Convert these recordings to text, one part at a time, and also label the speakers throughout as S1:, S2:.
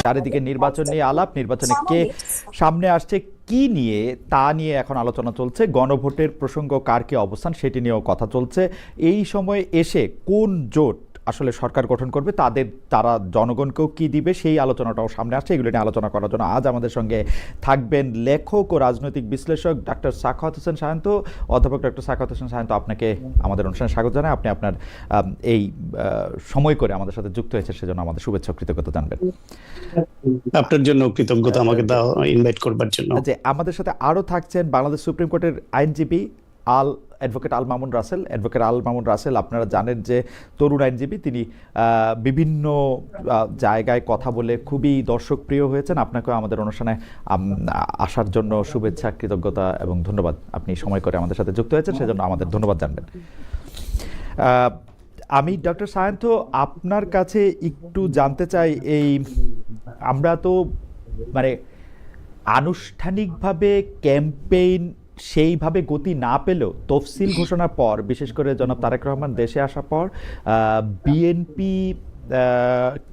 S1: চারিদিকে নির্বাচন নিয়ে আলাপ, নির্বাচনে কে সামনে আসছে কি নিয়ে তা নিয়ে এখন আলোচনা চলছে। গণভোটের প্রসঙ্গ কার কি অবস্থান সেটি নিয়েও কথা চলছে। এই সময় এসে কোন জোট আসলে সরকার গঠন করবে, তারা জনগণকেও কি দিবে সেই আলোচনাটাও সামনে আসছে। এগুলো নিয়ে আলোচনা করার জন্য আজ আমাদের সঙ্গে থাকবেন লেখক ও রাজনৈতিক বিশ্লেষক ডাক্তার সাখাওয়াত হোসেন সায়ন্ত। অধ্যাপক ডক্টর সাখাওয়াত হোসেন সায়ন্ত, আপনাকে আমাদের অনুষ্ঠানে স্বাগত জানাই। আপনি আপনার এই সময় করে আমাদের সাথে যুক্ত হয়েছে সেজন্য আমাদের শুভেচ্ছা ও কৃতজ্ঞতা জানবেন।
S2: আপনার জন্য কৃতজ্ঞতা আমাকে ইনভাইট করবার জন্য।
S1: আমাদের সাথে আরও থাকছেন বাংলাদেশ সুপ্রিম কোর্টের আইনজীবী অ্যাডভোকেট আল মামুন রাসেল। অ্যাডভোকেট আল মামুন রাসেল, আপনারা জানেন যে তরুণ আইনজীবী, তিনি বিভিন্ন জায়গায় কথা বলে খুবই দর্শকপ্রিয় হয়েছেন। আপনাকেও আমাদের অনুষ্ঠানে আসার জন্য শুভেচ্ছা, কৃতজ্ঞতা এবং ধন্যবাদ। আপনি সময় করে আমাদের সাথে যুক্ত হয়েছেন সেজন্য আমাদের ধন্যবাদ জানবেন। আমি ডক্টর সায়ন্ত আপনার কাছে একটু জানতে চাই, আমরা তো মানে আনুষ্ঠানিকভাবে ক্যাম্পেইন সেইভাবে গতি না পেলেও তফসিল ঘোষণার পর, বিশেষ করে জনাব তারেক রহমান দেশে আসার পর বিএনপি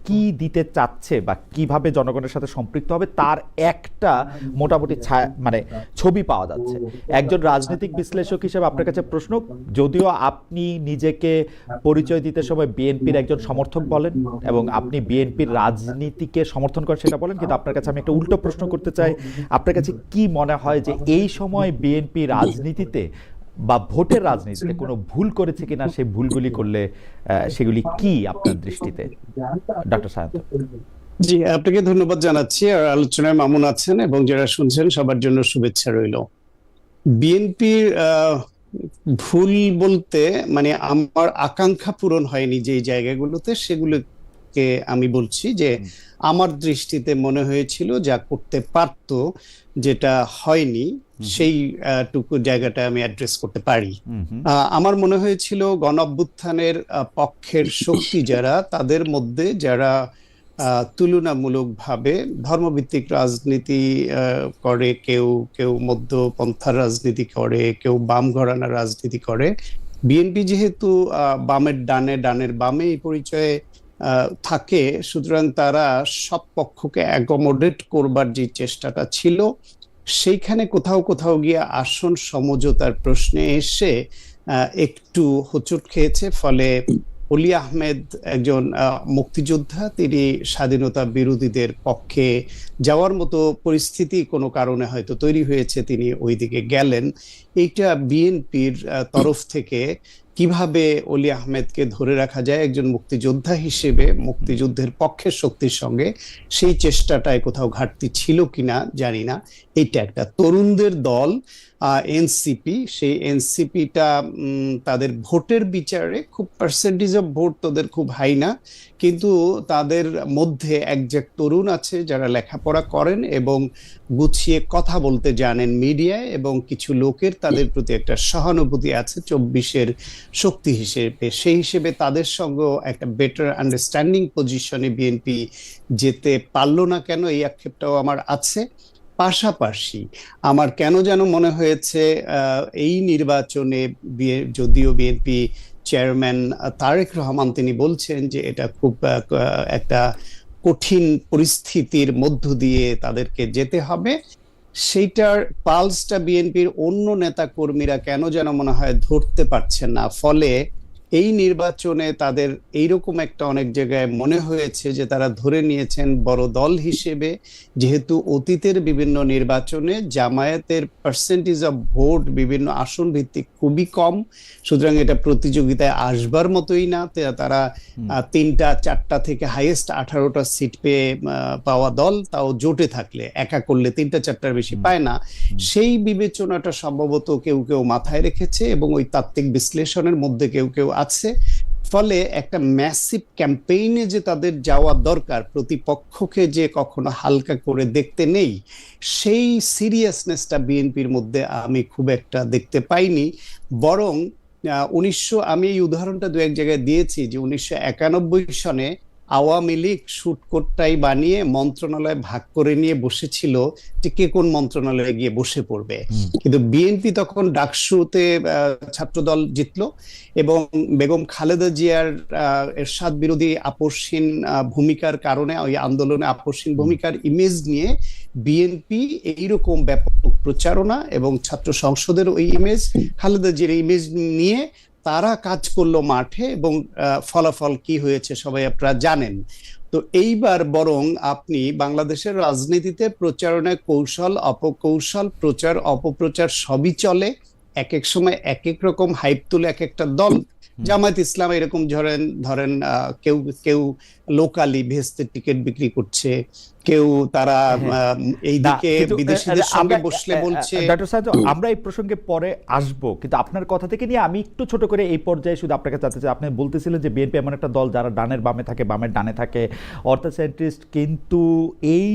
S1: কি দিতে চাচ্ছে বা কিভাবে জনগণের সাথে সম্পৃক্ত হবে তার একটা মোটামুটি ছবি পাওয়া যাচ্ছে। একজন রাজনৈতিক বিশ্লেষক হিসেবে আপনার কাছে প্রশ্ন, যদিও আপনি নিজেকে পরিচয় দিতে সময় বিএনপির একজন সমর্থক বলেন এবং আপনি বিএনপির রাজনীতিকে সমর্থন করেন সেটা বলেন, কিন্তু আপনার কাছে আমি একটা উল্টো প্রশ্ন করতে চাই। আপনার কাছে কি মনে হয় যে এই সময় বিএনপি রাজনীতিতে বা ভোটের রাজনীতিতে কোনো ভুল করেছে কিনা, সেই ভুলগুলি করলে সেগুলি কি আপনার দৃষ্টিতে? ডক্টর সায়ন্ত।
S2: জি, আপনাকে ধন্যবাদ জানাচ্ছি। আর আলোচনায় মামুন আছেন এবং যারা শুনছেন সবার জন্য শুভেচ্ছা রইল। বিএনপির ভুল বলতে মানে আমার আকাঙ্ক্ষা পূরণ হয়নি যে জায়গাগুলোতে, সেগুলোকে আমি বলছি যে আমার দৃষ্টিতে মনে হয়েছিল যা করতে পারত, যেটা হয়নি সেই টুকু জায়গাটা আমি অ্যাড্রেস করতে পারি। আমার মনে হয়েছিল গণ অভ্যুত্থানের পক্ষের শক্তি যারা, তাদের মধ্যে যারা তুলনামূলকভাবে ধর্মভিত্তিক রাজনীতি করে, কেউ কেউ মধ্যপন্থার রাজনীতি করে, কেউ বাম ঘরানার রাজনীতি করে। বিএনপি যেহেতু বামের ডানে, ডানের বামে এই পরিচয়ে থাকে, সুতরাং তারা সব পক্ষকে অ্যাকোমোডেট করবার যে চেষ্টাটা ছিল, সেইখানে কোথাও কোথাও গিয়ে আসন সমঝোতার প্রশ্নে এসে একটু হোঁচট খেয়েছে। ফলে অলি আহমেদ একজন মুক্তিযোদ্ধা, তিনি স্বাধীনতা বিরোধীদের পক্ষে যাওয়ার মতো পরিস্থিতি কোনো কারণে হয়তো তৈরি হয়েছে, তিনি ওইদিকে গেলেন। এইটা বিএনপির তরফ থেকে কিভাবে অলি আহমেদকে ধরে রাখা যায় একজন মুক্তিযোদ্ধা হিসেবে, মুক্তিযুদ্ধের পক্ষের শক্তির সঙ্গে, সেই চেষ্টাটায় কোথাও ঘাটতি ছিল কিনা জানি না। এইটা একটা তরুণদের দল এনসিপি, সেই এনসিপিটা তাদের ভোটের বিচারে খুব পার্সেন্টেজ অফ ভোট তাদের খুব হাই না, কিন্তু তাদের মধ্যে একজন তরুণ আছে যারা লেখাপড়া করেন এবং গুছিয়ে কথা বলতে জানেন মিডিয়ায়, এবং কিছু লোকের তাদের প্রতি একটা সহানুভূতি আছে 24-এর শক্তি হিসেবে। সেই হিসেবে তাদের সঙ্গে একটা বেটার আন্ডারস্ট্যান্ডিং পজিশনে বিএনপি যেতে পারলো না কেন, এই আক্ষেপটাও আমার আছে। পাশাপাশি আমার কেন যেন মনে হয়েছে এই নির্বাচনে, যদিও বিএনপি চেয়ারম্যান তারেক রহমান তিনি বলছেন যে এটা খুব একটা কঠিন পরিস্থিতির মধ্য দিয়ে তাদেরকে যেতে হবে, সেইটার পালসটা বিএনপির অন্য নেতা কর্মীরা কেন যেন মনে হয় ধরতে পারছেন না। ফলে এই নির্বাচনে তাদের এইরকম একটা অনেক জায়গায় মনে হয়েছে যে তারা ধরে নিয়েছেন বড় দল হিসেবে, যেহেতু অতীতের বিভিন্ন নির্বাচনে জামায়াতের পার্সেন্টেজ অফ ভোট বিভিন্ন আসন ভিত্তিক খুবই কম, সুতরাং এটা প্রতিযোগিতায় আসবার মতোই না। তারা 3টা 4টা থেকে হাইয়েস্ট 18টা সিট পেয়ে পাওয়া দল, তাও জোটে থাকলে, একা করলে 3টা 4টার বেশি পায় না। সেই বিবেচনাটা সম্ভবত কেউ কেউ মাথায় রেখেছে এবং ওই তাত্ত্বিক বিশ্লেষণের মধ্যে কেউ কেউ আছে। ফলে একটা ম্যাসিভ ক্যাম্পেইনে যে তাদের যাওয়া দরকার, প্রতিপক্ষকে যে কখনো হালকা করে দেখতে নেই, সেই সিরিয়াসনেসটা বিএনপির মধ্যে আমি খুব একটা দেখতে পাইনি। বরং আমি এই উদাহরণটা দু এক জায়গায় দিয়েছি যে 1991 সনে আওয়ামী লীগ শুটকোটটাই বানিয়ে মন্ত্রণালয় ভাগ করে নিয়ে বসেছিল যে কে কোন মন্ত্রণালয়ে গিয়ে বসে পড়বে। কিন্তু বিএনপি তখন ডাকসুতে ছাত্রদল জিতলো এবং বেগম খালেদা জিয়ার এরশাদ বিরোধী আপসহীন ভূমিকার কারণে, ওই আন্দোলনে আপসহীন ভূমিকার ইমেজ নিয়ে বিএনপি এইরকম ব্যাপক প্রচারণা এবং ছাত্র সংসদের ওই ইমেজ, খালেদা জিয়ার ইমেজ নিয়ে তারা কাজ করলো মাঠে, এবং ফলাফল কি হয়েছে সবাই আপনারা জানেন। তো এইবার বরং আপনি বাংলাদেশের রাজনীতিতে প্রচারণায় কৌশল অপকৌশল, প্রচার অপপ্রচার সবই চলে। এক এক সময় এক এক রকম হাইপ তুলে এক একটা দল। জামায়াত ইসলাম এরকম ধরেন কেউ কেউ লোকালি ভেস্তের টিকিট বিক্রি করছে, কেউ তারা এইদিকে বিদেশিদের সঙ্গে বসলে বলছে।
S1: ডক্টর সাহেব, আমরা এই প্রসঙ্গে পরে আসব, কিন্তু আপনার কথা থেকে নিয়ে আমি একটু ছোট করে এই পর্যায়ে শুধু আপনাকে জানতে চাই, আপনি বলতেছিলেন যে বিএনপি এমন একটা দল যারা ডানের বামে থাকে, বামের ডানে থাকে, অর্থসেন্ট্রিস্ট, কিন্তু এই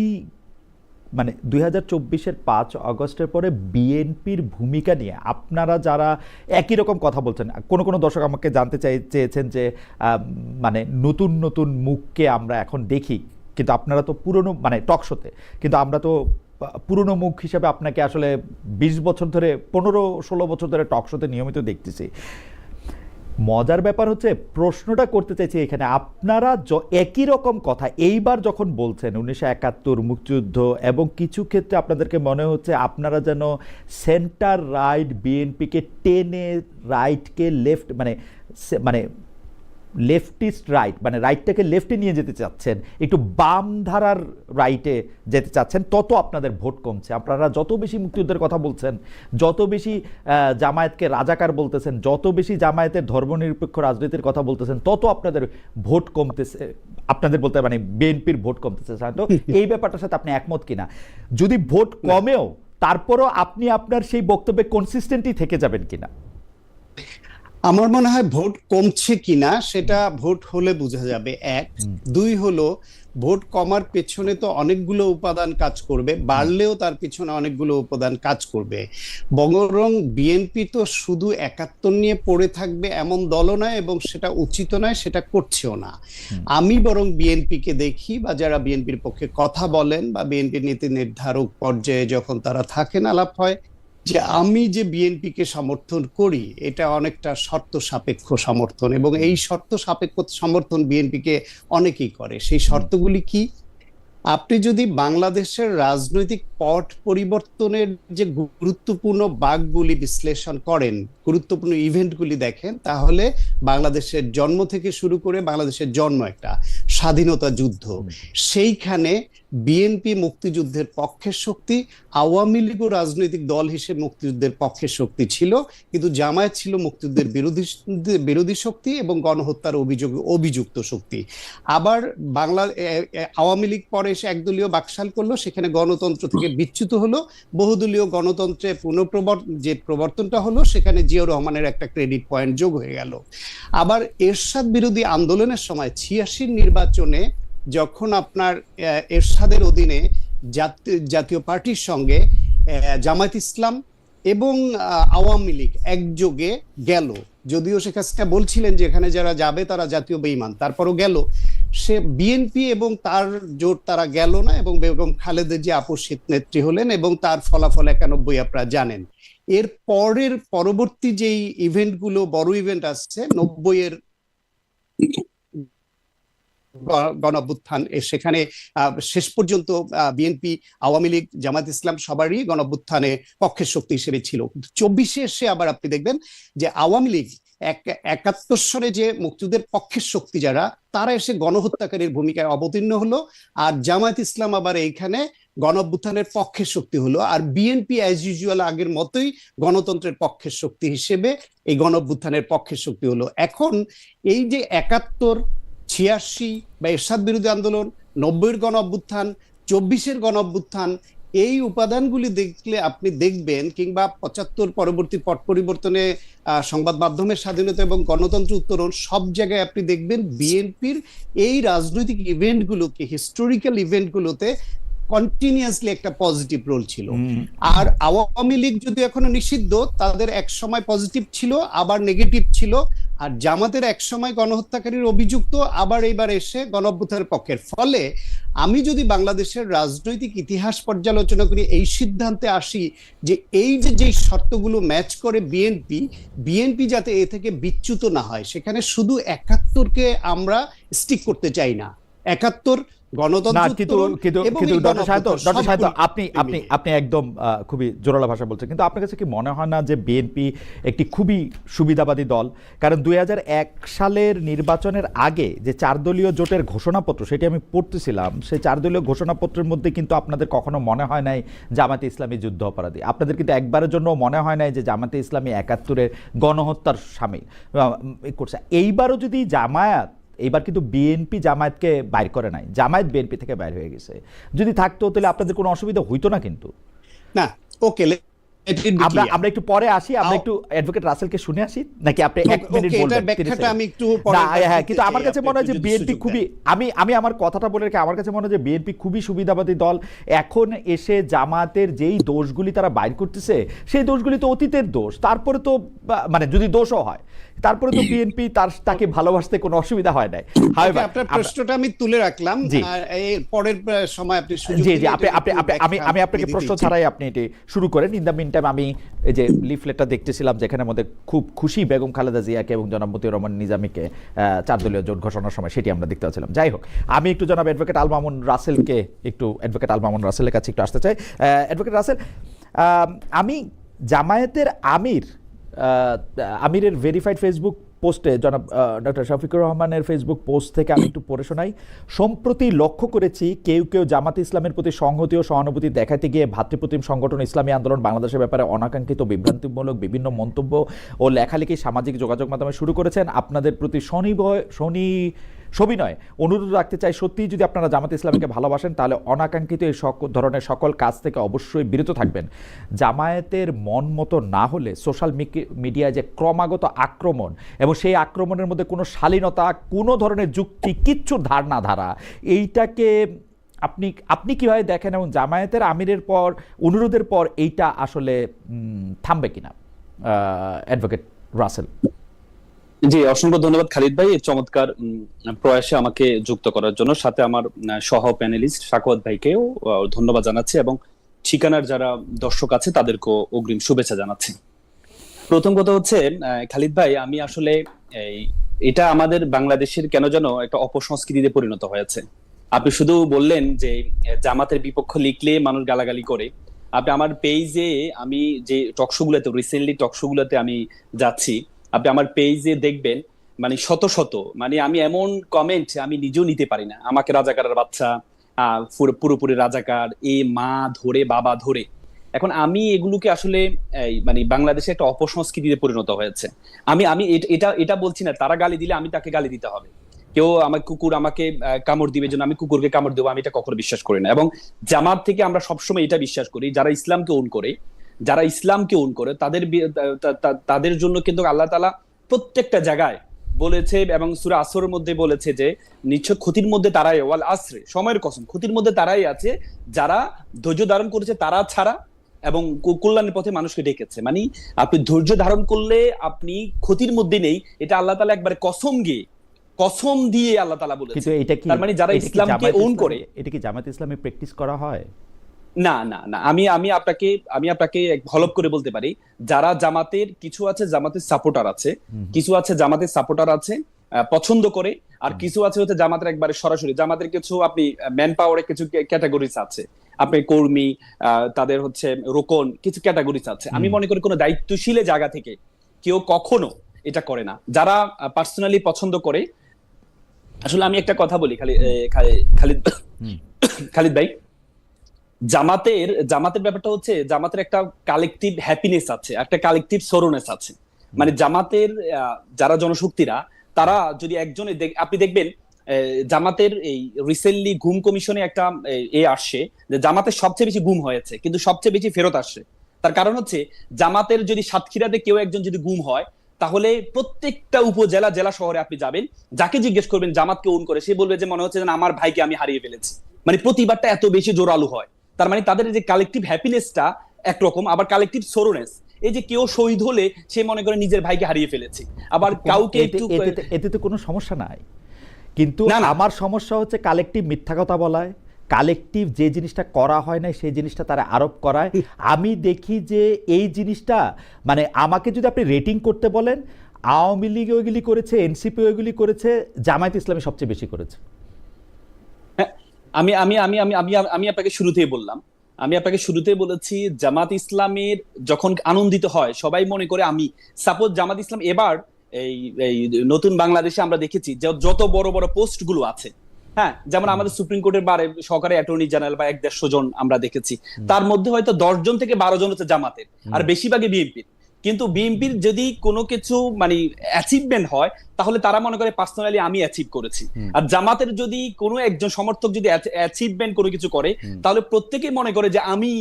S1: মানে 2024-এর 5 আগস্টের পরে বিএনপির ভূমিকা নিয়ে আপনারা যারা একই রকম কথা বলছেন, কোনো দর্শক আমাকে জানতে চেয়েছেন যে মানে নতুন নতুন মুখকে আমরা এখন দেখি, কিন্তু আপনারা তো পুরনো মানে টক শোতে, কিন্তু আমরা তো পুরনো মুখ হিসাবে আপনাকে আসলে 20 বছর ধরে, 15-16 বছর ধরে টক শোতে নিয়মিত দেখতেছি। মজার ব্যাপার হচ্ছে, প্রশ্নটা করতে চাইছি এখানে, আপনারা একই রকম কথা এইবার যখন বলছেন 1971 মুক্তিযুদ্ধ, এবং কিছু ক্ষেত্রে আপনাদেরকে মনে হচ্ছে আপনারা যেন সেন্টার রাইট বিএনপিকে টেনে রাইটকে লেফট মানে লেফটিস্ট রাইট মানে রাইটটাকে লেফটে নিয়ে যেতে চাচ্ছেন, একটু বাম ধারার রাইটে যেতে চাচ্ছেন, তত আপনাদের ভোট কমছে। আপনারা যত বেশি মুক্তিযুদ্ধের কথা বলছেন, যত বেশি জামায়াতকে রাজাকার বলতেছেন, যত বেশি জামায়াতের ধর্মনিরপেক্ষ রাজনীতির কথা বলতেছেন, তত আপনাদের ভোট কমতেছে। আপনাদের বলতে মানে বিএনপির ভোট কমতেছে। তো এই ব্যাপারটার সাথে আপনি একমত কিনা? যদি ভোট কমেও তারপরও আপনি আপনার সেই বক্তব্যে কনসিস্টেন্টই থেকে যাবেন কিনা?
S2: আমার মনে হয় ভোট কমছে কিনা সেটা ভোট হলে বোঝা যাবে, এক। দুই হলো, ভোট কমার পেছনে তো অনেকগুলো উপাদান কাজ করবে, বাড়লেও তার পিছনে অনেকগুলো উপাদান কাজ করবে। বরং বিএনপি তো শুধু 71 নিয়ে পড়ে থাকবে এমন দলও নয়, এবং সেটা উচিত নয়, সেটা করছেও না। আমি বরং বিএনপিকে দেখি, বা যারা বিএনপির পক্ষে কথা বলেন বা বিএনপির নীতি নির্ধারক পর্যায়ে যখন তারা থাকেন, আলাপ হয় যে আমি যে বিএনপিকে সমর্থন করি এটা অনেকটা শর্ত সাপেক্ষ সমর্থন, এবং এই শর্ত সাপেক্ষ সমর্থন বিএনপিকে অনেকেই করে। সেই শর্তগুলি কি? আপনি যদি বাংলাদেশের রাজনৈতিক পট পরিবর্তনের যে গুরুত্বপূর্ণ বাঁকগুলি বিশ্লেষণ করেন, গুরুত্বপূর্ণ ইভেন্টগুলি দেখেন, তাহলে বাংলাদেশের জন্ম থেকে শুরু করে বাংলাদেশের জন্ম একটা স্বাধীনতা যুদ্ধ, সেইখানে বিএনপি মুক্তিযুদ্ধের পক্ষের শক্তি, আওয়ামী লীগও রাজনৈতিক দল হিসেবে মুক্তিযুদ্ধের পক্ষের শক্তি ছিল, কিন্তু জামায়াত ছিল মুক্তিযুদ্ধের বিরোধী শক্তি এবং গণহত্যার অভিযুক্ত শক্তি। আবার আওয়ামী লীগ পরে এসে একদলীয় বাকশাল করলো, সেখানে গণতন্ত্র থেকে বিচ্যুত হলো, বহুদলীয় গণতন্ত্রের যে প্রবর্তনটা হলো, সেখানে জিয়াউর রহমানের একটা ক্রেডিট পয়েন্ট যোগ হয়ে গেল। আবার এরশাদ বিরোধী আন্দোলনের সময় 86 নির্বাচনে যখন আপনার এরশাদের অধীনে জাতীয় পার্টির সঙ্গে জামায়াত ইসলাম এবং আওয়ামী লীগ একযোগে গেল, যদিও শেখ হাসিনা বলছিলেন যে এখানে যারা যাবে তারা জাতীয় বেঈমান, তারপরও গেল। সে বিএনপি এবং তার জোট তারা গেল না, এবং বেগম খালেদা জিয়া আপসহীন নেত্রী হলেন, এবং তার ফলাফল 91 আপনারা জানেন। এর পরবর্তী যেই ইভেন্টগুলো, বড় ইভেন্ট আসছে 90-এর গণঅভ্যুত্থান, সেখানে শেষ পর্যন্ত বিএনপি, আওয়ামী লীগ, জামায়াত ইসলাম সবারই গণঅভ্যুত্থানে পক্ষের শক্তি হিসেবে ছিল। 24-এ এসে আবার আপনি দেখবেন যে আওয়ামী লীগ 71 সনে যে মুক্তিযুদ্ধের পক্ষের শক্তি যারা, তারা এসে গণহত্যাকারীর ভূমিকায় অবতীর্ণ হলো, আর জামায়াত ইসলাম আবার এইখানে গণঅভ্যুত্থানের পক্ষের শক্তি হলো, আর বিএনপি অ্যাজ ইউজুয়াল আগের মতোই গণতন্ত্রের পক্ষের শক্তি হিসেবে এই গণঅভ্যুত্থানের পক্ষের শক্তি হলো। এখন এই যে 71, 86 বা এরশাদ বিরোধী আন্দোলন, 90-এর গণঅভ্যুত্থান, 24-এর গণঅভ্যুত্থান, এই উপাদানগুলি দেখলে আপনি দেখবেন, কিংবা 75 পরবর্তী পট পরিবর্তনে সংবাদ মাধ্যমের স্বাধীনতা এবং গণতন্ত্র উত্তরণ, সব জায়গায় আপনি দেখবেন বিএনপির এই রাজনৈতিক ইভেন্টগুলোকে, হিস্টোরিক্যাল ইভেন্টগুলোতে কন্টিনিউয়াসলি একটা পজিটিভ রোল ছিল। আর আওয়ামী লীগ যদি এখনো নিষিদ্ধ, তাদের এক সময় পজিটিভ ছিল, আবার নেগেটিভ ছিল, আর জামাতের একসময় গণহত্যাকারীর অভিযুক্ত, আবার এইবার এসে গণঅভ্যুত্থানের পক্ষের। ফলে আমি যদি বাংলাদেশের রাজনৈতিক ইতিহাস পর্যালোচনা করি, এই সিদ্ধান্তে আসি যে এই যে শর্তগুলো ম্যাচ করে বিএনপি যাতে এ থেকে বিচ্যুত না হয়, সেখানে শুধু ৭১কে আমরা স্টিক করতে চাই না। ৭১
S1: আপনি একদম খুবই জোরালো ভাষা বলছেন, কিন্তু আপনার কাছে কি মনে হয় না যে বিএনপি একটি খুবই সুবিধাবাদী দল? কারণ ২০০১ সালের নির্বাচনের আগে যে ৪ দলীয় জোটের ঘোষণাপত্র, সেটি আমি পড়তেছিলাম, সেই ৪ দলীয় ঘোষণাপত্রের মধ্যে কিন্তু আপনাদের কখনো মনে হয় নাই জামাতে ইসলামী যুদ্ধ অপরাধী। আপনাদের কিন্তু একবারের জন্য মনে হয় নাই যে জামাতে ইসলামী ৭১-এর গণহত্যার সামিল করছে। এইবারও যদি জামায়াত, এইবার কিন্তু বিএনপি জামায়াতকে বাইর করে নাই, জামায়াত বিএনপি থেকে বাইর হয়ে গেছে, যদি থাকতো তাহলে আপনাদের কোনো অসুবিধা হইতো না। কিন্তু
S2: না, ওকে,
S1: আমরা একটু পরে আসি, আমরা একটু অ্যাডভোকেট রাসেলকে শুনে আসি, নাকি আপনি 1 মিনিট বলবেন?
S2: আমি একটু পরে,
S1: হ্যাঁ, কিন্তু আমার কাছে মনে হয় যে বিএনপি খুবই, আমি আমার কথাটা বলে রেখে, আমার কাছে মনে হয় যে বিএনপি খুবই সুবিধাবাদী দল। এখন এসে জামাতের যেই দোষগুলি তারা বাইর করতেছে, সেই দোষগুলি তো অতীতের দোষ। তারপরে তো মানে যদি দোষও হয়, তারপরে তো বিএনপি তাকে ভালোবাসতে কোনো অসুবিধা হয় নাই।
S2: আপনার প্রশ্নটা আমি তুলে রাখলাম, পরের সময় আপনি সুযোগ
S1: জি, আমি আপনাকে প্রশ্ন ছাড়াই আপনি এটি শুরু করেন। ইন দ্য মিন টাইম আমি এই যে লিফলেটটা দেখতেছিলাম, যেখানে মধ্যে খুব খুশি বেগম খালেদা জিয়াকে এবং জনাব মতিউর রহমান নিজামীকে ৪ দলীয় জোট ঘোষণার সময়, সেটি আমরা দেখতে পাচ্ছিলাম। যাই হোক, আমি একটু জনাব অ্যাডভোকেট আল মামুন রাসেলের কাছে একটু আসতে চাই। অ্যাডভোকেট রাসেল, আমি জামায়াতের আমিরের ভেরিফাইড ফেসবুক পোস্টে, জনাব ডক্টর শফিকুর রহমানের ফেসবুক পোস্ট থেকে আমি একটু পড়ে শোনাই। সম্প্রতি লক্ষ্য করেছি কেউ জামাতে ইসলামের প্রতি সংহতি ও সহানুভূতি দেখাতে গিয়ে ভাতৃপ্রতিম সংগঠন ইসলামী আন্দোলন বাংলাদেশের ব্যাপারে অনাকাঙ্ক্ষিত বিভ্রান্তিমূলক বিভিন্ন মন্তব্য ও লেখালেখি সামাজিক যোগাযোগ মাধ্যমে শুরু করেছেন। আপনাদের প্রতি সবিনয় অনুরোধ রাখতে চাই, সত্যিই যদি আপনারা জামাতে ইসলামীকে ভালোবাসেন, তাহলে অনাকাঙ্ক্ষিত এই ধরনের সকল কাজ থেকে অবশ্যই বিরত থাকবেন। জামায়াতের মন মতো না হলে সোশ্যাল মিডিয়ায় যে ক্রমাগত আক্রমণ, এবং সেই আক্রমণের মধ্যে কোনো শালীনতা, কোনো ধরনের যুক্তি, কিচ্ছু ধারা, এইটাকে আপনি কিভাবে দেখেন, এবং জামায়াতের আমিরের পর, অনুরোধের পর এইটা আসলে থামবে কিনা? অ্যাডভোকেট রাসেল।
S3: জি, অসংখ্য ধন্যবাদ খালিদ ভাই এই চমৎকার প্রয়াসে আমাকে যুক্ত করার জন্য। সাথে আমার সহ প্যানেলিস্ট সাকওয়াত ভাইকেও ধন্যবাদ জানাচ্ছি, এবং ঠিকানার যারা দর্শক আছে তাদেরকেও অগ্রিম শুভেচ্ছা জানাচ্ছি। প্রথম কথা হচ্ছে খালিদ ভাই, আমি আসলে এটা আমাদের বাংলাদেশের কেন যেন একটা অপসংস্কৃতিতে পরিণত হয়েছে। আপনি শুধু বললেন যে জামাতের বিপক্ষ লিখলে মানুষ গালাগালি করে। আপনি আমার পেজে, আমি যে টকশোগুলোতে রিসেন্টলি টকশোগুলোতে আমি যাচ্ছি, আপনি আমার পেজে দেখবেন মানে শত মানে আমি এমন কমেন্ট আমি নিজেও নিতে পারি না। আমাকে রাজাকারের বাচ্চা, পুরোপুরি রাজাকার, মা ধরে বাবা ধরে। এখন আমি এগুলোকে আসলে মানে বাংলাদেশে একটা অপসংস্কৃতিতে পরিণত হয়েছে। আমি এটা বলছি না তারা গালি দিলে আমি তাকে গালি দিতে হবে। কেউ আমার কুকুর আমাকে কামড় দিবে জন্য আমি কুকুরকে কামড় দেবো, আমি এটা কখনো বিশ্বাস করি না। এবং জামাত থেকে আমরা সবসময় এটা বিশ্বাস করি, যারা ইসলামকে ওন করে তাদের জন্য কিন্তু আল্লাহ তাআলা প্রত্যেকটা জায়গায় বলেছে, এবং সূরা আসরের মধ্যে বলেছে যে নিশ্চয় ক্ষতির মধ্যে তারাই, ওয়াল আসরে, সময়ের কসম, ক্ষতির মধ্যে তারাই আছে যারা ধৈর্য ধারণ করেছে, তারা ছাড়া, এবং কল্যাণের পথে মানুষকে ডেকেছে। মানে আপনি ধৈর্য ধারণ করলে আপনি ক্ষতির মধ্যে নেই, এটা আল্লাহ তাআলা একবারে কসম দিয়ে আল্লাহ তাআলা বলেছে। তার মানে যারা ইসলামকে ওন করে,
S1: এটা কি জামাত ইসলামে প্র্যাকটিস করা হয়?
S3: না, আমি আপনাকে হলপ করে বলতে পারি, যারা জামাতের কিছু আছে, জামাতের সাপোর্টার আছে, কিছু আছে জামাতের সাপোর্টার আছে পছন্দ করে, আর কিছু আছে হচ্ছে জামাতের একবারে সরাসরি। জামাতের কিছু আপনি ম্যান পাওয়ারে কিছু ক্যাটাগরিজ আছে, আপনি কর্মী, তাদের হচ্ছে রোকন, কিছু ক্যাটাগরিজ আছে। আমি মনে করি কোনো দায়িত্বশীল জায়গা থেকে কেউ কখনো এটা করে না। যারা পার্সোনালি পছন্দ করে, আসলে আমি একটা কথা বলি খালিদ ভাই, জামাতের ব্যাপারটা হচ্ছে, জামাতের একটা কালেকটিভ হ্যাপিনেস আছে, একটা কালেকটিভ সরোনেস আছে। মানে জামাতের যারা জনশক্তিরা, তারা যদি একজনে, আপনি দেখবেন জামাতের এই রিসেন্টলি গুম কমিশনে একটা আসছে যে জামাতের সবচেয়ে বেশি গুম হয়েছে, কিন্তু সবচেয়ে বেশি ফেরত আসছে। তার কারণ হচ্ছে জামাতের যদি সাতক্ষীরাতে কেউ একজন যদি গুম হয়, তাহলে প্রত্যেকটা উপজেলা, জেলা শহরে আপনি যাবেন, যাকে জিজ্ঞেস করবেন জামাতকে ওন করে, সে বলবে যে মনে হচ্ছে যে আমার ভাইকে আমি হারিয়ে ফেলেছি। মানে প্রতিবারটা এত বেশি জোরালো হয়। তার মানে তাদের যে কালেকটিভ হ্যাপিনেসটা একরকম, আবার কালেকটিভ সরোনেস, এই যে কেউ শহীদ হলে সে মনে করে নিজের ভাইকে হারিয়ে ফেলেছে, আবার কাউকে একটু
S1: এতে তো কোনো সমস্যা নাই, কিন্তু
S3: না, না।
S1: আমার সমস্যা হচ্ছে কালেকটিভ মিথ্যা কথা বলায়, কালেকটিভ যে জিনিসটা করা হয় না সেই জিনিসটা তারা আরোপ করায়। আমি দেখি যে এই জিনিসটা মানে আমাকে যদি আপনি রেটিং করতে বলেন, আওয়ামী লীগ ওইগুলি করেছে, এনসিপি ওইগুলি করেছে, জামায়াত ইসলামী সবচেয়ে বেশি করেছে।
S3: হ্যাঁ, আমি আমি আমি আমি আমি আমি আপনাকে শুরুতেই বললাম, আমি আপনাকে শুরুতেই বলেছি জামাত ইসলামের যখন আনন্দিত হয় সবাই মনে করে আমি সাপোজ জামাত ইসলাম এবার এই এই নতুন বাংলাদেশে আমরা দেখেছি যে যত বড় বড় পোস্ট গুলো আছে, হ্যাঁ, যেমন আমাদের সুপ্রিম কোর্টের বারে সহকারী অ্যাটর্নি জেনারেল বা 150 জন আমরা দেখেছি, তার মধ্যে হয়তো 10 জন থেকে 12 জন হচ্ছে জামাতের, আর বেশিরভাগই বিএনপির। কিন্তু বিএনপির যদি কোনো কিছু মানে অ্যাচিভমেন্ট হয় তাহলে তারা মনে করে পার্সোনালি আমি অ্যাচিভ করেছি, আর জামাতের যদি কোনো একজন সমর্থক যদি অ্যাচিভমেন্ট কোনো কিছু করে তাহলে প্রত্যেকেই মনে করে যে আমি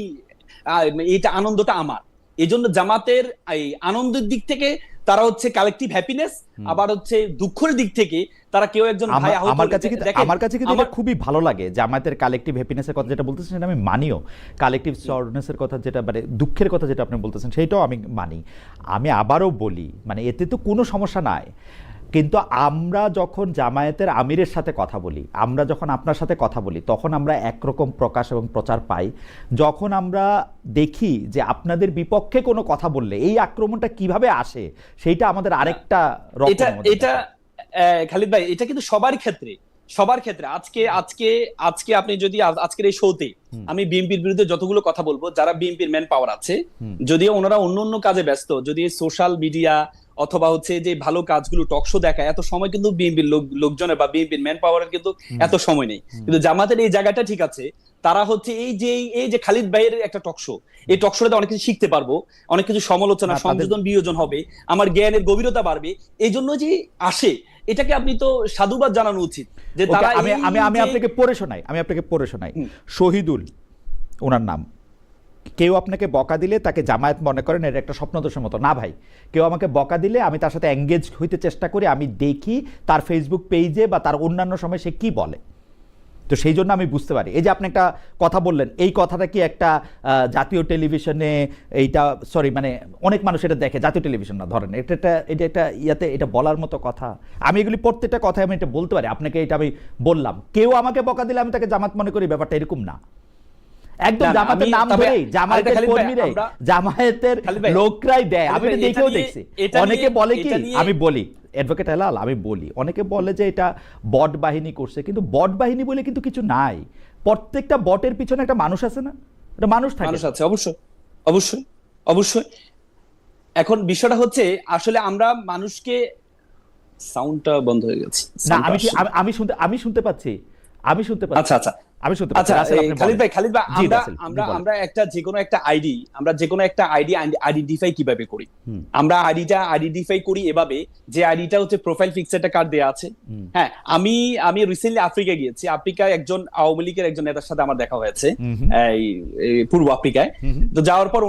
S3: এটা আনন্দটা আমার। এই জন্য জামাতের এই আনন্দের দিক থেকে তারা হচ্ছে কালেকটিভ হ্যাপিনেস, আবার হচ্ছে দুঃখের দিক থেকে তারা কেউ একজন ভাই আহত
S1: আমার কাছে কিন্তু এটা খুবই ভালো লাগে জামায়াতের কালেকটিভ হ্যাপিনেসের কথা যেটা বলতেছেন সেটা আমি মানিও, কালেকটিভ সরনেসের কথা যেটা মানে দুঃখের কথা যেটা আপনি বলতেছেন সেইটাও আমি মানি। আমি আবারও বলি মানে এতে তো কোনো সমস্যা নাই, কিন্তু আমরা যখন জামায়াতের আমিরের সাথে কথা বলি, আমরা যখন আপনার সাথে কথা বলি, তখন আমরা একরকম প্রকাশ এবং প্রচার পাই। যখন আমরা দেখি যে আপনাদের বিপক্ষে কোনো কথা বললে এই আক্রমণটা কিভাবে আসে, সেইটা আমাদের আরেকটা
S3: এটা খালিদ ভাই, এটা কিন্তু সবার ক্ষেত্রে আজকে আজকে আজকে আপনি যদি আজকের এই শোতে আমি বিএনপির বিরুদ্ধে যতগুলো কথা বলবো, যারা বিএনপির ম্যান পাওয়ার আছে, যদিও ওনারা অন্য কাজে ব্যস্ত, যদি সোশ্যাল মিডিয়া অথবা হচ্ছে যে ভালো কাজগুলো টক শো দেখায়, এত সময় কিন্তু বিএনপির লোকজনের বা বিএনপির ম্যান পাওয়ারের কিন্তু এত সময় নেই। কিন্তু জামাতের এই জায়গাটা ঠিক আছে, তারা হচ্ছে এই যে খালিদ ভাইয়ের একটা টক শো, এই টক শোতে অনেক কিছু শিখতে পারবো, অনেক কিছু সমালোচনা সংযোজন বিয়োজন হবে, আমার জ্ঞানের গভীরতা বাড়বে, এই জন্য যে আসে এটাকে আপনি তো সাধুবাদ জানানো উচিত যে তারা
S1: আমি আপনাকে পড়ে শোনাই শহীদুল ওনার নাম। কেউ আপনাকে বকা দিলে তাকে জামায়াত মনে করেন এটা একটা স্বপ্নদোষের মতো না ভাই। কেউ আমাকে বকা দিলে আমি তার সাথে এঙ্গেজ হইতে চেষ্টা করি, আমি দেখি তার ফেসবুক পেজে বা তার অন্যান্য সময় সে কি বলে, তো সেই জন্য আমি বুঝতে পারি। এই যে আপনি একটা কথা বললেন, এই কথাটা কি একটা জাতীয় টেলিভিশনে এইটা সরি মানে অনেক মানুষ এটা দেখে, জাতীয় টেলিভিশন না ধরেন, এটা ইয়াতে এটা বলার মতো কথা? আমি এগুলি প্রত্যেকটা কথায় আমি এটা বলতে পারি, আপনাকে এটা আমি বললাম। কেউ আমাকে বকা দিলে আমি তাকে জামাত মনে করি, ব্যাপারটা এরকম না। একদম জামাতের নাম ধরেই জামায়াতের কর্মীরাই জামায়াতের লোকরাই দেয়, আমি এটা দেখেও দেখছি। অনেকে বলে কি, আমি বলি অ্যাডভোকেট হেলাল, আমি বলি অনেকে বলে যে এটা বট বাহিনী করছে, কিন্তু বট বাহিনী বলে কিন্তু কিছু নাই। প্রত্যেকটা বটের পিছনে একটা মানুষ আছে না, একটা মানুষ থাকে,
S3: মানুষ আছে, অবশ্যই অবশ্যই অবশ্যই। এখন বিষয়টা হচ্ছে আসলে আমরা মানুষকে সাউন্ডটা বন্ধ হয়ে গেছে
S1: না, আমি শুনতে পাচ্ছি।
S3: আচ্ছা আচ্ছা
S1: আমি শুনতে পাচ্ছি।
S3: খালিদ ভাই আমরা যে কোনো একটা আইডি আইডেন্টিফাই কিভাবে করি? আমরা আইডেন্টিফাই করি এভাবে যে আইডিটা হচ্ছে প্রোফাইল পিকচারটা কার দেয়া আছে। হ্যাঁ, আমি রিসেন্টলি আফ্রিকা গিয়েছি, আফ্রিকায় একজন আওয়ামী লীগের একজন নেতার সাথে আমার দেখা হয়েছে এই পূর্ব আফ্রিকায়। তো যাওয়ার পর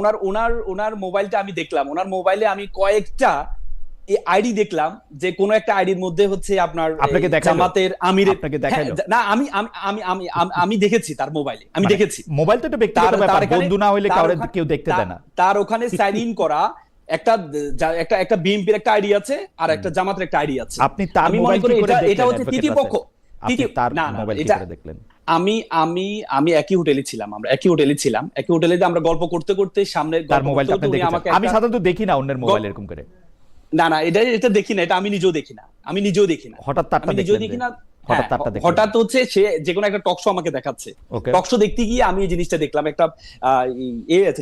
S3: ওনার মোবাইলটা আমি দেখলাম, ওনার মোবাইলে আমি কয়েকটা আইডি দেখলাম যে কোন একটা আইডির মধ্যে হচ্ছে আপনার জামাতের আমিরের, না আমি দেখেছি তার মোবাইলে, আমি দেখেছি।
S1: মোবাইল তো একটা ব্যক্তিগত ব্যাপার, বন্ধু না হইলে কাউরে কেউ দেখতে দেয় না।
S3: তার ওখানে সাইন ইন করা একটা বিএনপির একটা আইডি আছে আর একটা জামাতের একটা আইডি আছে।
S1: আপনি তার মোবাইল কি করে দেখলেন?
S3: এটা হচ্ছে তৃতীয় পক্ষ।
S1: তার মোবাইল কি করে দেখলেন?
S3: আমি একই হোটেলে ছিলাম, একই হোটেলে আমরা গল্প করতে করতে সামনে
S1: তার মোবাইলটা আপনি দেখেছেন? আমি সাধারণত দেখি না অন্যের মোবাইল এরকম করে।
S3: না এটা দেখি না, এটা আমি নিজেও দেখি না।
S1: হঠাৎ তারটা দেখি না,
S3: হঠাৎ হচ্ছে সে যে কোনো একটা টক শো আমাকে দেখাচ্ছে, টক শো দেখতে গিয়ে আমি এই জিনিসটা দেখলাম, একটা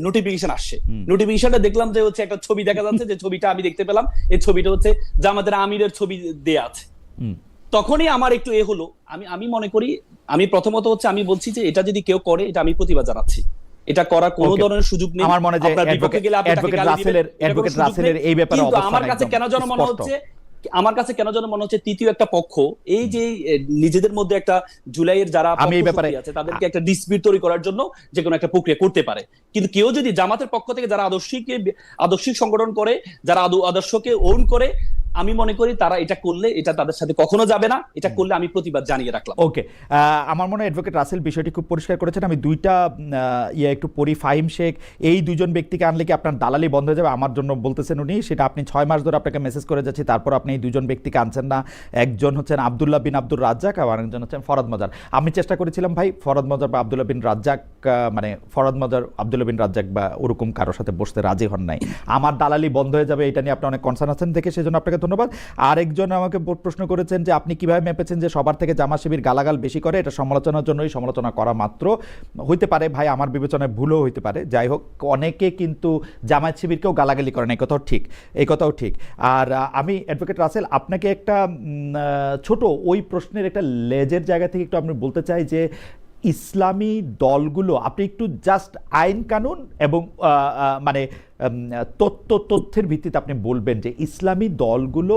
S3: নোটিফিকেশন আসছে, নোটিফিকেশনটা দেখলাম যে হচ্ছে একটা ছবি দেখা যাচ্ছে, যে ছবিটা আমি দেখতে পেলাম, এই ছবিটা হচ্ছে জামাতের আমিরের ছবি দেয়া আছে। তখনই আমার একটু হলো, আমি মনে করি, আমি প্রথমত হচ্ছে আমি বলছি যে এটা যদি কেউ করে এটা আমি প্রতিবাদ জানাচ্ছি, এটা করার কোনো ধরনের সুযোগ নেই।
S1: আমার মনে হয় যে অ্যাডভোকেট রাসেলের এই ব্যাপারে অবস্থান
S3: আমার কাছে কেন যেন মনে হচ্ছে তৃতীয় একটা পক্ষ এই যে নিজেদের মধ্যে একটা জুলাইয়ের যারা আছে তাদেরকে একটা ডিসপিউট তৈরি করার জন্য যে কোনো একটা প্রক্রিয়া করতে পারে। কিন্তু কেউ যদি জামাতের পক্ষ থেকে যারা আদর্শিক সংগঠন করে, যারা আদর্শকে ওন করে, আমি মনে করি তারা এটা করলে এটা তাদের সাথে কখনো যাবে না, এটা করলে আমি প্রতিবাদ জানিয়ে রাখলাম।
S1: ওকে, আমার মনে হয় অ্যাডভোকেট রাসেল বিষয়টি খুব পরিষ্কার করেছেন। আমি দুইটা একটু পড়ি। ফাহিম শেখ, এই দুজন ব্যক্তিকে আনলে কি আপনার দালালি বন্ধ হয়ে যাবে? আমার জন্য বলতেছেন উনি, সেটা আপনি 6 মাস ধরে আপনাকে মেসেজ করে যাচ্ছি, তারপর আপনি এই দুজন ব্যক্তিকে আনছেন না। একজন হচ্ছেন আব্দুল্লাহ বিন আব্দুর রাজ্জাক আর আরেকজন হচ্ছেন ফরহাদ মজার। আমি চেষ্টা করেছিলাম ভাই ফরহাদ মজার বা আব্দুল্লাহ বিন রাজ্জাক, মানে ফরহাদ মজার আব্দুল্লাহ বিন রাজ্জাক বা ওরকম কারোর সাথে বসতে রাজি হন নাই। আমার দালালি বন্ধ হয়ে যাবে এটা নিয়ে আপনি অনেক কনসার্ন আছেন দেখে, সেজন্য আপনাকে ধন্যবাদ। আরেকজন আমাকে প্রশ্ন করেছেন যে আপনি কিভাবে মেপেছেন যে সবার থেকে জামাত শিবির গালাগাল বেশি করে? এটা সমালোচনার জন্যই সমালোচনা করা মাত্র। হইতে পারে ভাই, আমার বিবেচনায় ভুলও হইতে পারে। যাই হোক, অনেকে কিন্তু জামাত শিবিরকেও গালাগালি করেন, এই কথাও ঠিক, এই কথাও ঠিক। আর আমি অ্যাডভোকেট রাসেল আপনাকে একটা ছোট ওই প্রশ্নের একটা লেজের জায়গা থেকে একটু আমি বলতে চাই যে ইসলামী দলগুলো, আপনি একটু জাস্ট আইন কানুন এবং মানে তথ্যের ভিত্তিতে আপনি বলবেন যে ইসলামী দলগুলো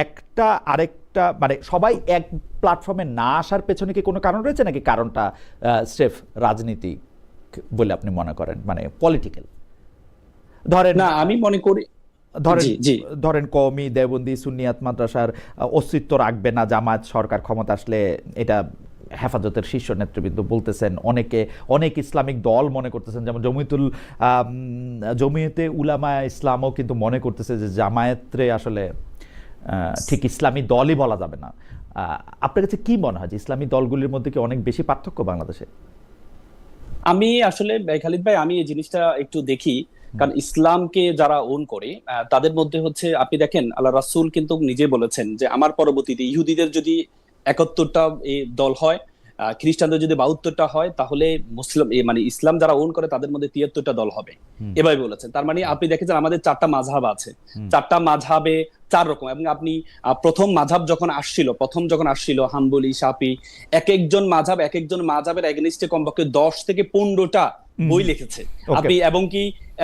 S1: একটা আরেকটা মানে সবাই এক প্ল্যাটফর্মে না আসার পেছনে কি কোনো কারণ রয়েছে, নাকি কারণটা স্রেফ রাজনীতি বলে আপনি মনে করেন, মানে পলিটিক্যাল? ধরেন
S3: না, আমি মনে করি
S1: ধরেন কওমি দেওবন্দি সুন্নিয়াত মাদ্রাসার অস্তিত্ব রাখবে না জামায়াত সরকার ক্ষমতা আসলে, এটা হেফাজতের শীর্ষ নেতৃবৃন্দ বলতেছেন। অনেক ইসলামিক দল মনে করতেছেন, যেমন জমিয়তে উলামা ইসলামও কিন্তু মনে করতেছে যে জামায়াতরে আসলে ঠিক ইসলামী দলই বলা যাবে না। আপনার কাছে কি মনে হয় যে ইসলামী দলগুলির মধ্যে কি অনেক বেশি পার্থক্য বাংলাদেশে?
S3: আমি আসলে খালিদ ভাই, আমি এই জিনিসটা একটু দেখি, কারণ ইসলামকে যারা ওন করে তাদের মধ্যে হচ্ছে, আপনি দেখেন আল্লাহ রাসূল কিন্তু নিজে বলেছেন যে আমার পরবর্তীতে ইহুদিদের যদি 71টা দল হয়, খ্রিস্টানদের যদি 72টা হয়, তাহলে মুসলিম মানে ইসলাম যারা ওন করে তাদের মধ্যে 73টা দল হবে, এভাবে বলেছেন। তার মানে আপনি দেখেছেন আমাদের 4টা মাযহাব আছে, 4টা মাযহাবে 4 রকম। এবং আপনি প্রথম যখন আসছিল হাম্বলি, শাফি, এক একজন মাযহাবের এগেইনস্টে কমপক্ষে 10 থেকে 15টা বই লিখেছে। আপনি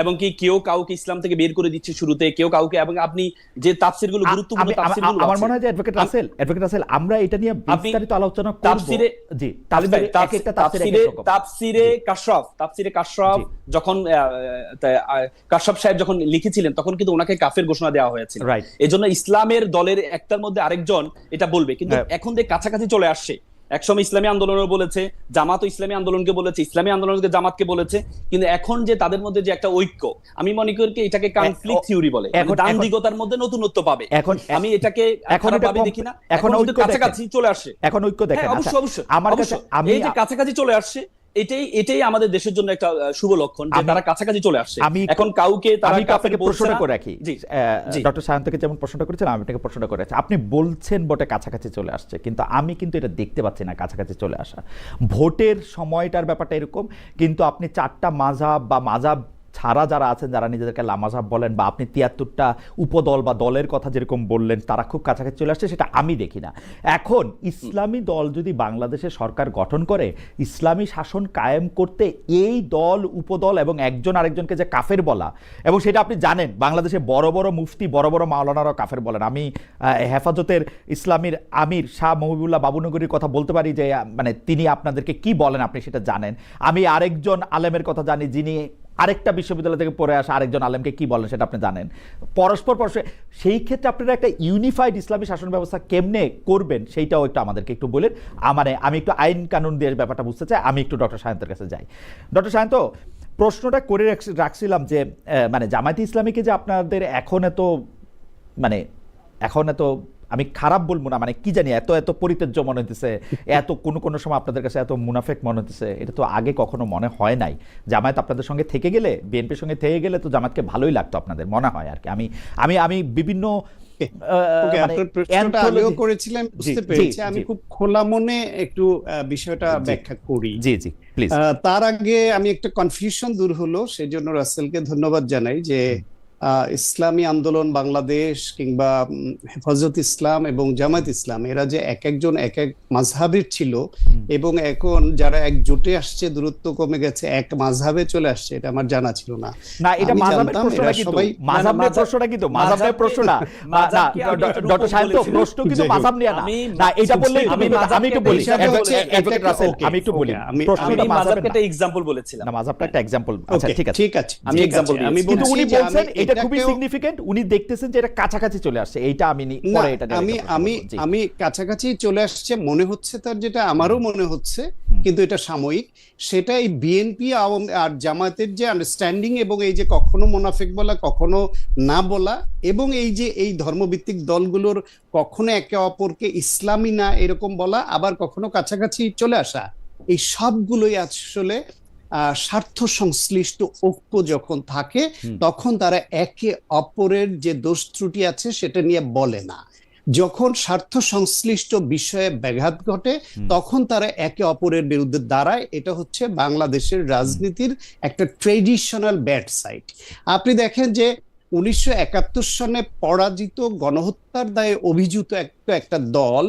S3: এবং কি কেউ কাউকে ইসলাম থেকে বের করে দিচ্ছে শুরুতে, কেউ কাউকে, এবং আপনি যে তাফসিরগুলো গুরুত্বপূর্ণ তাফসিরগুলো
S1: আমার মনে হয় যে অ্যাডভোকেট রাসেল আমরা এটা নিয়ে বিস্তারিত আলোচনা করব। তাফসিরে জি,
S3: তাফসিরে কাশরাফ যখন কাশরাফ সাহেব যখন লিখেছিলেন তখন কিন্তু ওনাকে কাফের ঘোষণা দেওয়া হয়েছিল। এজন্য ইসলামের দলের একটার মধ্যে আরেকজন এটা বলবে, কিন্তু এখন যে কাছাকাছি চলে আসছে। একসময় ইসলামী আন্দোলনও বলেছে, জামাতও ইসলামী আন্দোলনকে বলেছে, ইসলামী আন্দোলনকে জামাতকে বলেছে, কিন্তু এখন যে তাদের মধ্যে যে একটা ঐক্য, আমি মনে করি এটাকে কনফ্লিক্ট থিওরি বলে, দ্বন্দ্বিকতার মধ্যে নতুনত্ব পাবে। আমি এটাকে খারাপভাবে দেখি না। এখন কাছাকাছি চলে আসে,
S1: এখন ঐক্য দেখেন।
S3: অবশ্যই আমার কাছে এই যে কাছাকাছি চলে আসছে, এটাই আমাদের দেশের জন্য একটা শুভ লক্ষণ যে তারা কাছাকাছি চলে আসছে। এখন কাউকে তারা
S1: আপনাকে প্রশ্নটা করে রাখি, ডক্টর সায়ন্তকে যেমন প্রশ্নটা করেছেন আমি আপনাকে প্রশ্নটা করে রাখছি। আপনি বলছেন বটে কাছাকাছি চলে আসছে, কিন্তু আমি কিন্তু এটা দেখতে পাচ্ছি না কাছাকাছি চলে আসা। ভোটের সময়টার ব্যাপারটা এরকম, কিন্তু আপনি 4টা মাযহাব বা মাযহাব ছাড়া যারা আছেন, যারা নিজেদেরকে লামাযহাব বলেন, বা আপনি 73টা উপদল বা দলের কথা যেরকম বললেন, তারা খুব কাছাকাছি চলে আসছে, সেটা আমি দেখি না। এখন ইসলামী দল যদি বাংলাদেশে সরকার গঠন করে, ইসলামী শাসন কায়েম করতে এই দল উপদল এবং একজন আরেকজনকে যে কাফের বলা, এবং সেটা আপনি জানেন বাংলাদেশে বড় বড় মুফতি, বড় বড় মাওলানারাও কাফের বলেন। আমি হেফাজতের ইসলামীর আমির শাহ মহিবুল্লাহ বাবুনগরীর কথা বলতে পারি যে মানে তিনি আপনাদেরকে কি বলেন আপনি সেটা জানেন। আমি আরেকজন আলেমের কথা জানি যিনি আরেকটা বিশ্ববিদ্যালয় থেকে পড়ে আসা আরেকজন আলেমকে কি বলেন সেটা আপনি জানেন। পরস্পর সেই ক্ষেত্রে আপনারা একটা ইউনিফাইড ইসলামী শাসন ব্যবস্থা কেমনে করবেন সেইটাও একটু আমাদেরকে একটু বলেন। মানে আমি একটু আইন কানুন দিয়ে ব্যাপারটা বুঝতে চাই। আমি একটু ডক্টর সায়ন্তের কাছে যাই। ডক্টর সায়ন্ত, প্রশ্নটা করে রাখছিলাম যে মানে জামায়াতে ইসলামীকে যে আপনাদের এখন এত আমি খারাপ বলবো না, মানে কি জানি এত পরিত্যাজ্য মনে হতেছে, এত কোনো সময় আপনাদের কাছে এত মুনাফেক মনে হতেছে, এটা তো আগে কখনো মনে হয় নাই। জামায়াত আপনাদের সঙ্গে থেকে গেলে, বিএনপির সঙ্গে থেকে গেলে তো জামায়াতকে ভালোই লাগতো আপনাদের, মনে হয় আর কি। আমি বিভিন্ন
S2: করেছিলাম, বুঝতে পেরেছি। আমি খুব খোলা মনে একটু বিষয়টা ব্যাখ্যা করি।
S1: জি জি প্লিজ।
S2: তার আগে আমি একটা কনফিউশন দূর হলো, সেই জন্য রাসেলকে ধন্যবাদ জানাই যে ইসলামী আন্দোলন বাংলাদেশ কিংবা হেফাজত ইসলাম এবং জামায়াত ইসলাম এরা যে এক একজন এক এক মাযহাবের ছিল, এবং এখন যারা একজোটে আসছে, দূরত্ব কমে গেছে, এক মাযহাবে চলে আসছে, এটা আমার জানা ছিল না।
S1: না, এটা মাযহাবের প্রশ্নটা কিন্তু মাযহাবের প্রশ্নটা কিন্তু মাযহাবের প্রশ্ন না। ডক্টর সায়ন্ত, প্রশ্ন কিন্তু মাযহাব নিয়ে না, এটা বললে আমি একটু বলি অ্যাডভোকেট রাসেল, আমি একটু বলি প্রশ্নটা মাযহাবটা একটা এক্সাম্পল বলেছিলাম না, মাযহাবটা একটা এক্সাম্পল। আচ্ছা ঠিক আছে
S2: ঠিক আছে,
S3: আমি এক্সাম্পল দিই।
S1: কিন্তু উনি বলছেন এটা খুবই
S2: এটাকেও-
S1: সিগনিফিকেন্ট, উনি দেখতেছেন যে এটা কাছাকাছি চলে আসছে, এইটা আমি
S2: না,
S1: পরে এটা নিয়ে
S2: আমি
S1: আরেকটা প্রশ্ন
S2: আমি
S1: করব। জি।
S2: আমি কাছাকাছি চলে আসছে মনে হচ্ছে তার, যেটা আমারও মনে হচ্ছে, কিন্তু এটা সাময়িক। সেটা এই বিএনপি আর জামাতের যে আন্ডারস্ট্যান্ডিং, এবং এই যে কখনো মোনাফেক বলা, কখনো না বলা, এবং এই যে এই ধর্মভিত্তিক দলগুলোর কখনো একে অপরকে ইসলামী না এরকম বলা, আবার কখনো কাছাকাছি চলে আসা, এই সবগুলোই আসলে স্বার্থ সংশ্লিষ্ট ঐক্য যখন থাকে, তখন তারা একে অপরের যে দোষ ত্রুটি আছে সেটা নিয়ে বলে না। যখন স্বার্থ সংশ্লিষ্ট বিষয়ে ব্যাঘাত ঘটে, তখন তারা একে অপরের বিরুদ্ধে দাঁড়ায়। এটা হচ্ছে বাংলাদেশের রাজনীতির একটা ট্রেডিশনাল ব্যাড সাইড। আপনি দেখেন যে 1971 সনে পরাজিত, গণহত্যার দায়ে অভিযুক্ত একটা দল,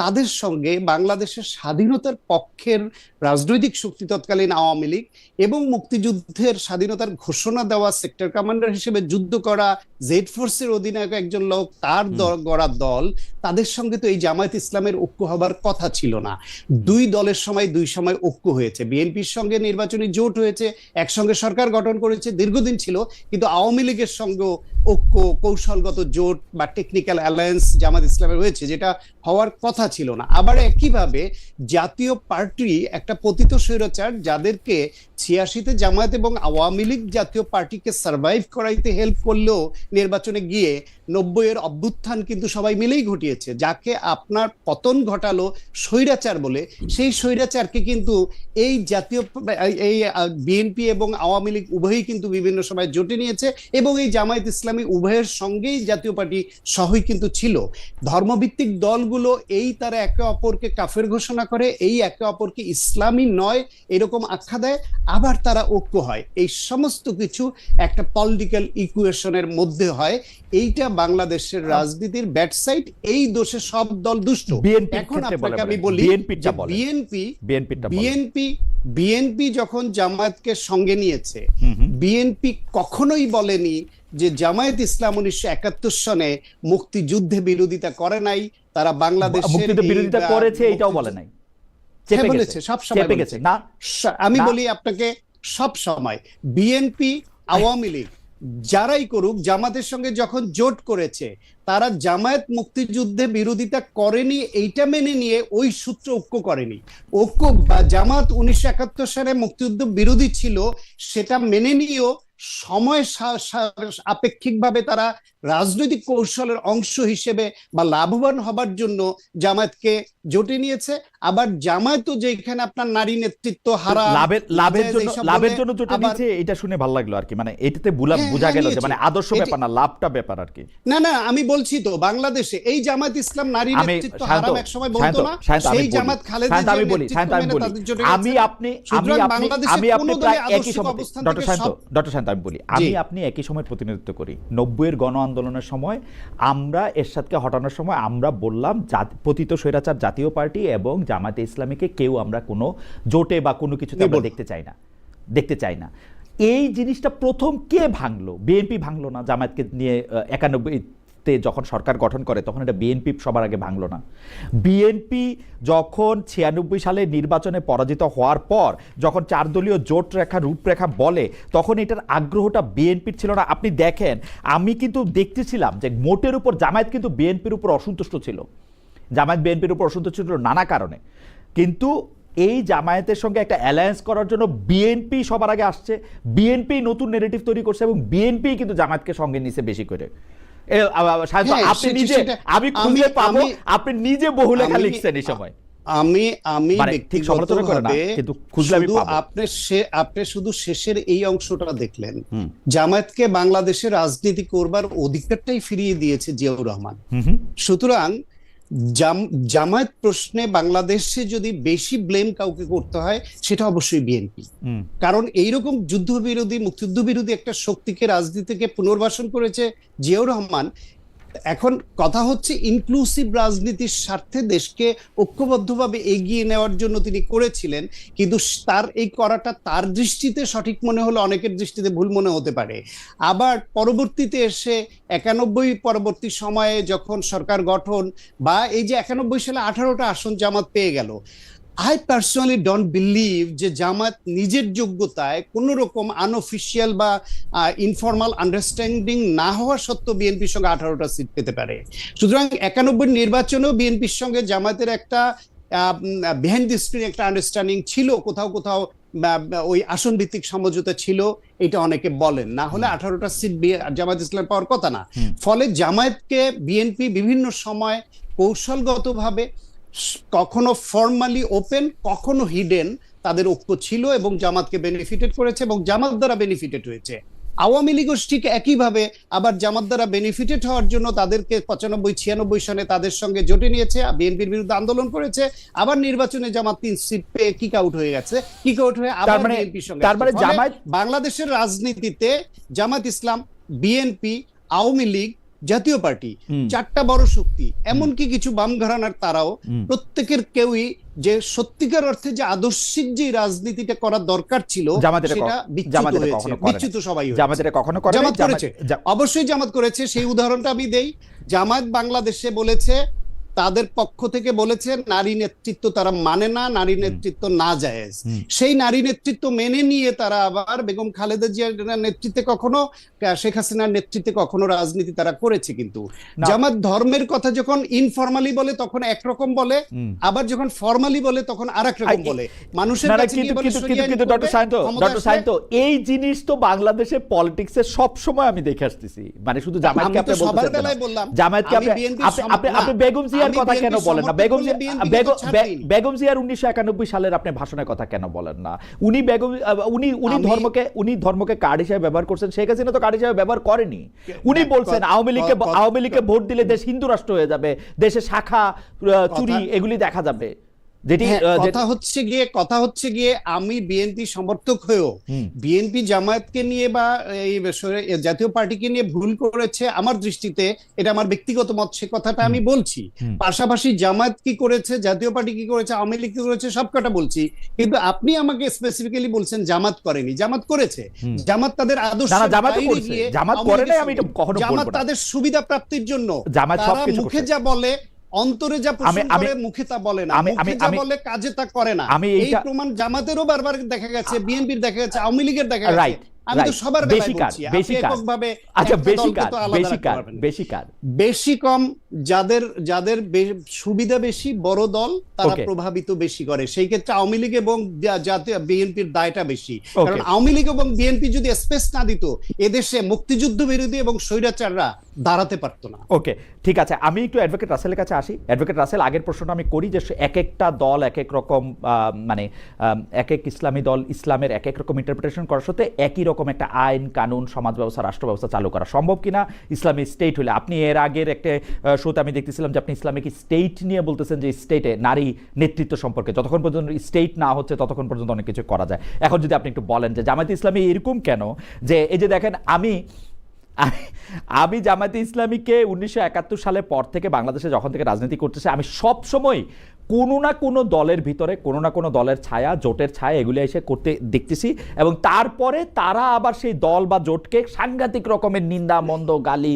S2: তাদের সঙ্গে বাংলাদেশের স্বাধীনতার পক্ষের রাজনৈতিক শক্তি তৎকালীন আওয়ামী লীগ এবং মুক্তিযুদ্ধের স্বাধীনতার ঘোষণা দেওয়া সেক্টর কমান্ডার হিসেবে যুদ্ধ করা জেড ফোর্সের অধিনায়ক একজন লোক, তার গড়া দল, তাদের সঙ্গে তো এই জামায়াত ইসলামের ঐক্য হবার কথা ছিল না। দুই দলের সময় দুই সময় ঐক্য হয়েছে, বিএনপির সঙ্গে নির্বাচনী জোট হয়েছে, একসঙ্গে সরকার গঠন করেছে, দীর্ঘদিন ছিল, কিন্তু আওয়ামী লীগের সঙ্গেও ঐক্য, কৌশলগত জোট বা টেকনিক্যাল অ্যালায়েন্স জামাত ইসলামের হয়েছে, যেটা হওয়ার কথা ছিল না। আবার একইভাবে জাতীয় পার্টি একটা পতিত স্বৈরাচার, যাদেরকে 86-তে জামায়াত এবং আওয়ামী লীগ জাতীয় পার্টিকে সার্ভাইভ করাইতে হেল্প করলেও নির্বাচনে গিয়ে 90-এর অভ্যুত্থান কিন্তু সবাই মিলেই ঘটিয়েছে, যাকে আপনার পতন ঘটালো স্বৈরাচার বলে, সেই স্বৈরাচারকে কিন্তু এই জাতীয় এই বিএনপি এবং আওয়ামী লীগ উভয়ই কিন্তু বিভিন্ন সময় জোটে নিয়েছে, এবং এই জামায়াত ইসলামী উভয়ের সঙ্গেই জাতীয় পার্টি সহই কিন্তু ছিল। ধর্মভিত্তিক দলগুলো এই তারা একে অপরকে কাফের ঘোষণা করে, এই একে অপরকে ইসলামী নয় এরকম আখ্যা দেয়, আবার তারা ঐক্য হয়। এই সমস্ত কিছু একটা পলিটিক্যাল ইকুয়েশনের মধ্যে হয়। এইটা বাংলাদেশের রাজনীতির ব্যাড সাইড, এই দোষে সব দল দুষ্ট। এখন আপনাকে আমি বলি, বিএনপি যখন জামায়াতকে সঙ্গে নিয়েছে, বিএনপি কখনোই বলেনি যে জামায়াত ইসলাম 1971 সনে মুক্তিযুদ্ধে বিরোধিতা করে নাই, তারা বাংলাদেশের
S1: মুক্তিযুদ্ধ বিরোধিতা করেছে এটাও বলে নাই, চেপে
S2: বলেছে,
S1: গেছে,
S2: সব সময়
S1: চেপে
S2: বলেছে।
S1: গেছে না।
S2: আমি বলি আপনাকে, সব সময় বিএনপি আওয়ামী লীগ যারাই করুক, জামাতের সঙ্গে যখন জোট করেছে, তারা জামায়াত মুক্তিযুদ্ধে বিরোধিতা করেনি এইটা মেনে নিয়ে ওই সূত্র ঐক্য করেনি। ঐক্য বা জামাত 1971 সালে মুক্তিযুদ্ধ বিরোধী ছিল সেটা মেনে নিয়েও সময় আপেক্ষিকভাবে তারা রাজনৈতিক কৌশলের অংশ হিসেবে বা লাভবান হবার জন্য জামায়াতকে জোটে নিয়েছে। আবার জামায়াতও যেখানে আপনার নারী নেতৃত্ব হারা,
S1: লাভের জন্য জোটে নিয়েছে, এটা শুনে ভালো লাগলো আর কি। মানে এটাতে বোঝা গেল যে মানে আদর্শ ব্যাপার না, লাভটা ব্যাপার আর কি।
S2: না, আমি বলছি তো বাংলাদেশে এই জামায়াত ইসলাম নারী নেতৃত্ব হারাম এক সময় বলতো না, সেই জামাত খালেদা জিয়ার নেতৃত্ব মেনে তাদের জোটে গেছে।
S1: আমি আপনি একই সময় প্রতিনিধিত্ব করি। 90-এর গণ আন্দোলনের সময় আমরা এরশাদকে হটানোর সময় আমরা বললাম পতিত স্বৈরাচার জাতীয় পার্টি এবং জামায়াতে ইসলামীকে কেউ আমরা কোনো জোটে বা কোনো কিছুতে আমরা দেখতে চাই না। এই জিনিসটা প্রথম কে ভাঙলো? বিএনপি ভাঙলো না জামায়াতকে নিয়ে 91-তে যখন সরকার গঠন করে, তখন এটা বিএনপি সবার আগে ভাঙলো না? বিএনপি যখন 96 সালে নির্বাচনে পরাজিত হওয়ার পর যখন 4 দলীয় জোট রেখা রূপরেখা বলে, তখন এটার আগ্রহটা বিএনপির ছিল না। আপনি দেখেন, আমি কিন্তু দেখতেছিলাম যে মোটের উপর জামায়াত কিন্তু বিএনপির উপর অসন্তুষ্ট ছিল, জামায়াত বিএনপির উপর অসন্তুষ্ট ছিল নানা কারণে, কিন্তু এই জামায়াতের সঙ্গে একটা অ্যালায়েন্স করার জন্য বিএনপি সবার আগে আসছে, বিএনপি নতুন নেগেটিভ তৈরি করছে এবং বিএনপি কিন্তু জামায়াতকে সঙ্গে নিছে বেশি করে। আপনি নিজে বহু লেখা লিখছেন এই সময়।
S2: আমি আপনি শুধু শেষের এই অংশটা দেখলেন, জামায়াতকে বাংলাদেশে রাজনীতি করবার অধিকারটাই ফিরিয়ে দিয়েছে জিয়াউর রহমান। সুতরাং জামায়াত প্রশ্নে বাংলাদেশে যদি বেশি ব্লেম কাউকে করতে হয়, সেটা অবশ্যই বিএনপি। কারণ এইরকম যুদ্ধবিরোধী, মুক্তিযুদ্ধ বিরোধী একটা শক্তিকে রাজনীতিকে পুনর্বাসন করেছে জিয়াউর রহমান। এখন কথা হচ্ছে ইনক্লুসিভ রাজনীতির স্বার্থে দেশকে ঐক্যবদ্ধভাবে এগিয়ে নেওয়ার জন্য তিনি করেছিলেন, কিন্তু তার এই করাটা তার দৃষ্টিতে সঠিক মনে হলো, অনেকের দৃষ্টিতে ভুল মনে হতে পারে। আবার পরবর্তীতে এসে 91 পরবর্তী সময়ে যখন সরকার গঠন, বা এই যে 91 সালে 18টা আসন জামাত পেয়ে গেল, আই পার্সোনালি ডোন্ট বিলিভ যে জামাত নিজের যোগ্যতায় কোন রকম আনঅফিসিয়াল বা ইনফর্মাল আন্ডারস্ট্যান্ডিং না হওয়া সত্ত্বেও বিএনপির সঙ্গে 18টা সিট পেতে পারে। সুতরাং 91 নির্বাচনেও বিএনপির সঙ্গে জামাতের একটা বিহাইন্ড দি স্ক্রিন একটা আন্ডারস্ট্যান্ডিং ছিল, কোথাও কোথাও ওই আসন ভিত্তিক সমঝোতা ছিল, এটা অনেকে বলেন, না হলে 18টা সিট জামাত ইসলাম পাওয়ার কথা না। ফলে জামায়াতকে বিএনপি বিভিন্ন সময় কৌশলগতভাবে কখনো ফর্মালি ওপেন, কখনো হিডেন তাদের ঐক্য ছিল এবং জামাতকে বেনিফিটেড করেছে এবং জামাত দ্বারা বেনিফিটেড হয়েছে। আওয়ামী লীগও ঠিক একইভাবে আবার জামাত দ্বারা বেনিফিটেড হওয়ার জন্য তাদেরকে 95-96 সনে তাদের সঙ্গে জোটে নিয়েছে, বিএনপির বিরুদ্ধে আন্দোলন করেছে, আবার নির্বাচনে জামাত 3 সিট পেয়ে কিক আউট হয়ে গেছে, কিক আউট হয়ে আবার বিএনপির সঙ্গে।
S1: তার মানে জামাত,
S2: বাংলাদেশের রাজনীতিতে জামাত ইসলাম, বিএনপি, আওয়ামী লীগ, জাতীয় পার্টি, 4টা বড় শক্তি, এমনকি কিছু বাম ঘরানার তারাও প্রত্যেকের কেউই যে সত্যিকার অর্থে যে আদর্শিক যে রাজনীতিটা করার দরকার ছিল সেটা বিচ্যুত সবাই করেছে। অবশ্যই জামাত করেছে। সেই উদাহরণটা আমি দেই। জামাত বাংলাদেশে বলেছে, তাদের পক্ষ থেকে বলেছে নারী নেতৃত্ব তারা মানে না, নারী নেতৃত্ব না জায়েজ। সেই নারী নেতৃত্ব মেনে নিয়ে তারা আবার বেগম খালেদা জিয়ার নেতৃত্বে কখনো, শেখ হাসিনার নেতৃত্বে কখনো রাজনীতি তারা করেছে। কিন্তু জামাত ধর্মের কথা যখন ইনফরমালি বলে তখন একরকম বলে, আবার যখন ফর্মালি বলে তখন আরেক রকম বলে। মানুষের কাছে কি বলে?
S1: কিন্তু ডক্টর সায়ন্ত, এই জিনিস তো বাংলাদেশে পলিটিক্সে সব সময় আমি দেখে আসতেছি। মানে শুধু জামায়াতকে আপনি বলতেছেন, জামায়াতকে আপনি বেগম জিয়ার কথা কেন বলেন না? বেগম জিয়ার 1991 সালের আপনি ভাষণের কথা কেন বলেন না? উনি ধর্মকে কার্ড হিসেবে ব্যবহার করছেন, শেখ হাসিনা তো কার্ড হিসেবে ব্যবহার করেনি। উনি বলছেন আওয়ামী লীগকে ভোট দিলে দেশ হিন্দু রাষ্ট্র হয়ে যাবে, দেশে শাখা চুরি এগুলি দেখা যাবে।
S2: কথা হচ্ছে গিয়ে আমি বিএনপি সমর্থক হয়েও বিএনপি জামায়াতকে নিয়ে বা এই জাতীয় পার্টিকে নিয়ে ভুল করেছে আমার দৃষ্টিতে, এটা আমার ব্যক্তিগত মত, সে কথাটা আমি বলছি। পাশাপাশি জামায়াত কি করেছে, জাতীয় পার্টি কি করেছে, আওয়ামী লীগ কি করেছে, সব কটা বলছি। কিন্তু আপনি আমাকে স্পেসিফিক্যালি বলছেন জামাত করেনি। জামাত করেছে। জামাত তাদের আদর্শ, জামাত তাদের সুবিধা প্রাপ্তির জন্য মুখে যা বলে, অন্তরে যা পোষণ করে, মুখে তা বলে না, মুখে যা বলে কাজে তা করে না। এই প্রমাণ জামাতেরও বারবার দেখা গেছে, বিএনপির দেখা গেছে, আওয়ামী লীগের দেখা গেছে। আমি তো সবার বেলায় বলছি, আপনি এককভাবে বেশি কম যাদের সুবিধা বেশি, বড় দল তারা প্রভাবিত বেশি করে। সেই ক্ষেত্রে আওয়ামী লীগ এবং জাতীয় বিএনপির দায়টা বেশি। কারণ আওয়ামী লীগ এবং বিএনপি যদি স্পেস না দিত, এদেশে মুক্তিযুদ্ধ বিরোধী এবং স্বৈরাচাররা দাঁড়াতে পারতো না।
S1: ওকে, ঠিক আছে, আমি একটু অ্যাডভোকেট রাসেলের কাছে আসি। অ্যাডভোকেট রাসেল, আগের প্রশ্নটা আমি করি যে এক একটা দল এক এক রকম, মানে এক এক ইসলামী দল ইসলামের এক এক রকম ইন্টারপ্রিটেশন করার সাথে একই রকম একটা আইন কানুন, সমাজ ব্যবস্থা, রাষ্ট্র ব্যবস্থা চালু করা সম্ভব কিনা ইসলামিক স্টেট হলে? আপনি এর আগের একটা শোতে আমি দেখতেছিলাম যে আপনি ইসলামিক স্টেট নিয়ে বলতেছেন যে স্টেটে নারী নেতৃত্ব সম্পর্কে যতক্ষণ পর্যন্ত স্টেট না হচ্ছে ততক্ষণ পর্যন্ত অনেক কিছু করা যায়। এখন যদি আপনি একটু বলেন যে জামায়াতে ইসলামী এরকম কেন, যে এই যে দেখেন আমি জামায়াতে ইসলামীকে 1971 সালের পর থেকে বাংলাদেশে যখন থেকে রাজনীতি করতেছে, আমি সব সময় কোনো না কোনো দলের ভিতরে কোনো না কোনো দলের ছায়া, জোটের ছায়া এগুলি এসে করতে দেখতেছি, এবং তারপরে তারা আবার সেই দল বা জোটকে সাংঘাতিক রকমের নিন্দা, মন্দ, গালি,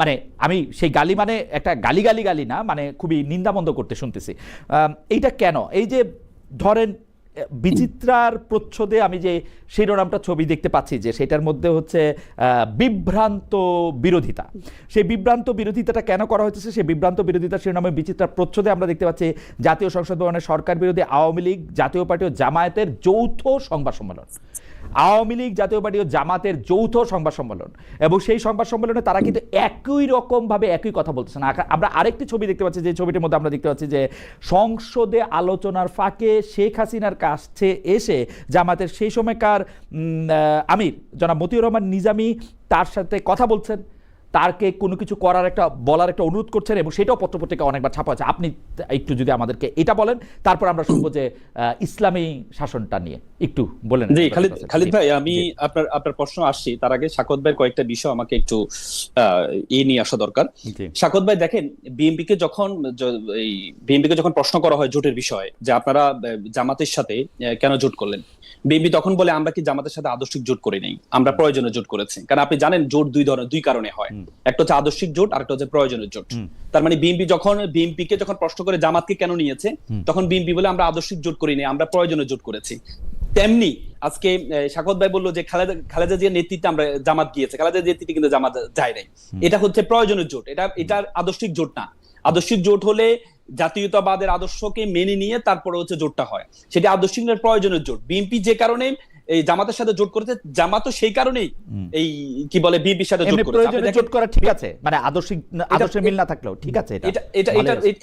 S1: মানে আমি সেই গালি মানে একটা গালি না, মানে খুবই নিন্দামন্দ করতে শুনতেছি। এইটা কেন? এই যে ধরেন বিচিত্রার প্রচ্ছদে আমি যে শিরোনামটা ছবি দেখতে পাচ্ছি, যে সেটার মধ্যে হচ্ছে বিভ্রান্ত বিরোধিতা। সেই বিভ্রান্ত বিরোধিতাটা কেন করা হচ্ছে? সেই বিভ্রান্ত বিরোধিতা শিরোনামে বিচিত্রার প্রচ্ছদে আমরা দেখতে পাচ্ছি জাতীয় সংসদ ভবনে সরকার বিরোধী আওয়ামী লীগ, জাতীয় পার্টি ও জামায়াতের যৌথ সংবাদ সম্মেলন। আওয়ামী লীগ, জাতীয় পার্টি ও জামাতের যৌথ সংবাদ সম্মেলন, এবং সেই সংবাদ সম্মেলনে তারা কিন্তু একই রকমভাবে একই কথা বলতেছে না। আমরা আরেকটি ছবি দেখতে পাচ্ছি, যে ছবিটির মধ্যে আমরা দেখতে পাচ্ছি যে সংসদে আলোচনার ফাঁকে শেখ হাসিনার কাছে এসে জামাতের সেই সময়কার আমির জনাব মতিউর রহমান নিজামী তার সাথে কথা বলছেন, তারকে কোনো কিছু বলার একটা অনুরোধ করছেন, এবং সেটাও পত্রপত্রিকা অনেকবার ছাপা আছে। আপনি একটু যদি আমাদেরকে এটা বলেন, তারপর আমরা শুনবো যে ইসলামী শাসনটা নিয়ে একটু বলেন।
S3: জি খালিদ ভাই, আমি আপনার প্রশ্ন আসছি তার আগে সাকত ভাইয়ের কয়েকটা বিষয় আমাকে একটু নিয়ে আসা দরকার। সাকত ভাই, দেখেন বিএনপিকে যখন প্রশ্ন করা হয় জোটের বিষয়ে, যে আপনারা জামাতের সাথে কেন জোট করলেন, বিএনপি তখন বলে আমরা কি জামাতের সাথে আদর্শিক জোট করি নাই, আমরা প্রয়োজনে জোট করেছি। কারণ আপনি জানেন জোট দুই কারণে হয়। একটা হচ্ছে আদর্শিক জোট আর একটা হচ্ছে প্রয়োজনের জোট। তার মানে বিএনপিকে যখন প্রশ্ন করে জামাতকে কেন নিয়েছে, তখন বিএনপি বলে আমরা আদর্শিক জোট করিনি, আমরা প্রয়োজনের জোট করেছি। তেমনি আজকে শাকত ভাই বললো যে খালেদা জিয়ার নেতৃত্বে আমরা জামাত গিয়েছে, খালেদা জিয়ার নেতৃত্বে কিন্তু জামাত যায় নাই। এটা হচ্ছে প্রয়োজনের জোট, এটা আদর্শিক জোট না। আদর্শিক জোট হলে জাতীয়তাবাদের আদর্শকে মেনে নিয়ে তারপরে হচ্ছে জোটটা হয়, সেটা আদর্শিক প্রয়োজনের জোট। বিএনপি যে কারণে এই জামাতের সাথে জোট করেছে, জামাতও সেই কারণেই এই কি বলে বিএনপির সাথে জোট করেছে।
S1: প্রয়োজনে জোট করা ঠিক আছে, মানে আদর্শের মিল না থাকলেও ঠিক আছে।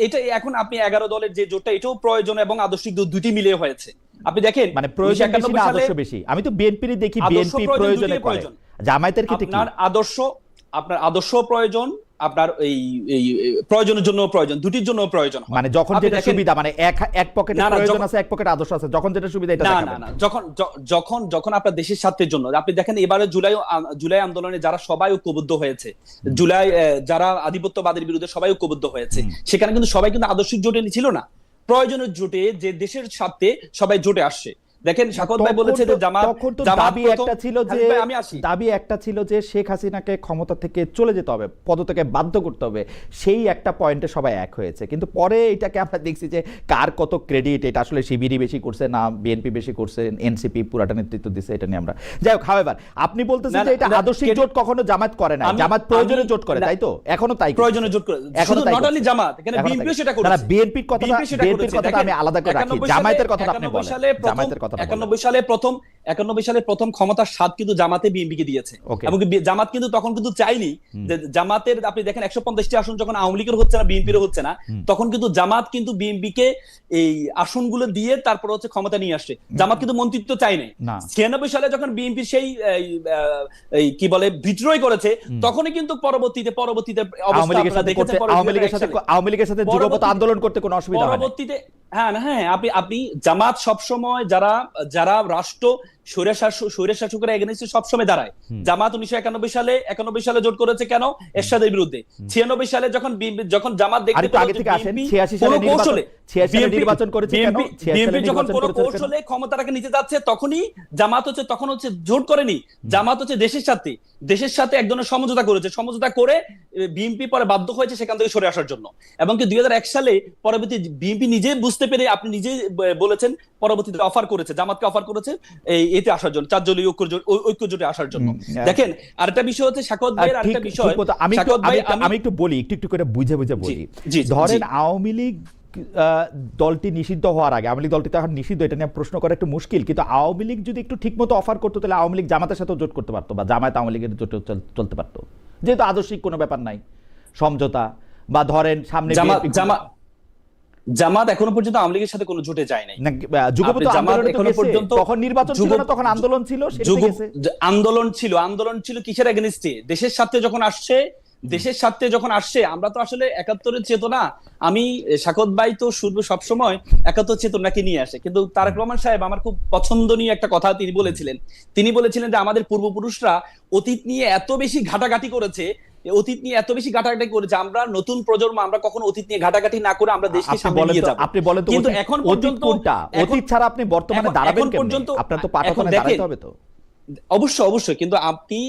S3: এটা এখন আপনি 11 দলের যে জোটটা, এটাও প্রয়োজন এবং আদর্শিক দুটি মিলে হয়েছে। আপনি দেখেন
S1: মানে প্রয়োজন বেশি না আদর্শ বেশি? আমি তো বিএনপিরই দেখি বিএনপি প্রয়োজনে করে, জামায়াতের ক্ষেত্রে কি
S3: আপনার আদর্শ প্রয়োজন, আপনার এই প্রয়োজনের জন্য প্রয়োজন, দুটির জন্য প্রয়োজন।
S1: মানে যখন যেটা সুবিধা, মানে এক পকেটে প্রয়োজন আছে, এক পকেটে আদর্শ আছে, যখন যেটা সুবিধা এটা দেখাবেন।
S3: না, যখন আপনার দেশের স্বার্থের জন্য, আপনি দেখেন এবারে জুলাই আন্দোলনে যারা সবাই ঐক্যবদ্ধ হয়েছে, যারা আধিপত্যবাদের বিরুদ্ধে সবাই ঐক্যবদ্ধ হয়েছে, সেখানে কিন্তু সবাই কিন্তু আদর্শিক জোটে ছিল না, প্রয়োজনের জোটে, যে দেশের স্বার্থে সবাই জোটে আসছে। দেখেন শাকত ভাই বলেছে যে
S1: দাবি একটা ছিল যে শেখ হাসিনাকে ক্ষমতা থেকে চলে যেতে হবে, পদত্যাগে বাধ্য করতে হবে, সেই একটা পয়েন্টে সবাই এক হয়েছে। কিন্তু পরে এটাকে আমরা দেখছি যে কার কত ক্রেডিট, এটা আসলে শিবিরই বেশি করছে না বিএনপি বেশি করছে, এনসিপি পুরাটা নেতৃত্ব দিচ্ছে, এটা নিয়ে আমরা যাই হোক। হাওয়েভার আপনি বলতেছেন যে এটা আদর্শিক জোট কখনো জামাত করে না, জামাত প্রয়োজনে জোট করে, তাই তো? এখনো তাই
S3: প্রয়োজনে জোট করে, শুধু নট অনলি জামাত, এখানে বিএনপিও সেটা করেছে।
S1: বিএনপির কথাটা আমি আলাদা করে রাখি, জামায়াতের কথাটা আপনি বলেন। জামায়াতের কথা
S3: 91 সালে প্রথম ক্ষমতার স্বাদ কিন্তু জামাতে বিএনপিকে দিয়েছে, এবং জামাত কিন্তু তখন কিন্তু চাইনি যে জামাতের, আপনি দেখেন 150টি আসন যখন আওয়ামী লীগের হচ্ছে না, বিএনপির হচ্ছে না, তখন কিন্তু জামাত কিন্তু বিএনপিকে এই আসনগুলো দিয়ে তারপর হচ্ছে ক্ষমতা নিয়ে আসছে। জামাত কিন্তু মন্ত্রিত্ব চাই নাই। 96 সালে যখন বিএনপির সেই কি বলে বিদ্রোহ করেছে, তখনই কিন্তু পরবর্তীতে
S1: আওয়ামী লীগের সাথে যুগপৎ আন্দোলন করতে কোনো অসুবিধা হয় না পরবর্তীতে।
S3: হ্যাঁ, আপনি জামাত সবসময় যারা রাষ্ট্র স্বৈরশাসকের এগেইনস্টে সবসময় দাঁড়ায়। জামাত 1991 সালে জোট করেছে কেন? এরশাদের বিরুদ্ধে। 96 সালে যখন জামাত দেখতে
S1: নির্বাচন করেছে কেন?
S3: বিএনপি যখন কোন কৌশলে ক্ষমতাটাকে নিতে যাচ্ছে, তখনই জামাত হচ্ছে জোট করেনি। জামাত হচ্ছে দেশের সাথে এক ধরনের সমঝোতা করেছে, সমঝোতা করে বিএনপি পরে বাধ্য হয়েছে সেখান থেকে সরে আসার জন্য। এবং কি 2001 সালে পরবর্তী বিএনপি নিজে বুঝতে পেরে, আপনি নিজেই বলেছেন, পরবর্তীতে জামাতকে অফার করেছে এতে আসার জন্য, 4 দলীয় ঐক্য জোটে আসার জন্য। দেখেন আরেকটা বিষয় হচ্ছে শাকত ভাইয়ের আরেকটা বিষয়,
S1: আমি একটু বলি, একটু করে বুঝে বলি। ধরেন আওয়ামী লীগ দলটি নিষিদ্ধ হওয়ার আগে, আওয়ামী লীগ দলটি তো এখন নিষিদ্ধ, এটা নিয়ে প্রশ্ন করা একটু মুশকিল, কিন্তু আওয়ামী লীগ যদি একটু ঠিক মতো অফার করতো, তাহলে আওয়ামী লীগ জামাতের সাথেও জোট করতে পারতো, বা জামায়াত আওয়ামী লীগের জোটে চলতে পারতো, যেহেতু আদর্শিক কোনো ব্যাপার নাই, সমঝোতা। বা ধরেন সামনে
S3: জামাত এখনো পর্যন্ত আওয়ামী লীগের সাথে কোনো জোটে যায় নাই।
S1: তখন নির্বাচন ছিল না, তখন আন্দোলন ছিল,
S3: আন্দোলন ছিল কিসের এগেইনস্টে? দেশের স্বার্থে যখন আসছে। আমরা তো আসলে 71-এর চেতনা, আমি শাকত ভাই তো সবসময় 71 চেতনাকে নিয়ে আসে, কিন্তু তারেক রহমান সাহেব আমার খুব পছন্দনীয় একটা কথা তিনি বলেছিলেন যে আমাদের পূর্বপুরুষরা অতীত নিয়ে এত বেশি ঘাটাঘাটি করেছে, আমরা নতুন প্রজন্ম, আমরা কখনো অতীত নিয়ে ঘাটাঘাটি না করে আমরা দেশকে সামনে নিয়ে যাব।
S1: আপনি বলেন তো, কিন্তু এখন পর্যন্ত অতীত ছাড়া আপনি বর্তমানে দাঁড়াবেন কেমনে? আপনার তো পাঠাতনে দাঁড়াতে হবে তো।
S3: অবশ্যই, কিন্তু আপনি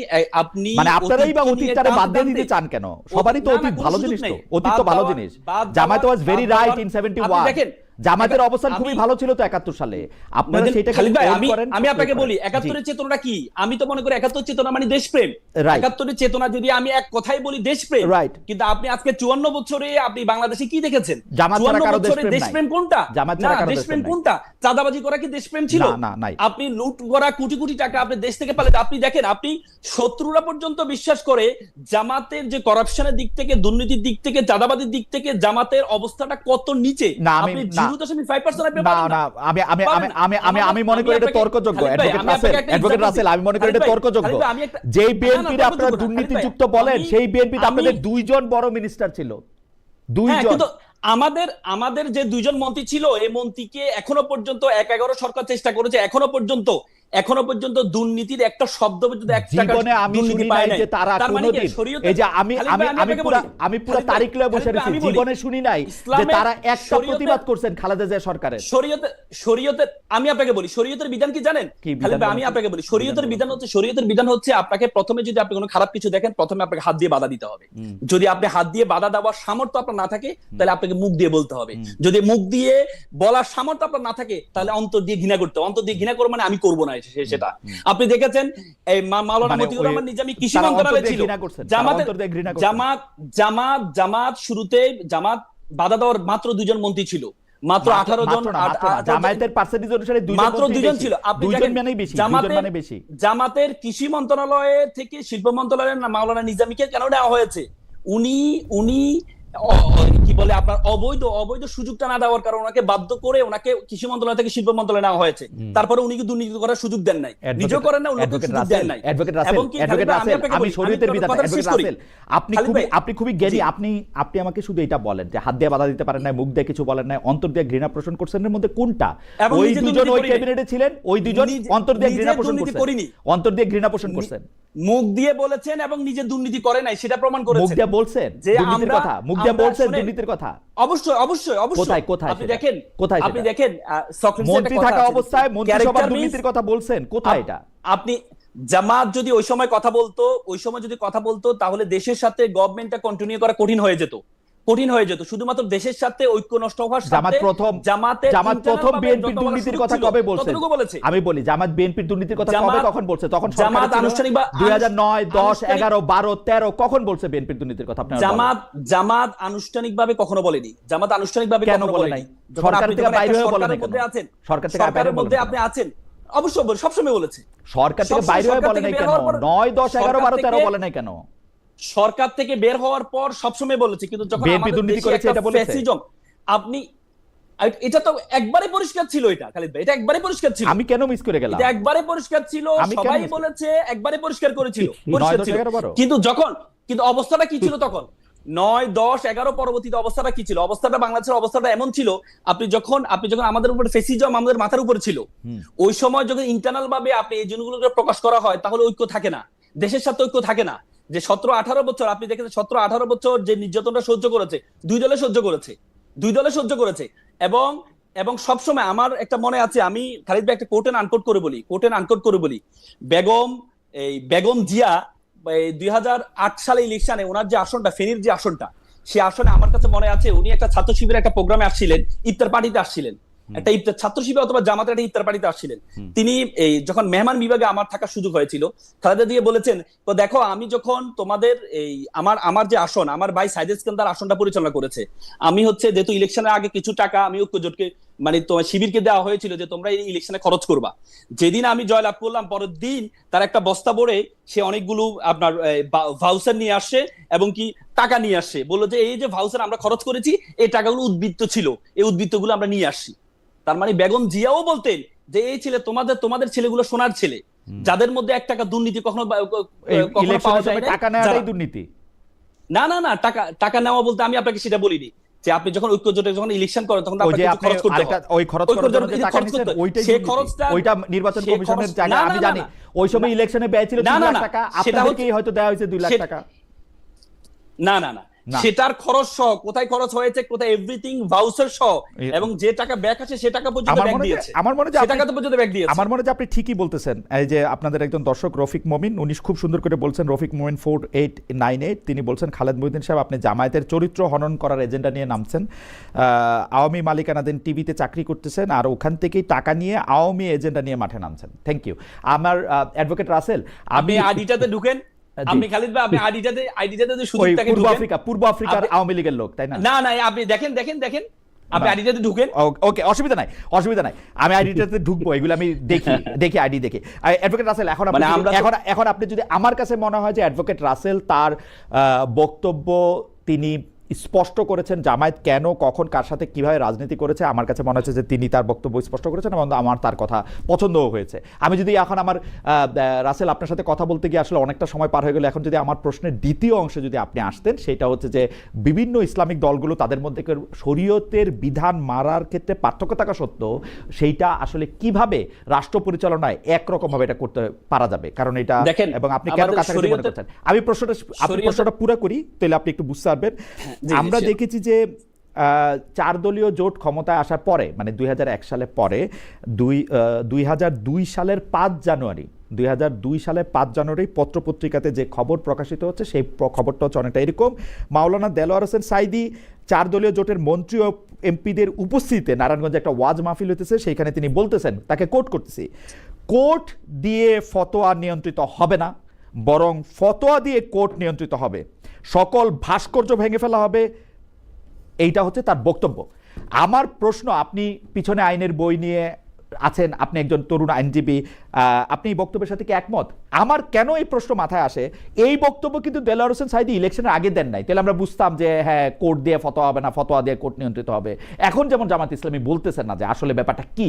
S1: মানে আপনারাই বা অতীতটারে বাদ দিয়ে দিতে চান কেন? সবারই তো অতীত ভালো জিনিস, তো অতীত তো ভালো জিনিস। Jamaat was very right in 71।
S3: দেখেন
S1: জামায়াতের অবস্থান খুবই ভালো ছিল তো 71 সালে। আপনারা সেটা
S3: খালিদ ভাই, আমি আপনাকে বলি 71-এর চেতনাটা কি। আমি তো মনে করি 71 চেতনা মানে দেশপ্রেম। 71-এর চেতনা যদি আমি এক কথাই বলি দেশপ্রেম, কিন্তু আপনি আজকে 54 বছরে আপনি বাংলাদেশে কি দেখেছেন? 54 বছরে দেশপ্রেম কোনটা? দেশপ্রেম কোনটা? চাঁদাবাজি করা কি দেশপ্রেম ছিল? আপনি লুট করা কোটি কোটি টাকা আপনি দেশ থেকে পালে, আপনি দেখেন, আপনি শত্রুরা পর্যন্ত বিশ্বাস করে জামাতের যে করাপশনের দিক থেকে, দুর্নীতির দিক থেকে, চাঁদাবাজির দিক থেকে জামাতের অবস্থাটা কত নিচে। আপনি 0.5%
S1: আমি মনে করি এটা তর্কযোগ্য। অ্যাডভোকেট রাসেল, আমি মনে করি এটা তর্কযোগ্য। যেই বিএনপির আপনারা দুর্নীতিযুক্ত বলেন, সেই বিএনপিতে আপনাদের 2 জন বড় মিনিস্টার ছিল, 2 জন।
S3: আমাদের যে 2 জন মন্ত্রী ছিল, এই মন্ত্রীকে এখনো পর্যন্ত 11 সরকার চেষ্টা করেছে, এখনো পর্যন্ত এখনো পর্যন্ত দুর্নীতির একটা শব্দ পর্যন্ত 1 টাকা
S1: জীবনে আমি শুনি নাই যে তারা কোনোদিন, এই যে আমি পুরো তারিখ লয়ে বসে রয়েছি, জীবনে শুনি নাই যে তারা একটা প্রতিবাদ করছেন খালেদা জিয়া সরকারের।
S3: শরীয়তের আমি আপনাকে বলি, শরীয়তের বিধান কি জানেন খালিদ ভাই? আমি আপনাকে বলি, শরীয়তের বিধান হচ্ছে আপনাকে প্রথমে যদি আপনি কোনো খারাপ কিছু দেখেন, প্রথমে আপনাকে হাত দিয়ে বাধা দিতে হবে। যদি আপনি হাত দিয়ে বাধা দেওয়ার সামর্থ্য আপনার না থাকে, তাহলে আপনাকে মুখ দিয়ে বলতে হবে। যদি মুখ দিয়ে বলার সামর্থ্য আপনার না থাকে, তাহলে অন্তর দিয়ে ঘৃণা করতে হবে। অন্তর দিয়ে ঘৃণা করবো মানে আমি করবো না সেটা। আপনি দেখেছেন এই মাওলানা মতিউর রহমান নিজামী কৃষি মন্ত্রণালয়ে ছিল, জামাত শুরুতে জামাত বাধা দেওয়ার মাত্র 2 জন মন্ত্রী ছিল, মাত্র 18 জন,
S1: জামায়াতের পার্সেন্টেজ অনুসারে
S3: মাত্র 2 জন ছিল। আপনি জামাতের কৃষি মন্ত্রণালয় থেকে শিল্প মন্ত্রণালয়ের মাওলানা নিজামীকে কেন নেওয়া হয়েছে? উনি কি বলে আপনার অবৈধ সুযোগটা না দেওয়ার কারণে ওনাকে বাধ্য করে ওনাকে কৃষি মন্ত্রণালয় থেকে শিল্প মন্ত্রণালয়ে নেওয়া হয়েছে। তারপরে উনি কি দুর্নীতি করার সুযোগ দেন নাই, নিজেও করেন না, অন্যকে সুযোগ দেন নাই। এবং কি
S1: আমি শরীয়তের বিধান, আপনি খুবই জ্ঞানী, আপনি আমাকে শুধু এটা বলেন যে হাত দিয়ে বাধা দিতে পারেন না, মুখ দিয়ে কিছু বলেন না, অন্তর দিয়ে ঘৃণা পোষণ করছেন, এর মধ্যে কোনটা? ওই দুজন ওই ক্যাবিনেটে ছিলেন, ওই দুজন অন্তর দিয়ে ঘৃণা পোষণ করছেন, অন্তর দিয়ে ঘৃণা পোষণ করছেন,
S3: মুখ দিয়ে বলেছেন এবং নিজে দুর্নীতি করে নাই সেটা প্রমাণ করেছেন।
S1: মুখ দিয়ে বলছেন যে দুর্নীতির কথা, মুখ দিয়ে বলছেন দুর্নীতির কথা।
S3: অবশ্যই
S1: কোথায়
S3: আপনি দেখেন
S1: মন্ত্রী থাকা অবস্থায় মন্ত্রিসভার দুর্নীতির কথা বলছেন, কোথায় এটা?
S3: আপনি জামাত যদি ওই সময় কথা বলতো তাহলে দেশের সাথে গভর্নমেন্টটা কন্টিনিউ করা কঠিন হয়ে যেত। শুধুমাত্র দেশের সাথে ঐক্য নষ্ট হওয়ার সাথে
S1: জামাত প্রথম বিএনপির দুর্নীতির কথা কবে বলছে? আমি বলি জামাত বিএনপির দুর্নীতির কথা কবে কখন বলছে? তখন
S3: জামাত আনুষ্ঠানিক
S1: 2009, 10, 11, 12, 13 কখন বলছে বিএনপির দুর্নীতির কথা? আপনারা
S3: জামাত আনুষ্ঠানিকভাবে কখনো বলেনি। জামাত আনুষ্ঠানিকভাবে
S1: কেন বলে নাই? সরকার থেকে বাইরে হয়ে বলে নাই কেন? সরকার থেকে বাইরে
S3: মধ্যে আপনি আছেন, অবশ্যই সবসময় বলেছে।
S1: সরকার থেকে বাইরে হয়ে বলে নাই কেন? 9, 10, 11, 12, 13 বলে নাই কেন?
S3: সরকার থেকে বের হওয়ার পর সবসময় বলেছে, কিন্তু যখন
S1: বিএনপি দুর্নীতি করেছে এটা বলেছে।
S3: আপনি এটা তো একবারে পরিষ্কার ছিল, এটা খালিদ ভাই, এটা একবারে পরিষ্কার ছিল।
S1: আমি কেন মিস করে গেলাম?
S3: এটা একবারে পরিষ্কার ছিল, সবাই বলেছে, একবারে পরিষ্কার করেছিল, কিন্তু অবস্থাটা কি ছিল তখন? 9, 10, 11 পরবর্তীতে অবস্থাটা কি ছিল? বাংলাদেশের অবস্থাটা এমন ছিল, আপনি যখন আমাদের উপর ফেসিজম আমাদের মাথার উপরে ছিল, ওই সময় যখন ইন্টারনাল ভাবে আপনি এই জিনিসগুলোকে প্রকাশ করা হয়, তাহলে ঐক্য থাকে না, দেশের সাথে ঐক্য থাকে না। যে 17-18 বছর আপনি দেখেছেন, 17-18 বছর যে নির্যাতনটা সহ্য করেছে, দুই দলে সহ্য করেছে। এবং সবসময় আমার একটা মনে আছে, আমি খালিদ ভাই একটা কোট এন্ড আনকোট করে বলি, বেগম জিয়া 2008 সালে ইলেকশনে ওনার যে আসনটা, ফেনীর যে আসনটা, সেই আসনে আমার কাছে মনে আছে উনি একটা ছাত্র শিবিরের একটা প্রোগ্রামে আসছিলেন, ইফতার পার্টিতে আসছিলেন, একটা ইফতার ছাত্র শিবির অথবা জামাতের একটা ইফতার পার্টিতে আসছিলেন। তিনি যখন মেহমান বিভাগে আমার থাকার সুযোগ হয়েছিল, খালেদা দিয়ে বলেছেন, তো দেখো আমি যখন তোমাদের আমার যে আসন, আমার ভাই সাইদ ইস্কান্দার আসনটা পরিচালনা করেছে, আমি যেহেতু ইলেকশনের আগে কিছু টাকা আমি ঐক্যজোটকে মানে তোমার শিবিরকে দেওয়া হয়েছিল যে তোমরা এই ইলেকশনে খরচ করবা। যেদিন আমি জয়লাভ করলাম, পরের দিন তার একটা বস্তা ভরে সে অনেকগুলো আপনার ভাউচার নিয়ে আসছে এবং কি টাকা নিয়ে আসছে, বললো যে এই যে ভাউচার আমরা খরচ করেছি, এই টাকাগুলো উদ্বৃত্ত ছিল, এই উদ্বৃত্তগুলো আমরা নিয়ে আসছি। তার মানে বেগম জিয়াও বলতেন যে এই ছেলে তোমাদের ছেলেগুলো সোনার ছেলে, যাদের মধ্যে 1 টাকা দুর্নীতি কখনো পাওয়া যায় না।
S1: দুর্নীতি
S3: না, টাকা নেওয়া বলতে আমি আপনাকে সেটা বলিনি, যে আপনি যখন ঐক্যজোটে যখন ইলেকশন করেন তখন
S1: খরচ করতে হয়, ওই খরচ করার জন্য যে টাকা নিছেন ওইটা নির্বাচন কমিশনের জায়গা, আমি জানি ওই সময় ইলেকশনে ব্যয় ছিল 2 লাখ টাকা, আপনাদেরকেই হয়তো দেওয়া হয়েছে 2 লাখ টাকা।
S3: না, সেটার খরচ সহ, কোথায় খরচ হয়েছে, কোথায় এভরিথিং ভাউচার সহ, এবং যে টাকা ব্যাক আছে সে টাকা পর্যন্ত ব্যাক দিয়েছে। আমার মনে
S1: হয় আপনি ঠিকই বলতেছেন। এই যে আপনাদের একজন দর্শক রফিক মমিন, উনি খুব সুন্দর করে বলছেন, রফিক মমিন 4898, তিনি বলছেন, খালেদ মহিউদ্দিন সাহেব আপনি জামায়াতের চরিত্র হনন করার এজেন্ডা নিয়ে নামছেন, আওয়ামী মালিকানাধীন টিভিতে চাকরি করতেছেন, আর ওখান থেকেই টাকা নিয়ে আওয়ামী এজেন্ডা নিয়ে মাঠে নামছেন। Thank you. আমার অ্যাডভোকেট রাসেল,
S3: আপনি আইডিটাতে ঢুকেন, আপনি খালিদ ভাই, আপনি আইডিটাতে যদি সুযোগটাকে
S1: পূর্ব আফ্রিকার আওয়ামী লীগের লোক, তাই না?
S3: না, আপনি দেখেন, আপনি আইডিটাতে ঢুকেন।
S1: ওকে, অসুবিধা নাই। আমি আইডিটাতে ঢুকবো, এগুলো আমি দেখি আইডি দেখি। অ্যাডভোকেট রাসেল, এখন আপনি যদি, আমার কাছে মনে হয় যে অ্যাডভোকেট রাসেল তার বক্তব্য তিনি স্পষ্ট করেছেন জামায়াত কেন কখন কার সাথে কিভাবে রাজনীতি করেছে। আমার কাছে মনে হচ্ছে যে তিনি তার বক্তব্য স্পষ্ট করেছেন এবং আমার তার কথা পছন্দও হয়েছে। আমি যদি এখন আমার রাসেল আপনার সাথে কথা বলতে গিয়ে আসলে অনেকটা সময় পার হয়ে গেল, এখন যদি আমার প্রশ্নের দ্বিতীয় অংশে যদি আপনি আসতেন, সেটা হচ্ছে যে বিভিন্ন ইসলামিক দলগুলো তাদের মধ্যে শরীয়তের বিধান মারার ক্ষেত্রে পার্থক্য থাকা সত্ত্বেও সেইটা আসলে কিভাবে রাষ্ট্র পরিচালনায় একরকমভাবে এটা করতে পারা যাবে, কারণ এটা
S3: দেখেন,
S1: এবং আপনি কেন কাছাকাছি মনে করছেন। আমি প্রশ্নটা পুরো করি, তাহলে আপনি একটু বুঝতে পারবেন। আমরা দেখেছি যে 4 দলীয় জোট ক্ষমতায় আসার পরে, মানে 2001 সালের পরে 2002 সালের 5 জানুয়ারি পত্রপত্রিকাতে যে খবর প্রকাশিত হচ্ছে, সেই খবরটা হচ্ছে অনেকটা এরকম: মাওলানা দেলোয়ার হোসেন সাইদি 4 দলীয় জোটের মন্ত্রী ও এমপিদের উপস্থিতিতে নারায়ণগঞ্জে একটা ওয়াজ মাহফিল হতেছে, সেইখানে তিনি বলতেছেন, তাকে কোট করতেছি, কোর্ট দিয়ে ফতোয়া নিয়ন্ত্রিত হবে না, বরং ফতোয়া দিয়ে কোর্ট নিয়ন্ত্রিত হবে, সকল ভাস্কর্য ভেঙে ফেলা হবে। এইটা হচ্ছে তার বক্তব্য। আমার প্রশ্ন, আপনি পিছনে আইনের বই নিয়ে আছেন, আপনি একজন তরুণ আইনজীবী, আপনি এই বক্তব্যের সাথে কি একমত? আমার কেন এই প্রশ্ন মাথায় আসে, এই বক্তব্য কিন্তু দেলোয়ার হোসেন সাইদি ইলেকশনের আগে দেন নাই, তাহলে আমরা বুঝতাম যে হ্যাঁ কোর্ট দিয়ে ফতোয়া হবে না, ফতোয়া দিয়ে কোর্ট নিয়ন্ত্রিত হবে। এখন যেমন জামাত ইসলামী বলতেছেন না যে আসলে ব্যাপারটা কি,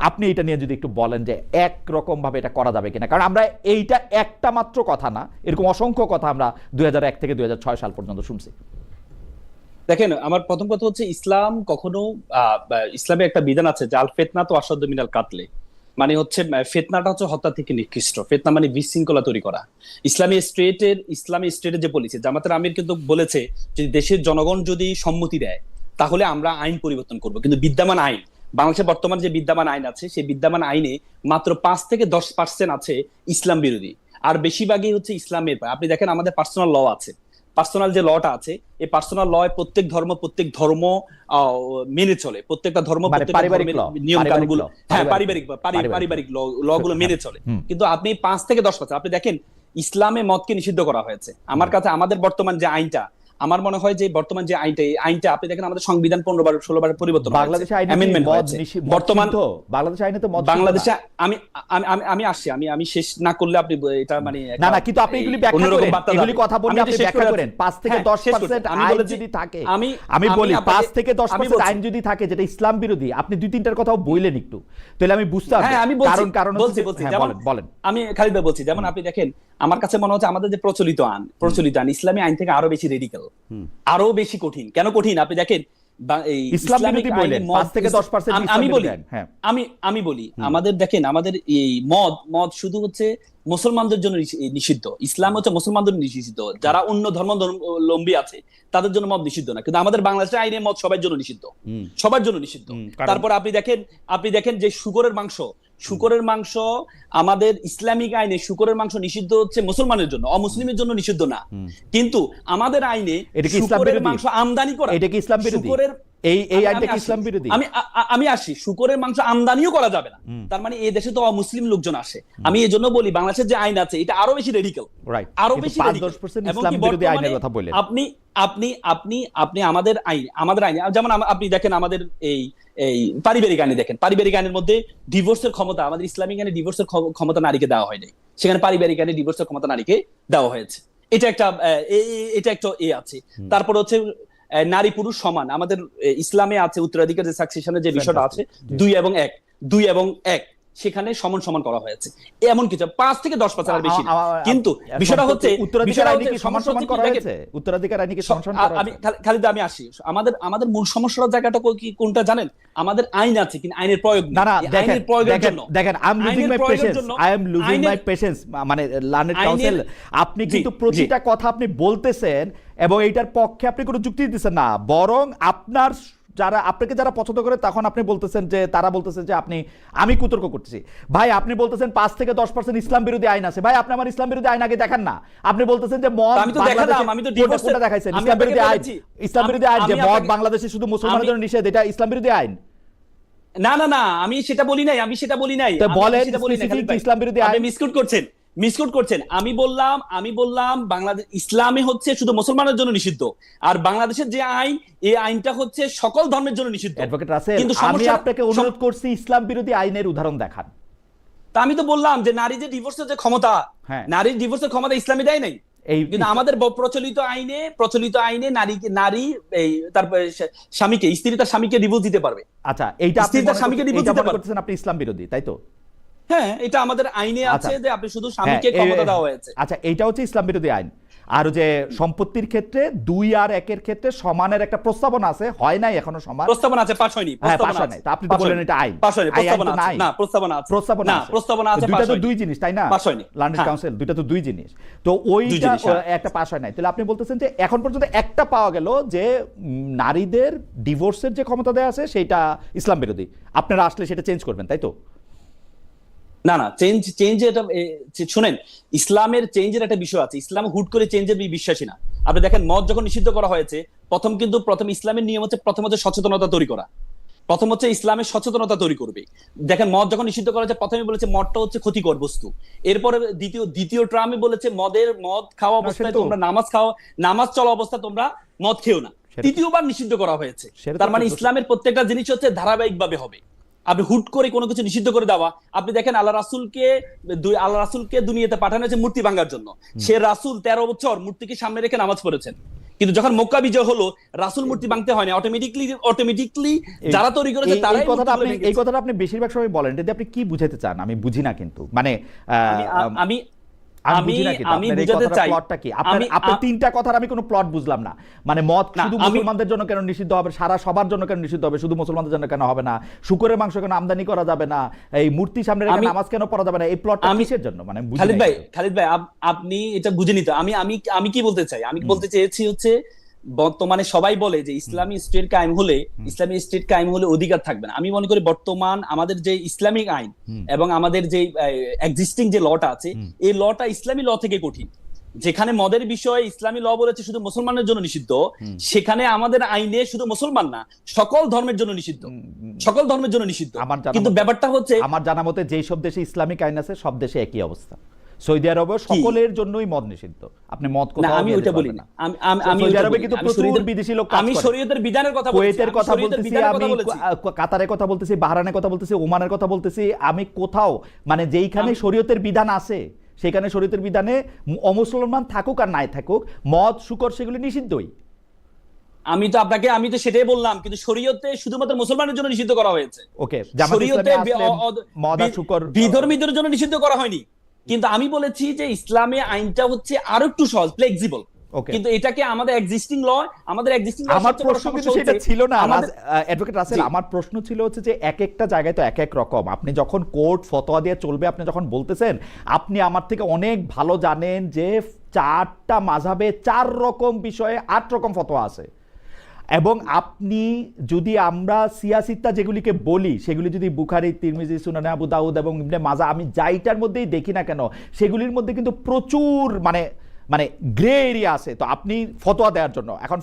S1: আপনি এটা নিয়ে যদি একটু বলেন যে একরকম ভাবে এটা করা যাবে কিনা, কারণ আমরা এইটা একটা মাত্র কথা না, এরকম অসংখ্য কথা আমরা 2001 থেকে 2006 সাল পর্যন্ত শুনছি।
S3: দেখেন, আমার প্রথম কথা হচ্ছে ইসলাম কখনো ইসলামে একটা বিধান আছে যে আল ফিতনা তো আসাদ্দু মিনাল কাতলে, মানে হচ্ছে ফিতনাটা হচ্ছে হত্যা থেকে নিকৃষ্ট। ফিতনা মানে বিশৃঙ্খলা তৈরি করা। ইসলামী স্টেটের যে পলিসি, জামাতের আমির কিন্তু বলেছে যে দেশের জনগণ যদি সম্মতি দেয় তাহলে আমরা আইন পরিবর্তন করব, কিন্তু বিদ্যমান আইন, বাংলাদেশে বর্তমান যে বিদ্যমান আইন আছে, সেই বিদ্যমান আইনে মাত্র 5 থেকে 10% আছে ইসলাম বিরোধী, আর বেশিরভাগই হচ্ছে ইসলামের। আপনি দেখেন আমাদের পার্সোনাল ল আছে, পার্সোনাল যে লটা আছে, এই পার্সোনাল ল প্রত্যেক ধর্ম মেনে চলে, প্রত্যেকটা ধর্ম নিয়ম কানুনগুলো, হ্যাঁ পারিবারিক ল গুলো মেনে চলে। কিন্তু আপনি 5 থেকে 10%, আপনি দেখেন ইসলামে মদকে নিষিদ্ধ করা হয়েছে। আমার কাছে আমাদের বর্তমান যে আইনটা, আমার মনে হয় যে বর্তমান যে আইনটা আপনি দেখেন আমাদের সংবিধান 15-16 বার পরিবর্তন হয়েছে,
S1: বাংলাদেশে
S3: বর্তমান
S1: বাংলাদেশে আইনে তো মদ,
S3: বাংলাদেশে আমি আসছি, আমি শেষ না করলে আপনি এটা মানে
S1: না, কিন্তু আপনি এগুলি ব্যাখ্যা করেন, এগুলি কথা বললে আপনি ব্যাখ্যা করেন। 5 থেকে 10% আইন যদি থাকে, আমি বলি 5 থেকে 10% আইন যদি থাকে যেটা ইসলাম বিরোধী, আপনি 2-3টার কথাও বললেন একটু, তাহলে আমি বুঝতে পারবো।
S3: হ্যাঁ, আমি কারণ বলছি,
S1: বলেন।
S3: আমি খালিদ ভাই বলছি, যেমন আপনি দেখেন আমার কাছে মনে হচ্ছে আমাদের যে প্রচলিত আইন ইসলামী আইন থেকে আরো বেশি রেডিক্যাল, আরো বেশি কঠিন। কেন কঠিন? আপনি দেখেন আমি বলি আমাদের দেখেন, আমাদের এই মদ শুধু হচ্ছে মুসলমানদের জন্য নিষিদ্ধ, ইসলাম হচ্ছে মুসলমানদের নিষিদ্ধ, যারা অন্য ধর্মাবলম্বী আছে তাদের জন্য মদ নিষিদ্ধ না, কিন্তু আমাদের বাংলাদেশের আইনে মদ সবার জন্য নিষিদ্ধ। তারপর আপনি দেখেন যে শুকরের মাংস আমাদের ইসলামিক আইনে শুকরের মাংস নিষিদ্ধ হচ্ছে মুসলমানের জন্য, অমুসলিমের জন্য নিষিদ্ধ না, কিন্তু আমাদের আইনে শুকরের মাংস আমদানি করা,
S1: এটা কি ইসলাম বিরোধী? এই আইনটা কি ইসলাম বিরোধী?
S3: আমি আসি, শুকরের মাংস আমদানিও করা যাবে না, তার মানে এই দেশে তো অমুসলিম লোকজন আসে। আমি এই জন্য বলি বাংলাদেশের যে আইন আছে এটা আরো বেশি রেডিক্যাল, আরো বেশি
S1: ইসলাম বিরোধী আইনের কথা বললেন
S3: আপনি আমাদের আইন যেমন আপনি দেখেন আমাদের এই পারিবারিক আইনে দেখেন, পারিবারিক আইনের মধ্যে ডিভোর্সের ক্ষমতা, আমাদের ইসলামিক আইনে ডিভোর্সের ক্ষমতা নারীকে দেওয়া হয়নি, সেখানে পারিবারিক আইনে ডিভোর্সের ক্ষমতা নারীকে দেওয়া হয়েছে। এটা একটা আছে। তারপর হচ্ছে নারী পুরুষ সমান, আমাদের ইসলামে আছে উত্তরাধিকার যে সাকসেশনের যে বিষয়টা আছে 2 এবং 1 সেখানে সমান করা হয়েছে, এমন কিছু 5 থেকে 10% আর বেশি। কিন্তু বিষয়টা হচ্ছে
S1: উত্তরাধিকার আইনে কি সমান করা হয়েছে? উত্তরাধিকার আইনে কি সমান করা হয়েছে?
S3: আমি খালিদ আমি আসি, আমাদের মূল সমস্যার জায়গাটা কি কোনটা জানেন? আমাদের আইন আছে কিন্তু আইনের প্রয়োগ নেই। আইনের প্রয়োগের জন্য
S1: দেখেন I am losing my patience, মানে লার্নেড কাউন্সিল, আপনি কিন্তু প্রতিটা কথা আপনি বলতেছেন এবং এইটার পক্ষে আপনি কোনো যুক্তি দিতেছেন না, বরং আপনাকে যারা পছন্দ করে তখন আপনি বলতেছেন যে তারা বলতেছেন যে আমি কুতর্ক করতেছি। ভাই আপনি বলতেছেন 5 থেকে 10% ইসলাম বিরোধী আইন আছে, ভাই আপনি আমার ইসলাম বিরোধী আইন আগে দেখান না। আপনি বলতেছেন যে মদ,
S3: আমি তো দেখালাম, আমি তো ডিভোর্সটা
S1: দেখাইছেন ইসলাম বিরোধী আইন, যে মদ বাংলাদেশে শুধু মুসলমানদের জন্য নিষেধ, এটা ইসলাম বিরোধী আইন।
S3: না আমি সেটা বলি নাই,
S1: তো বলেন স্পেসিফিক ইসলাম বিরোধী আইন।
S3: আপনি মিসকোট করছেন। আমি বললাম বাংলাদেশ ইসলামে হচ্ছে শুধু মুসলমানের জন্য নিষিদ্ধ, আর বাংলাদেশের যে আইন, এই আইনটা হচ্ছে সকল ধর্মের জন্য নিষিদ্ধ।
S1: অ্যাডভোকেট রাসেল, আমি আপনাকে অনুরোধ করছি ইসলাম বিরোধী আইনের উদাহরণ দেখান।
S3: তা আমি তো বললাম যে নারী যে ডিভোর্সের যে ক্ষমতা, নারীর ডিভোর্সের ক্ষমতা ইসলামে দেয় নাই।
S1: এই
S3: কিন্তু আমাদের প্রচলিত আইনে নারী এই তারপরে স্বামীকে, স্ত্রী তার স্বামীকে ডিভোর্স দিতে পারবে।
S1: আচ্ছা, এইটা আপনি
S3: স্ত্রী তার স্বামীকে ডিভোর্স দিতে পারবে।
S1: করতেছেন আপনি ইসলাম বিরোধী, তাই তো?
S3: হ্যাঁ, এটা আমাদের আইনে আছে যে আপনি শুধু স্বামীকে ক্ষমতা দেওয়া হয়েছে।
S1: আচ্ছা, এইটা হচ্ছে ইসলাম বিরোধী আইন। আর যে সম্পত্তির ক্ষেত্রে 2 আর 1 ক্ষেত্রে সমানের একটা প্রস্তাবনা আছে, হয় নাই এখনো সমান
S3: প্রস্তাবনা আছে, পাস হয়নি।
S1: প্রস্তাবনা নাই, আপনি তো বলেন এটা আইন,
S3: পাস হয়নি। প্রস্তাবনা আছে না, প্রস্তাবনা আছে,
S1: প্রস্তাবনা
S3: না, প্রস্তাবনা আছে,
S1: দুইটা তো দুই জিনিস, তাই না?
S3: পাস হয়নি।
S1: লন্ডন কাউন্সিল দুইটা তো দুই জিনিস, তো ওইটা একটা পাস হয় নাই। তাহলে আপনি বলতেছেন যে এখন পর্যন্ত একটা পাওয়া গেল যে নারীদের ডিভোর্সের যে ক্ষমতা দেওয়া আছে সেটা ইসলাম বিরোধী, আপনারা আসলে সেটা চেঞ্জ করবেন, তাই তো?
S3: না না, চেঞ্জ এটা শুনেন, ইসলামের চেঞ্জের একটা বিষয় আছে। ইসলাম হুট করে চেঞ্জের বিশ্বাসী না। আপনি দেখেন, মদ যখন নিষিদ্ধ করা হয়েছে, প্রথম ইসলামের নিয়ম হচ্ছে প্রথম হচ্ছে সচেতনতা তৈরি করা। প্রথম হচ্ছে ইসলামের সচেতনতা তৈরি করবে। দেখেন, মদ যখন নিষিদ্ধ করা হয়েছে, প্রথমে বলেছে মদটা হচ্ছে ক্ষতিকর বস্তু। এরপরে দ্বিতীয় ট্রামে বলেছে মদ খাওয়া অবস্থায় তোমরা নামাজ চলা অবস্থায় তোমরা মদ খেও না। তৃতীয়বার নিষিদ্ধ করা হয়েছে। তার মানে ইসলামের প্রত্যেকটা জিনিস হচ্ছে ধারাবাহিকভাবে হবে। আপনি হুট করে কোনো কিছু নিষিদ্ধ করে দেওয়া, আপনি দেখেন আল্লাহ রাসূলকে দুনিয়াতে পাঠানো হয়েছে মূর্তি ভাঙার জন্য। সে রাসূল 13 বছর মূর্তিকে সামনে রেখে নামাজ পড়েছেন। কিন্তু যখন মক্কা বিজয় হলো, রাসূল মূর্তি ভাঙতে হয়নি, অটোমেটিকলি যারা তৈরি করেছে তারাই।
S1: এই কথাটা আপনি বেশিরভাগ সময় বলেন, যদি আপনি কি বুঝাতে চান আমি বুঝি না, কিন্তু মানে আমি বুঝাতে চাই আপনার তিনটা কথার আমি কোনো প্লট বুঝলাম না। মানে মদ শুধু মুসলমানদের জন্য কেন নিষিদ্ধ হবে, সবার জন্য কেন নিষিদ্ধ হবে, শুধু মুসলমানদের জন্য কেন হবে না, শুকরের মাংস কেন আমদানি করা যাবে না, এই মূর্তি সামনে রেখে নামাজ কেন পড়া যাবে না, এই প্লটটা কিসের জন্য? মানে
S3: খালিদ ভাই আপনি এটা বুঝে নিতে, আমি কি বলতে চাই, আমি বলতে চেয়েছি হচ্ছে বর্তমানে সবাই বলে যে ইসলামী স্টেট কায়েম হলে অধিকার থাকবে না। আমি মনে করি বর্তমান আমাদের যে ইসলামিক আইন এবং আমাদের যে এক্সিস্টিং যে লটা আছে, এই লটা ইসলামী ল থেকে কঠিন। যেখানে মদের বিষয়ে ইসলামী ল বলেছে শুধু মুসলমানের জন্য নিষিদ্ধ, সেখানে আমাদের আইনে শুধু মুসলমান না, সকল ধর্মের জন্য নিষিদ্ধ। কিন্তু ব্যাপারটা হচ্ছে,
S1: আমার জানা মতে যেই সব দেশে ইসলামিক আইন আছে সব দেশে একই অবস্থা। সৌদি আরবে সকলের জন্যই মদ নিষিদ্ধ। আপনি মদ কোথাও
S3: আমি ওইটা বলি না। আমি
S1: সৌদি আরবে কিন্তু প্রচুর বিদেশি লোক কাজ করে।
S3: আমি শরীয়তের বিধানের কথা বলছি,
S1: কুয়েতের কথা বলতেছি, আমি কাতারের কথা বলতেছি, বাহরাইনের কথা বলতেছি, ওমানের কথা বলতেছি। আমি কোথাও মানে যেইখানে শরীয়তের বিধান আছে সেখানে শরীয়তের বিধানে অমুসলমান থাকুক আর নাই থাকুক, মদ শুকর সেগুলি নিষিদ্ধই।
S3: আমি তো সেটাই বললাম, কিন্তু শরীয়তে শুধুমাত্র মুসলমানের জন্য নিষিদ্ধ করা হয়েছে।
S1: ওকে,
S3: শরীয়তে
S1: মদ আর শুকর
S3: বিধর্মীদের জন্য নিষিদ্ধ করা হয়নি। কিন্তু আমি বলেছি যে ইসলামে আইনটা হচ্ছে আরো একটু সহজ, ফ্লেক্সিবল। কিন্তু এটাকে আমাদের এক্সিস্টিং ল
S1: আমার প্রশ্ন কিন্তু সেটা ছিল না অ্যাডভোকেট রাসেল। আমার প্রশ্ন ছিল হচ্ছে যে এক একটা জায়গায় তো এক এক রকম। আপনি যখন কোর্ট ফতোয়া দিয়ে চলবে, আপনি যখন বলতেছেন, আপনি আমার থেকে অনেক ভালো জানেন যে 4টা মাযহাবে 4 রকম বিষয়ে 8 রকম ফতোয়া আছে। এবং আপনি যদি আমরা সিয়াসিত্তা যেগুলিকে বলি সেগুলি যদি বুখারী, তিরমিজি, সুনানে আবু দাউদ এবং ইবনে মাজা, আমি যাইটার মধ্যেই দেখি না কেন, সেগুলির মধ্যে কিন্তু প্রচুর মানে গ্রে এরিয়া আছে। তো আপনি ফতোয়া দেওয়ার জন্য, এখন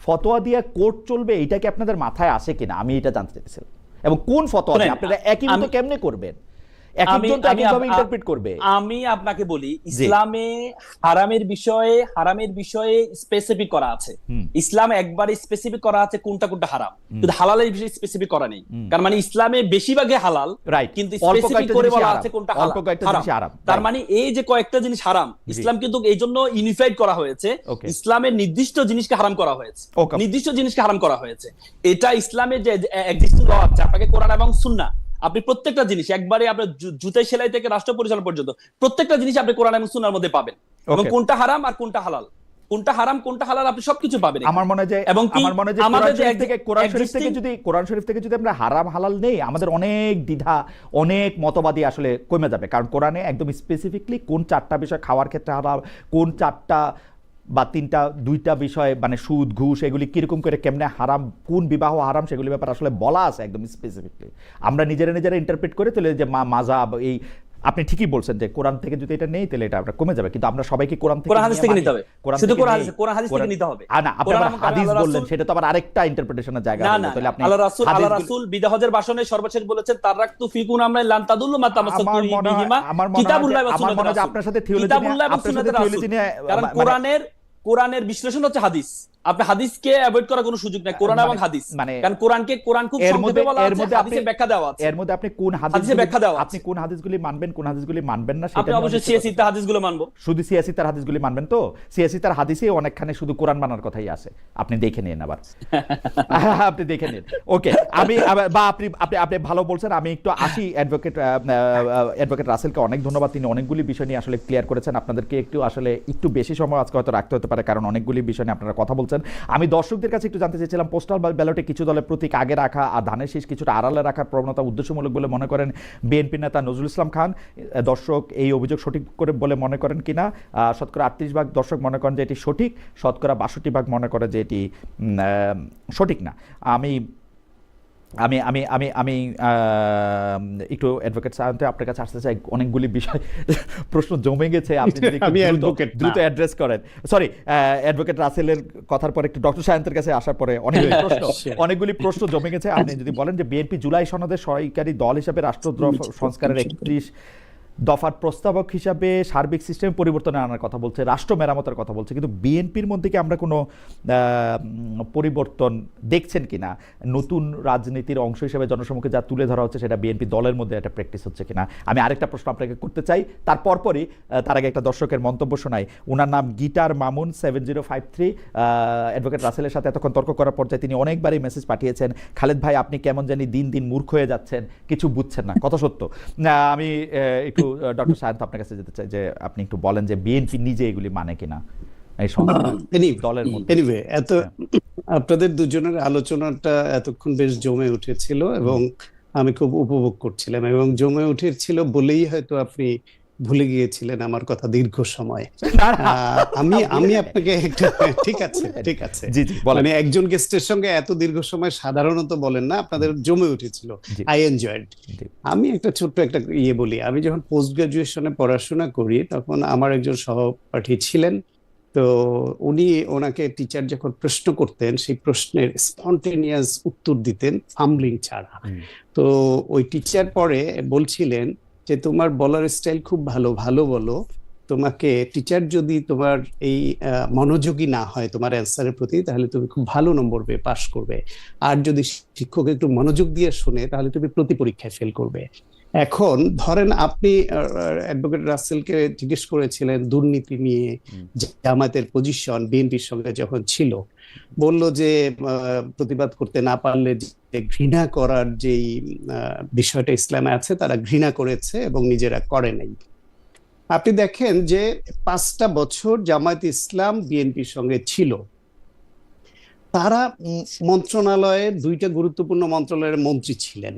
S1: ফতোয়া দিয়ে কোর্ট চলবে, এটা কি আপনাদের মাথায় আসে কিনা আমি এটা জানতে চাইছিলাম। এবং কোন ফতোয়া আপনারা একই মতো কেমনে করবেন,
S3: আমি আপনাকে বলি, ইসলামে হারামের বিষয়ে স্পেসিফিক করা আছে। ইসলামে একবারে স্পেসিফিক করা আছে কোনটা হারাম, কিন্তু হালালের বিষয়ে স্পেসিফিক করা নেই। কারণ মানে ইসলামে বেশিরভাগই হালাল, কিন্তু স্পেসিফিক করে বলা আছে কোনটা হারাম। তার মানে এই যে কয়েকটা জিনিস হারাম, ইসলাম কিন্তু এই জন্য ইউনিফাইড করা হয়েছে। ইসলামের নির্দিষ্ট জিনিসকে হারাম করা হয়েছে, এটা ইসলামের যে এক্সিস্টিং ল আছে, আপনাকে কোরআন এবং সুন্নাহ, আপনি প্রত্যেকটা জিনিস একবারে আপনার জুতাই সেলাই থেকে রাষ্ট্র পরিচালনা পর্যন্ত প্রত্যেকটা জিনিস আপনি কোরআন এবং সুন্নাহর মধ্যে পাবেন। এবং কোনটা হারাম আর কোনটা হালাল আপনি সবকিছু পাবেন।
S1: আমার মনে হয় যে কোরআন শরীফ থেকে যদি আমরা হারাম হালাল নেই, আমাদের অনেক দ্বিধা, অনেক মতবাদী আসলে কমে যাবে। কারণ কোরআনে একদম স্পেসিফিকলি কোন 4টা বিষয় খাওয়ার ক্ষেত্রে হারাম, কোন 4টা বা 2টা বিষয় মানে সুদ ঘুষ এগুলি কিরকম করে কেমনে হারাম, কোন বিবাহ হারাম, সেগুলি ব্যাপার আসলে বলা আছে একদম স্পেসিফিকলি। আমরা নিজেরা ইন্টারপ্রেট করে তাহলে যে মাযহাব, এই আপনি ঠিকই বলছেন যে কোরআন থেকে যদি এটা নেই তাহলে এটা আমরা কমে যাবে। কিন্তু আমরা সবাইকে কোরআন হাদিস থেকে নিতে হবে, শুধু কোরআন হাদিস থেকে নিতে হবে। না, আপনি হাদিস বললেন, সেটা তো আবার আরেকটা ইন্টারপ্রিটেশনের জায়গা।
S3: তাহলে আপনি আল্লাহ রাসূল বিদাহজের ভাষণে সর্বশেষ বলেছেন তারাকতু ফিকুম আমরান লান তাদুল্লু মা তামাসসাকু বিহিমা কিতাবুল্লাহি ওয়া সুন্নাতুর রাসূল। আপনার সাথে থিওলজি নিয়ে, কারণ কোরআনের বিশ্লেষণ হচ্ছে হাদিস। আপনি হাদিসকে অ্যাভয়েড করার কোনো সুযোগ নাই, কোরআন এবং হাদিস। কারণ কোরআন খুব সংক্ষেপে বলা আছে, হাদিসে ব্যাখ্যা দেওয়া আছে।
S1: এর মধ্যে আপনি কোন
S3: হাদিসে ব্যাখ্যা দেওয়া আছে,
S1: আপনি কোন হাদিসগুলি মানবেন, কোন হাদিসগুলি মানবেন না,
S3: আপনি অবশ্যই সিয়াসি তার হাদিসগুলো মানবো।
S1: শুধু সিয়াসি তার হাদিসগুলি মানবেন তো? সিয়াসি তার হাদিসে অনেকখানে শুধু কোরআন মানার কথাই আছে, আপনি দেখে নিন আবার। আপনি দেখে নিন। ওকে, আমি বা আপনি আপনি আপনি ভালো বলছেন। আমি একটু আসি অ্যাডভোকেট রাসেলকে অনেক ধন্যবাদ, তিনি অনেকগুলি বিষয় নিয়ে আসলে ক্লিয়ার করেছেন। আপনাদেরকে একটু বেশি সময় আজকে হয়তো রাখতে হতে পারে, কারণ অনেকগুলি বিষয় নিয়ে আপনারা কথা বলছেন। আমি দর্শকদের কাছে একটু জানতে চাইছিলাম, পোস্টাল ব্যালটে কিছু দলের প্রতীক আগে রাখা আর ধানের শীষ কিছুটা আড়ালে রাখার প্রবণতা উদ্দেশ্যমূলক বলে মনে করেন বিএনপি নেতা নজরুল ইসলাম খান। দর্শক এই অভিযোগ সঠিক করে বলে মনে করেন কিনা? শতকরা 38% দর্শক মনে করেন যে এটি সঠিক, শতকরা 62% মনে করে যে এটি সঠিক না। আমি আমি আমি আমি আমি একটু অ্যাডভোকেট সাহেব আপনার কাছে আসতে চাই। অনেকগুলি বিষয় প্রশ্ন জমে গেছে, আপনি যদি দ্রুত অ্যাড্রেস করেন। সরি, অ্যাডভোকেট রাসেলের কথার পরে একটু ডক্টর সায়েন্তের কাছে আসার পরে অনেকগুলি প্রশ্ন জমে গেছে। আপনি যদি বলেন যে বিএনপি জুলাই সনদের সরকারি দল হিসাবে রাষ্ট্রদ্রোহ সংস্কারের 31 দফার প্রস্তাবক হিসাবে সার্বিক সিস্টেম পরিবর্তনে আনার কথা বলছে, রাষ্ট্র মেরামতের কথা বলছে, কিন্তু বিএনপির মধ্যে কি আমরা কোনো পরিবর্তন দেখছেন কিনা? নতুন রাজনীতির অংশ হিসেবে জনসমুখে যা তুলে ধরা হচ্ছে সেটা বিএনপি দলের মধ্যে একটা প্র্যাকটিস হচ্ছে কিনা? আমি আরেকটা প্রশ্ন আপনাকে করতে চাই, তারপরই তার আগে একটা দর্শকের মন্তব্য শোনাই। ওনার নাম গিটার মামুন 7053। অ্যাডভোকেট রাসেলের সাথে এতক্ষণ তর্ক করার পর্যায়ে তিনি অনেকবারই মেসেজ পাঠিয়েছেন, খালেদ ভাই আপনি কেমন জানি দিন দিন মূর্খ হয়ে যাচ্ছেন, কিছু বুঝছেন না। কত সত্য। আমি একটু ডক্টর সায়েন্ত আপনার কাছে যেতে চাই যে আপনি একটু বলেন যে বিএনপি নিজে এগুলি মানে কিনা এই দলের মধ্যে।
S2: এনিওয়ে, আপনাদের দুজনের আলোচনাটা এতক্ষণ বেশ জমে উঠেছিল এবং আমি খুব উপভোগ করছিলাম, এবং জমে উঠেছিল বলেই হয়তো আপনি ভুলে গিয়েছিলেন আমার কথা দীর্ঘ সময়। আমি আপনাকে ঠিক আছে মানে একজন গেস্টের সঙ্গে এত দীর্ঘ সময় সাধারণত বলেন না, আপনাদের জমে উঠেছিল। I enjoyed. আমি ছোট্ট একটা বলি, আমি যখন পোস্ট গ্রাজুয়েশনে পড়াশোনা করি তখন আমার একজন সহপাঠী ছিলেন। তো ওনাকে টিচার যখন প্রশ্ন করতেন সেই প্রশ্নের স্পন্টেনিয়াস উত্তর দিতেন, ফাম্বলিং ছাড়া। তো ওই টিচার পরে বলছিলেন যে তোমার বলার স্টাইল খুব ভালো বলো, তোমাকে টিচার যদি তোমার এই মনোযোগী না হয় তোমার অ্যান্সারের প্রতি, তাহলে তুমি খুব ভালো নম্বর পেয়ে পাশ করবে, আর যদি শিক্ষক একটু মনোযোগ দিয়ে শুনে তাহলে তুমি প্রতি পরীক্ষায় ফেল করবে। এখন ধরেন আপনি অ্যাডভোকেট রাসেলকে জিজ্ঞেস করেছিলেন দুর্নীতি নিয়ে জামায়াতের পজিশন বিএনপির সঙ্গে যখন ছিল, বলল যে প্রতিবাদ করতে না পারলে যে ঘৃণা করার যেই বিষয়টা ইসলামে আছে তারা ঘৃণা করেছে এবং নিজেরা করে নাই। আপনি দেখেন যে 5টা বছর জামায়াত ইসলাম বিএনপির সঙ্গে ছিল, তারা মন্ত্রণালয়ের 2টা গুরুত্বপূর্ণ মন্ত্রণালয়ের মন্ত্রী ছিলেন।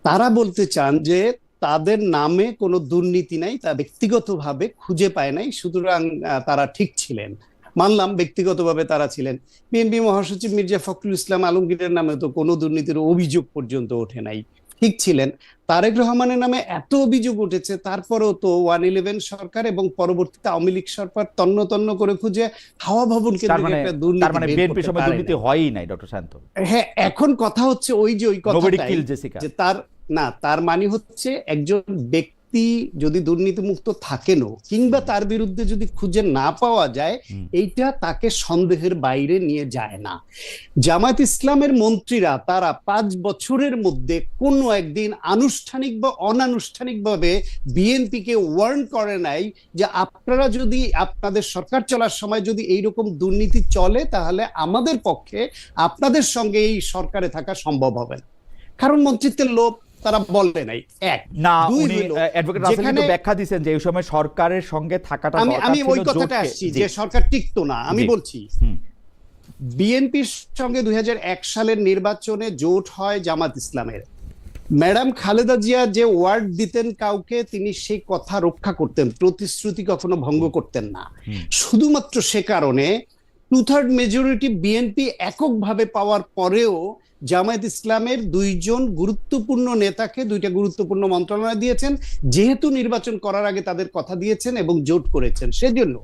S2: তারা বলতে চান যে তাদের নামে কোনো দুর্নীতি নাই, তা ব্যক্তিগতভাবে খুঁজে পায় নাই, সুতরাং তারা ঠিক ছিলেন। মানলাম ব্যক্তিগতভাবে তারা ছিলেন। বিএনপি মহাসচিব মির্জা ফখরুল ইসলাম আলমগীরের নামে তো কোনো দুর্নীতির অভিযোগ পর্যন্ত ওঠে নাই, ঠিক ছিলেন। তারেক রহমানের নামে এত অভিযোগ উঠেছে, তারপরেও তো 111 সরকার এবং পরবর্তীতে আওয়ামী লীগ সরকার তন্ন তন্ন করে খুঁজে হাওয়া ভবন কেন্দ্রে একটা
S1: দুর্নীতি হয়ই নাই ডক্টর শান্ত।
S2: হ্যাঁ, এখন কথা হচ্ছে ওই কথাটাই যে তার মানে হচ্ছে একজন ব্যক্তি যদি দুর্নীতি মুক্ত থাকেনও কিংবা তার বিরুদ্ধে যদি খুঁজে না পাওয়া যায়, এইটা তাকে সন্দেহের বাইরে নিয়ে যায় না। জামায়াত ইসলামের মন্ত্রীরা তারা 5 বছরের মধ্যে কোনো একদিন আনুষ্ঠানিক বা অনানুষ্ঠানিকভাবে বিএনপিকে ওয়ার্ন করে নাই যে আপনারা যদি আপনাদের সরকার চলার সময় যদি এইরকম দুর্নীতি চলে তাহলে আমাদের পক্ষে আপনাদের সঙ্গে এই সরকারে থাকা সম্ভব হবে না। কারণ মন্ত্রিত্বের লোভ তারা বলে নাই।
S1: ব্যাখ্যা দিচ্ছেন যে এই সময় সরকারের সঙ্গে থাকাটা,
S2: আমি ওই কথাটা আসছি যে সরকার টিকতো না। আমি বলছি বিএনপির সঙ্গে 2001 সালের নির্বাচনে জোট হয় জামাত ইসলামের। ম্যাডাম খালেদা জিয়া যে ওয়ার্ড দিতেন কাউকে, তিনি সেই কথা রক্ষা করতেন, প্রতিশ্রুতি কখনো ভঙ্গ করতেন না। শুধুমাত্র সে কারণে 2/3 মেজরিটি বিএনপি এককভাবে পাওয়ার পরেও জামায়াত ইসলামের 2জন গুরুত্বপূর্ণ নেতাকে 2টা গুরুত্বপূর্ণ মন্ত্রণালয় দিয়েছেন, যেহেতু নির্বাচন করার আগে তাদের কথা দিয়েছেন এবং জোট করেছেন। সেজন্য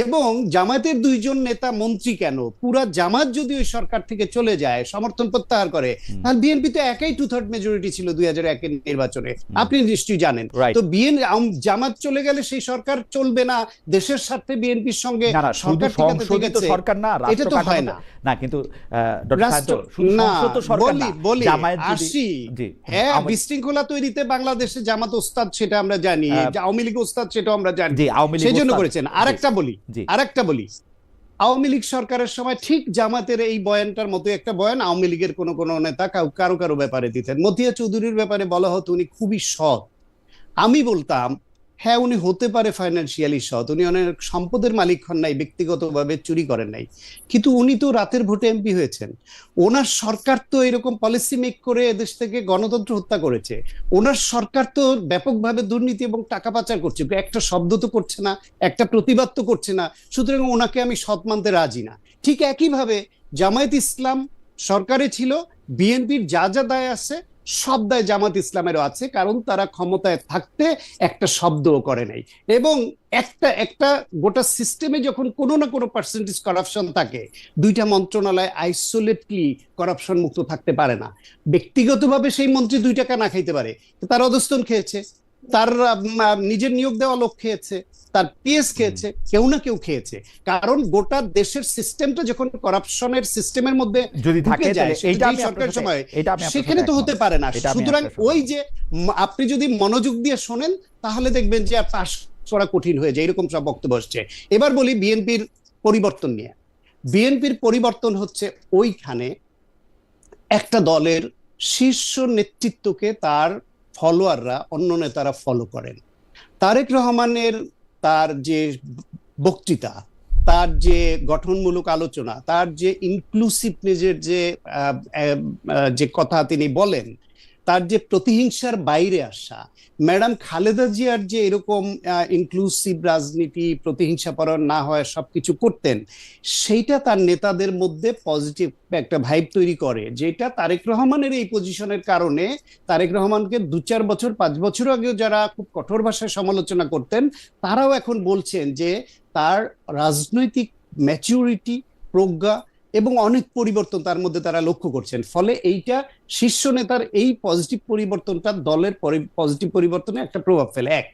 S2: এবং জামায়াতের 2 জন নেতা মন্ত্রী কেন, পুরা জামাত যদি ওই সরকার থেকে চলে যায়, সমর্থন প্রত্যাহার করে, তাহলে বিএনপি তো একাই 2/3 মেজরিটি ছিল 2001-এর নির্বাচনে, আপনি নিশ্চয়ই জানেন।
S1: Right.
S2: তো জামাত চলে গেলে সেই সরকার চলবে না, দেশের স্বার্থে বিএনপির সঙ্গে
S1: না, না, শুধু
S2: সরকার টিকাতে
S1: সংশোধিত
S2: থেকেছে।
S1: সরকার না,
S2: এটা
S1: রাষ্ট্র
S2: তো হয়
S1: কাঠামো
S2: না।
S1: না, কিন্তু ডক্টর
S2: রাষ্ট্র
S1: সাহেব, শুধু
S2: না,
S1: সংশোধিত সরকার না,
S2: বলি
S1: জামায়াত যদি
S2: আসি।
S1: জি,
S2: হ্যাঁ,
S1: আওয়ামী-
S2: বিশৃঙ্খলা তৈরিতে বাংলাদেশে জামাত ওস্তাদ, সেটা আমরা জানি, যে আওয়ামী লীগ ওস্তাদ সেটাও আমরা জানি,
S1: জি, আওয়ামী লীগ
S2: সেই জন্য
S1: ওস্তাদ।
S2: করেছেন।
S1: জি।
S2: আরেকটা বলি, আওয়ামী লীগ সরকারের সময় ঠিক জামাতের এই বয়ানটার মতো একটা বয়ান আওয়ামী লীগের কোন নেতা কারো ব্যাপারে দিতেন। মতিয়া চৌধুরীর ব্যাপারে বলা হতো উনি খুবই সৎ। আমি বলতাম, হ্যাঁ, উনি হতে পারে ফাইন্যান্সিয়ালি সৎ, উনি অনেক সম্পদের মালিক হন নাই, ব্যক্তিগতভাবে চুরি করেন নাই, কিন্তু উনি তো রাতের ভোটে এমপি হয়েছেন। ওনার সরকার তো এরকম পলিসি মেক করে এদেশ থেকে গণতন্ত্র হত্যা করেছে। ওনার সরকার তো ব্যাপকভাবে দুর্নীতি এবং টাকা পাচার করছে, একটা শব্দ তো করছে না, একটা প্রতিবাদ তো করছে না, সুতরাং ওনাকে আমি সৎ মানতে রাজি না। ঠিক একইভাবে জামায়াত ইসলাম সরকারে ছিল, বিএনপির যা যা দায় আছে সব দায় জামাত ইসলামেরও আছে, কারণ তারা ক্ষমতায় থাকতে একটা শব্দও করে নাই। এবং একটা গোটা সিস্টেমে যখন কোনো না কোনো পার্সেন্টেজ কারাপশন থাকে, 2টা মন্ত্রণালয় আইসোলেটলি কারাপশন মুক্ত থাকতে পারে না। ব্যক্তিগতভাবে সেই মন্ত্রী 2 টাকা না খাইতে পারে, তার অধস্তন খেয়েছে, তার নিজের নিয়োগ দেওয়া লোক খেয়েছে, তার পিএস খেয়েছে, কেউ না কেউ খেয়েছে। কারণ গোটা দেশের সিস্টেমটা যখন করাপশনের সিস্টেমের মধ্যে
S1: যদি থাকে,
S2: ঢুকে যায়,
S1: তাহলে এইটা আমি
S2: সরকারের
S1: আপনার
S2: সময়,
S1: সাথে- এটা আমি আপনার
S2: সেখানে
S1: সাথে
S2: তো
S1: একমত।
S2: হতে পারে না।
S1: এটা আমি
S2: সুতরাং
S1: আপনার সাথে
S2: ওই যে আপনি যদি মনোযোগ দিয়ে শোনেন, তাহলে দেখবেন যে পাশ করা কঠিন হয়ে যায়, এরকম সব বক্তব্য আসছে। এবার বলি বিএনপির পরিবর্তন নিয়ে। বিএনপির পরিবর্তন হচ্ছে ওইখানে একটা দলের শীর্ষ নেতৃত্বকে তার ফলোয়াররা, অন্য নেতারা ফলো করেন। তারেক রহমানের তার যে বক্তৃতা, তার যে গঠনমূলক আলোচনা, তার যে ইনক্লুসিভনেসের যে কথা তিনি বলেন, তার যে প্রতিহিংসার বাইরে আসা, ম্যাডাম খালেদা জিয়ার যে এরকম ইনক্লুসিভ রাজনীতি, প্রতিহিংসাপরায়ণ না হয় সবকিছু করতেন, সেইটা তার নেতাদের মধ্যে পজিটিভ একটা ভাইব তৈরি করে, যেটা তারেক রহমানের এই পজিশনের কারণে তারেক রহমানকে 2-4 বছর 5 বছর আগেও যারা খুব কঠোর ভাষায় সমালোচনা করতেন, তারাও এখন বলছেন যে তার রাজনৈতিক ম্যাচুরিটি, প্রজ্ঞা এবং অনেক পরিবর্তন তার মধ্যে তারা লক্ষ্য করছেন। ফলে এইটা শীর্ষ নেতার এই পজিটিভ পরিবর্তনটা দলের পজিটিভ পরিবর্তনে একটা প্রভাব ফেলে। 1,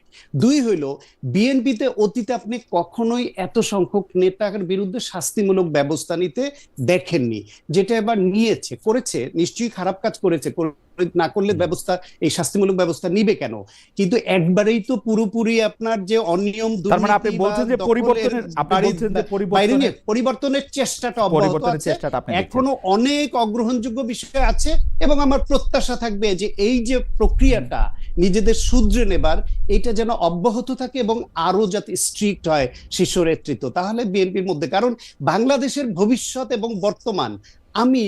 S2: 2 হইল, বিএনপিতে অতীতে আপনি কখনোই এত সংখ্যক নেতার বিরুদ্ধে শাস্তিমূলক ব্যবস্থা নিতে দেখেননি, যেটা এবার করেছে, নিশ্চয়ই খারাপ কাজ করেছে, না করলে ব্যবস্থা, এই শাস্তিমূলক ব্যবস্থা নিবে কেন? কিন্তু একবারেই তো পুরোপুরি আপনার যে অনিয়ম,
S1: তার মানে আপনি বলছেন যে
S2: পরিবর্তনের চেষ্টাটা অব্যাহত
S1: পরিবর্তনের
S2: আছে,
S1: চেষ্টাটা আপনি
S2: এখনো অনেক অগ্রহণযোগ্য বিষয় আছে, এবং আমার প্রত্যাশা থাকবে যে এই যে প্রক্রিয়াটা নিজেদের শুধরে নেবার, এটা যেন অব্যাহত থাকে এবং আরো যাতে স্ট্রিক্ট হয় শীর্ষ নেতৃত্ব, তাহলে বিএনপির মধ্যে। কারণ বাংলাদেশের ভবিষ্যৎ এবং বর্তমান আমি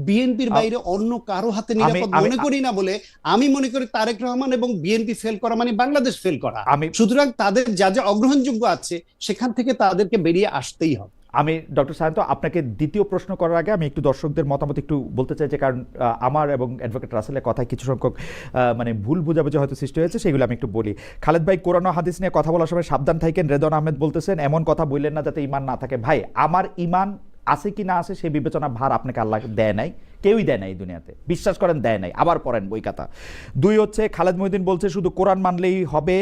S2: বিএনপির বাইরে অন্য কারো হাতে নিরাপদ মনে করি না, বলে আমি মনে করি তারেক রহমান এবং বিএনপি ফেল করা মানে বাংলাদেশ ফেল করা। সুতরাং তাদের যা যা অগ্রহণযোগ্য আছে সেখান থেকে তাদেরকে বেরিয়ে আসতেই হবে।
S1: আমি ডক্টর সায়ন্ত, আপনাকে দ্বিতীয় প্রশ্ন করার আগে আমি একটু দর্শকদের মতামত একটু বলতে চাই, যে কারণ আমার এবং অ্যাডভোকেট রাসেলের কথায় কিছু সংখ্যক মানে ভুল বোঝাবুঝি হয়তো সৃষ্টি হয়েছে, সেগুলো আমি একটু বলি। খালেদ ভাই, কোরআন ও হাদিস নিয়ে কথা বলার সময় সাবধান থাকেন। রেদওয়ান আহমেদ বলতেছেন, এমন কথা বললেন না যাতে ঈমান না থাকে। ভাই, আমার ঈমান আছে কি না আছে সেই বিবেচনা ভার আপনাকে আল্লাহ দেয় নাই, কেউই দেয় নাই দুনিয়াতে, বিশ্বাস করেন দেয় নাই, আবার পড়েন বই খাতা। 2 হচ্ছে, খালেদ মহিউদ্দিন বলছে শুধু কোরআন মানলেই হবে,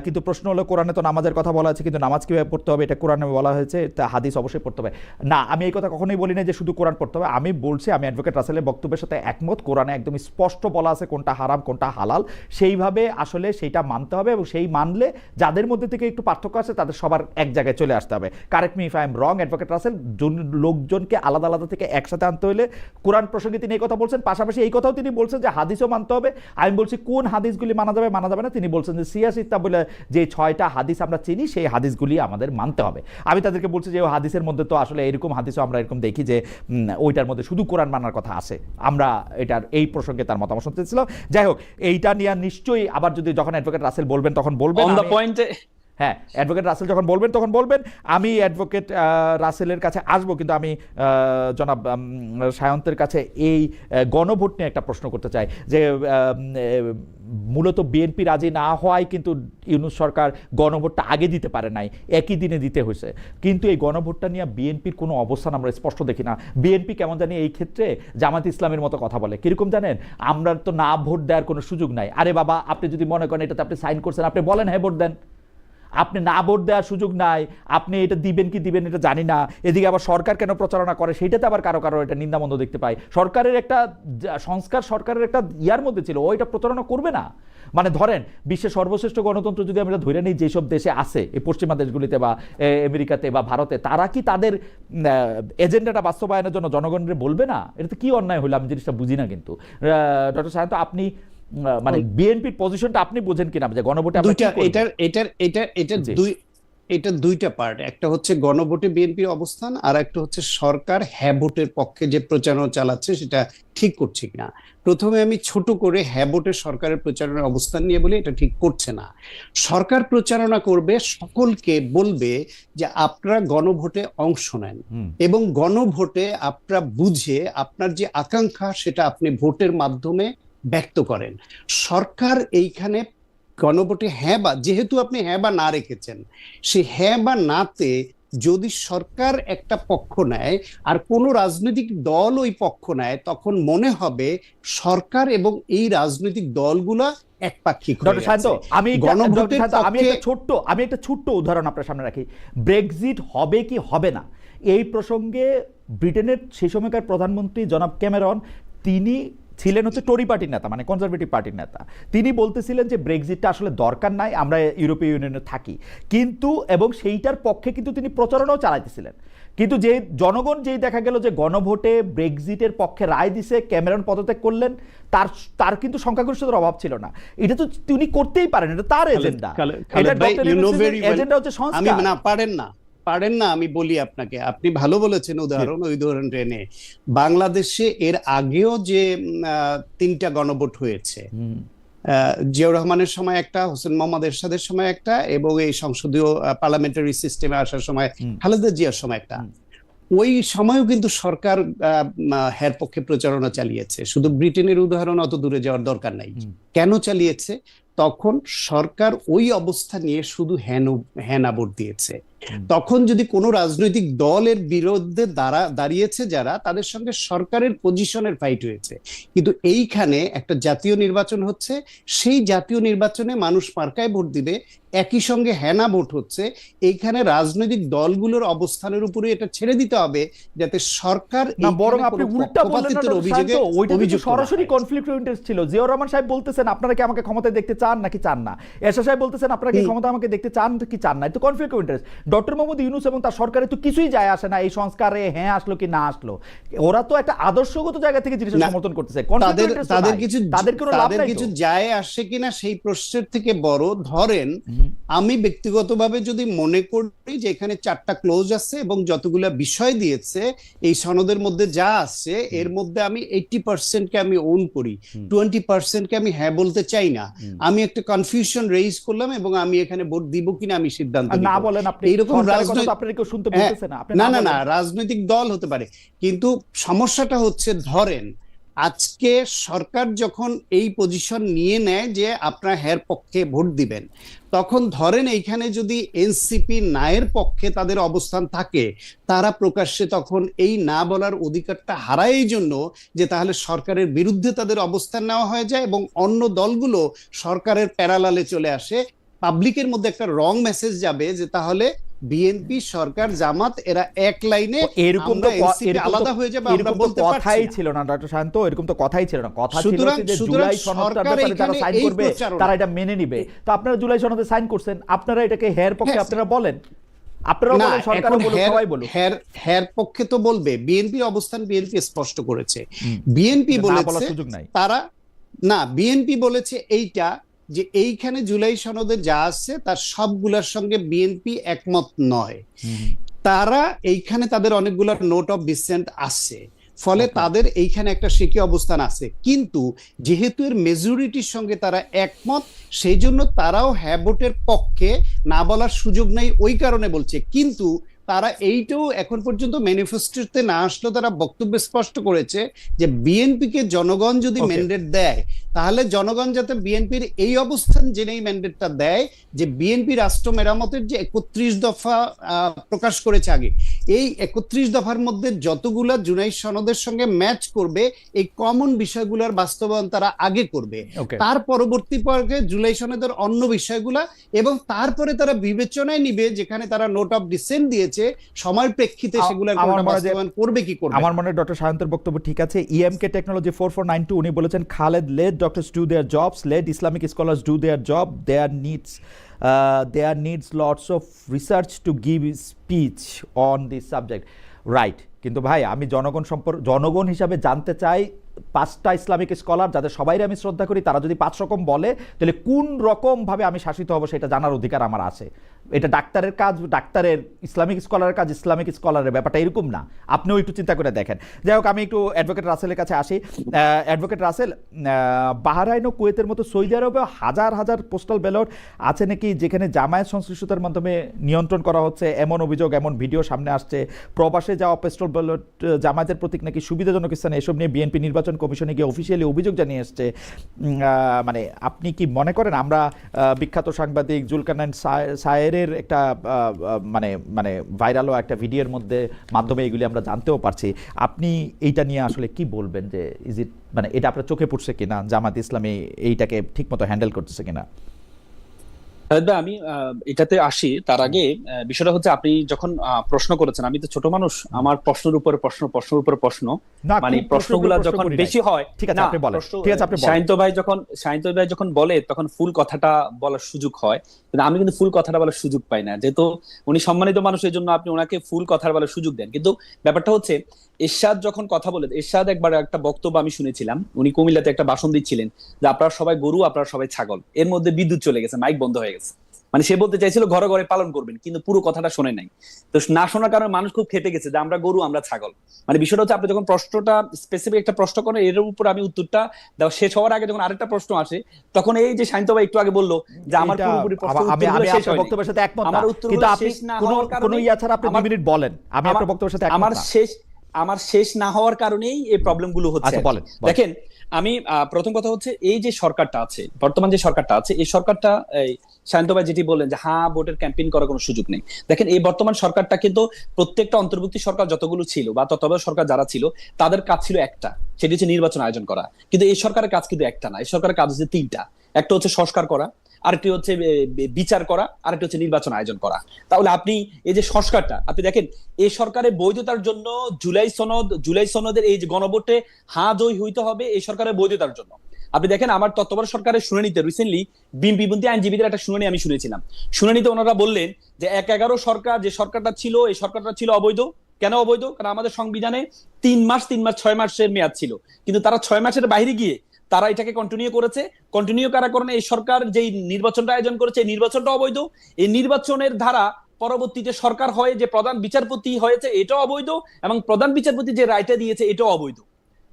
S1: কিন্তু প্রশ্ন হলো কোরআনে তো নামাজের কথা বলা আছে, কিন্তু নামাজ কিভাবে পড়তে হবে এটা কোরআনে বলা হয়েছে, তা হাদিস অবশ্যই পড়তে হবে না। আমি এই কথা কখনোই বলি না যে শুধু কোরআন পড়তে হবে। আমি বলছি, আমি অ্যাডভোকেট রাসেলের বক্তব্যের সাথে একমত, কোরআনে একদম স্পষ্ট বলা আছে কোনটা হারাম কোনটা হালাল, সেইভাবে আসলে সেইটা মানতে হবে, এবং সেই মানলে যাদের মধ্যে থেকে একটু পার্থক্য আছে তাদের সবার এক জায়গায় চলে আসতে হবে। Correct me if I am wrong advocate Russell, লোকজনকে আলাদা আলাদা থেকে একসাথে আনতে হলে কোরআন প্রসঙ্গে তিনি এই কথা বলছেন, পাশাপাশি এই কথাও তিনি বলছেন যে হাদিসও মানতে হবে। আমি বলছি কোন হাদিসগুলি মানা যাবে মানা যাবে না, তিনি বলছেন যে সিয়াসিত্তা বলে যে 6টা হাদিস আমরা চিনি সেই হাদিসগুলি আমাদের মানতে হবে। আমি তাদেরকে বলছি যে ওই হাদিসের মধ্যে তো আসলে এরকম হাদিসও আমরা এরকম দেখি যে ওইটার মধ্যে শুধু কোরআন মানার কথা আছে, আমরা এটার এই প্রসঙ্গে তার মতামত শুনতে চাইছিলাম। যাই হোক, এইটা নিয়ে নিশ্চয়ই আবার যদি যখন অ্যাডভোকেট রাসেল বলবেন তখন বলবেন।
S3: অন দ্য পয়েন্টে
S1: হ্যাঁ, অ্যাডভোকেট রাসেল যখন বলবেন তখন বলবেন। আমি অ্যাডভোকেট রাসেলের কাছে আসবো, কিন্তু আমি জনাব সায়ন্তের কাছে এই গণভোট নিয়ে একটা প্রশ্ন করতে চাই যে মূলত বিএনপি রাজি না হওয়ায় কিন্তু ইউনূস সরকার গণভোটটা আগে দিতে পারে নাই, একই দিনে দিতে হয়েছে। কিন্তু এই গণভোটটা নিয়ে বিএনপির কোনো অবস্থান আমরা স্পষ্ট দেখি না। বিএনপি কেমন জানি এই ক্ষেত্রে জামাত ইসলামের মতো কথা বলে। কিরকম জানেন, আমরা তো না ভোট দেওয়ার কোনো সুযোগ নাই। আরে বাবা, আপনি যদি মনে করেন এটাতে আপনি সাইন করছেন, আপনি বলেন হ্যাঁ ভোট দেন। আপনি না ভোট দেওয়ার সুযোগ নাই, আপনি এটা দিবেন কি দিবেন এটা জানি না। এদিকে আবার সরকার কেন প্রচারণা করে সেটাতে আবার কারো কারো এটা নিন্দামন্দ দেখতে পাই। সরকারের একটা সংস্কার, সরকারের একটা ইয়ার মধ্যে ছিল, ও এটা প্রচারণা করবে না। মানে ধরেন বিশ্বের সর্বশ্রেষ্ঠ গণতন্ত্র যদি আমরা ধরে নিই, যেসব দেশে আছে এই পশ্চিমা দেশগুলিতে বা আমেরিকাতে বা ভারতে, তারা কি তাদের এজেন্ডাটা বাস্তবায়নের জন্য জনগণের বলবে না? এটা তো কি অন্যায় হলো, আমি জিনিসটা বুঝি না। কিন্তু ডক্টর সায়ন্ত, আপনি মানে বিএনপির পজিশনটা আপনি বুঝেন কিনা যে গণভোটে আমরা কি করব?
S2: এটা দুইটা পার্ট। একটা হচ্ছে গণভোটে বিএনপির অবস্থান, আর একটা হচ্ছে সরকার হ্যাঁ ভোটের পক্ষে যে প্রচারণা চালাচ্ছে সেটা ঠিক করছে কিনা। প্রথমে আমি ছোট করে হ্যাঁ ভোটের সরকারের প্রচারণার অবস্থান নিয়ে বলি, এটা ঠিক করছে না। সরকার প্রচারণা করবে, সকলকে বলবে যে আপনারা গণভোটে অংশ নেন এবং গণভোটে আপনারা বুঝে আপনার যে আকাঙ্ক্ষা সেটা আপনি ভোটের মাধ্যমে ব্যক্ত করেন। সরকার এইখানে গণভোটে হ্যাঁ বা, যেহেতু আপনি হ্যাঁ বা না রেখেছেন, সেই হ্যাঁ বা নাতে যদি সরকার একটা পক্ষ নেয় আর কোনো রাজনৈতিক দল ওই পক্ষ নেয়, তখন মনে হবে সরকার এবং এই রাজনৈতিক দলগুলা একপাক্ষিক হয়ে গেছে।
S1: আমি একটা ছোট্ট উদাহরণ আপনার সামনে রাখি। ব্রেক্সিট হবে কি হবে না, এই প্রসঙ্গে ব্রিটেনের সেই সময়কার প্রধানমন্ত্রী জনাব ক্যামেরন, তিনি ছিলেন হচ্ছে টরি পার্টির নেতা, মানে কনজারভেটিভ পার্টির নেতা। তিনি বলতেছিলেন যে ব্রেক্সিটটা আসলে দরকার নাই, আমরা ইউরোপীয় ইউনিয়নে থাকি। কিন্তু এবং সেইটার পক্ষে কিন্তু তিনি প্রচারণাও চালাইতেছিলেন। কিন্তু যে জনগণ যেই দেখা গেল যে গণভোটে ব্রেক্সিটের পক্ষে রায় দিছে, ক্যামেরন পদত্যাগ করলেন, তার কিন্তু সংখ্যাগরিষ্ঠতার অভাব ছিল না। এটা তো তিনি করতেই পারেন, এটা তার এজেন্ডা। এজেন্ডা হচ্ছে সংস্কার।
S2: পারেন না, আমি বলি আপনাকে, আপনি ভালো বলেছেন উদাহরণ, ওই উদাহরণটা এনে। বাংলাদেশে এর আগেও যে 3টা গণভোট হয়েছে, জিয়াউর রহমানের সময় একটা, হোসেন মোহাম্মদ এরশাদের সময় একটা, এবং এই সংসদীয় পার্লামেন্টারি সিস্টেমে আসার সময় খালেদা জিয়ার সময় একটা। ওই সময়ও কিন্তু সরকার হ্যার পক্ষে প্রচারণা চালিয়েছে। শুধু ব্রিটেনের উদাহরণ অত দূরে যাওয়ার দরকার নাই। কেন চালিয়েছে? তখন সরকার ওই অবস্থা নিয়ে শুধু হ্যাঁ না ভোট দিয়েছে। তখন যদি কোনো রাজনৈতিক দলের বিরুদ্ধে দাঁড়িয়েছে যারা, তাদের সঙ্গে সরকারের পজিশনের ফাইট হয়েছে। কিন্তু এইখানে একটা জাতীয় নির্বাচন হচ্ছে, সেই জাতীয় নির্বাচনে মানুষ মার্কায় ভোট দিবে, একই সঙ্গে হ্যাঁ না ভোট হচ্ছে। এইখানে রাজনৈতিক দলগুলোর অবস্থানের উপরে এটা ছেড়ে দিতে হবে, যাতে সরকার
S1: না, বরং আপনি উল্টা বললেন না, ওইটা তো সরাসরি কনফ্লিক্ট অফ ইন্টারেস্ট ছিল। জিয়াউর রহমান সাহেব বলতেছেন আপনারা কি আমাকে ক্ষমতায় দেখতে চান নাকি চান না, এরশাদ সাহেব বলতেছেন আপনারা কি ক্ষমতা আমাকে দেখতে চান কি চান না। এটা conflict of interest. Doctor Mohammad Yunus এবং তার সরকারে তো কিছুই যায় আসে না এই সংস্কারে হ্যাঁ আসলো কি না আসলো। ওরা তো একটা আদর্শগত জায়গা থেকে জিনিস সমর্থন করতেছে।
S2: তাদের কিছু যায় আসে কিনা সেই প্রশ্নের থেকে বড়, ধরেন আমি ব্যক্তিগতভাবে যদি মনে করি যে এখানে 4টা ক্লোজ আছে এবং যতগুলা বিষয় দিয়েছে এই সনদের মধ্যে যা আছে, এর মধ্যে আমি 80% কে আমি ওন করি, 20% কে আমি হ্যাঁ বলতে চাই না, আমি একটা কনফিউশন রেইজ করলাম এবং আমি এখানে ভোট দিব কিনা আমি সিদ্ধান্ত নিব।
S1: না বলেন আপনি,
S2: এইরকম না
S1: না
S2: রাজনৈতিক দল হতে পারে। কিন্তু সমস্যাটা হচ্ছে, ধরেন আজকে সরকার যখন এই পজিশন নিয়ে নেয় যে আপনারা হ্যার পক্ষে ভোট দিবেন, তখন ধরেন এইখানে যদি এনসিপি নায়ের পক্ষে তাদের অবস্থান থাকে, তারা প্রকাশ্যে তখন এই না বলার অধিকারটা হারায় এই জন্য যে তাহলে সরকারের বিরুদ্ধে তাদের অবস্থান নেওয়া হয়ে যায় এবং অন্য দলগুলো সরকারের প্যারালালে চলে আসে। পাবলিকের মধ্যে একটা রং মেসেজ যাবে যে তাহলে বিএনপি, সরকার, জামাত এরা এক লাইনে,
S1: এরকম তো
S2: আলাদা হয়ে যাবে, আমরা বলতে
S1: কথাই ছিল না ডক্টর শান্ত, এরকম তো কথাই ছিল না। কথা ছিল যে জুলাই সনদটার ব্যাপারে যারা সাইন করবে তারা এটা মেনে নিবে। তো আপনারা জুলাই সনদে সাইন করছেন, আপনারা এটাকে হের পক্ষে আপনারা বলেন, আপনারা বলেন, সরকার বলুক, সবাই বলুক।
S2: হের পক্ষে তো বলবে। বিএনপির অবস্থান বিএনপি স্পষ্ট করেছে। বিএনপি বলেছে তারা না, বিএনপি বলেছে এইটা যে এইখানে জুলাই সনদে যা আছে তার সবগুলোর সঙ্গে বিএনপি একমত নয়। তারা এইখানে তাদের অনেকগুলো নোট অফ ডিসেন্ট আছে। ফলে তাদের এইখানে একটা সেকি অবস্থান আছে, কিন্তু যেহেতু এর মেজরিটির সঙ্গে তারা একমত, সেই জন্য তারাও হ্যাঁ ভোটের পক্ষে, না বলার সুযোগ নাই ওই কারণে বলছে। কিন্তু তারা এইটাও এখন পর্যন্ত ম্যানিফেস্টোতে না আসলেও তারা বক্তব্যে স্পষ্ট করেছে যে বিএনপি কে জনগণ যদি ম্যান্ডেট দেয়, তাহলে জনগণ যাতে বিএনপির এই অবস্থান জেনেই ম্যান্ডেটটা দেয় যে বিএনপি রাষ্ট্র মেরামতের যে 31 দফা প্রকাশ করেছে আগে, এই 31 দফার মধ্যে যতগুলা জুলাই সনদের সঙ্গে ম্যাচ করবে এই কমন বিষয়গুলোর বাস্তবায়ন তারা আগে করবে, তার পরবর্তী পর্যায়ে জুলাই সনদের অন্য বিষয়গুলা, এবং তারপরে তারা বিবেচনায় নিবে যেখানে তারা নোট অফ ডিসেন্ট দিয়েছে সময়ের প্রেক্ষিতে সেগুলোর বাস্তবায়ন করবে কি করবে।
S1: আমার মনে হয় ডক্টর সায়ন্তের বক্তব্য ঠিক আছে। ইএমকে টেকনোলজি 4492 উনি বলেছেন, Khaled, let doctors do their jobs, let Islamic scholars do their job, there needs lots of research to give speech on this subject. Right, কিন্তু ভাই আমি জনগণ হিসাবে জানতে চাই 5টা ইসলামিক স্কলার যাদের সবাই আমি শ্রদ্ধা করি, তারা যদি 5 রকম বলে তাহলে কোন রকম ভাবে আমি শাসিত হব সেটা জানার অধিকার আমার আছে। এটা ডাক্তারের কাজ, ডাক্তারের, ইসলামিক স্কলারের কাজ ইসলামিক স্কলারের, ব্যাপারটা এরকম না। আপনিও একটু চিন্তা করে দেখেন। যাই হোক, আমি একটু অ্যাডভোকেট রাসেলের কাছে আসি। অ্যাডভোকেট রাসেল, বাহরাইন ও কুয়েতের মতো সৌদি আরবে হাজার হাজার পোস্টাল ব্যালট আছে নাকি যেখানে জামায়াত সংশ্লিষ্টতার মাধ্যমে নিয়ন্ত্রণ করা হচ্ছে, এমন অভিযোগ, এমন ভিডিও সামনে আসছে। প্রবাসে যাওয়া পোস্টাল ব্যালট জামায়াতের প্রতীক নাকি সুবিধাজনক স্থানে, এসব নিয়ে বিএনপি নির্বাচন কমিশনে গিয়ে অফিসিয়ালি অভিযোগ জানিয়ে এসছে। মানে আপনি কি মনে করেন আমরা বিখ্যাত সাংবাদিক জুলকারনাইন সায়েরের একটা মানে ভাইরাল একটা ভিডিওর মাধ্যমে এগুলি আমরা জানতেও পারছি, আপনি এইটা নিয়ে আসলে কি বলবেন যে ইজ ইট, মানে এটা আপনার চোখে পড়ছে কিনা, জামাত ইসলামী এইটাকে ঠিকমতো হ্যান্ডেল করতেছে কিনা?
S3: আমি এটাতে আসি তার আগে বিষয়টা হচ্ছে, আপনি যখন প্রশ্ন করেছেন, আমি তো ছোট মানুষ, আমার প্রশ্নের উপর প্রশ্ন, মানে প্রশ্নগুলো যখন বেশি হয়, সায়ন্ত ভাই যখন বলে তখন ফুল কথাটা বলার সুযোগ হয়, কিন্তু আমি কিন্তু ফুল কথাটা বলার সুযোগ পাই না, যেহেতু উনি সম্মানিত মানুষ, এই জন্য আপনি ওনাকে ফুল কথা বলার সুযোগ দেন। কিন্তু ব্যাপারটা হচ্ছে, এরশাদ যখন কথা বলে, এরশাদ একবার একটা বক্তব্য আমি শুনেছিলাম, উনি কুমিল্লাতে একটা ভাষণ দিচ্ছিলেন যে আপনারা সবাই গরু, আপনারা সবাই ছাগল, এর মধ্যে বিদ্যুৎ চলে গেছে, মাইক বন্ধ হয়ে গেছে। মানে সে বলতে চাইছিল ঘরে ঘরে পালন করবেন, কিন্তু পুরো কথাটা শোনে নাই। তো না শোনার কারণে মানুষ খুব খেপে গেছে যে আমরা গরু, আমরা ছাগল। মানে বিষয়টা হচ্ছে, আপনি যখন প্রশ্নটা স্পেসিফিক একটা প্রশ্ন করেন, এর উপর আমি উত্তরটা দেওয়া শেষ হওয়ার আগে যখন আরেকটা প্রশ্ন আসে, তখন এই যে শান্ত ভাই একটু আগে বললো যে আমার পুরোপুরি প্রশ্ন শেষ হয়নি,
S1: বক্তব্যের সাথে একমত না, কিন্তু আপনি কোনো ইয়া ছাড়া আপনি 2 মিনিট বলেন, আমি আপনার বক্তব্যের সাথে একমত না।
S3: আমার শেষ না হওয়ার কারণেই এই প্রবলেমগুলো হচ্ছে। দেখেন, আমি প্রথম কথা হচ্ছে, এই যে সরকারটা আছে, বর্তমান যে সরকারটা আছে, এই সরকারটা শান্ত ভাই যেটি বললেন যে হ্যাঁ ভোটের ক্যাম্পেইন করার কোনো সুযোগ নেই। দেখেন, এই বর্তমান সরকারটা কিন্তু প্রত্যেকটা অন্তর্বর্তী সরকার যতগুলো ছিল বা তত্ত্বাবধায়ক সরকার যারা ছিল, তাদের কাজ ছিল একটা, সেটি হচ্ছে নির্বাচন আয়োজন করা। কিন্তু এই সরকারের কাজ কিন্তু একটা না, এই সরকারের কাজ হচ্ছে 3টা। একটা হচ্ছে সংস্কার করা, আরেকটি হচ্ছে বিচার করা, আরেকটি হচ্ছে নির্বাচন আয়োজন করা। তাহলে আপনি এই যে সংস্কারটা, আপনি দেখেন, এই সরকারের বৈধতার জন্য জুলাই সনদের এই যে গণভোটে হ্যাঁ জয়ী হইতে হবে, এই সরকারের বৈধতার জন্য। আপনি দেখেন, আমার তত্ত্বাবধায়ক সরকারের শুনানিতে রিসেন্টলি বিএনপি আইনজীবীদের একটা শুনানি আমি শুনেছিলাম। শুনানিতে ওনারা বললেন যে 1/11 সরকার যে সরকারটা ছিল, এই সরকারটা ছিল অবৈধ। কেন অবৈধ? কারণ আমাদের সংবিধানে 3 মাস 6 মাসের মেয়াদ ছিল, কিন্তু তারা 6 মাসের বাইরে গিয়ে তারা এটাকে কন্টিনিউ করেছে। কন্টিনিউ করার কারণে এই সরকার যেই নির্বাচনটা আয়োজন করেছে, এই নির্বাচনটা অবৈধ। এই নির্বাচনের ধারা পরবর্তীতে সরকার হয়ে যে প্রধান বিচারপতি হয়েছে, এটাও অবৈধ, এবং প্রধান বিচারপতি যে রায়টা দিয়েছে, এটাও অবৈধ।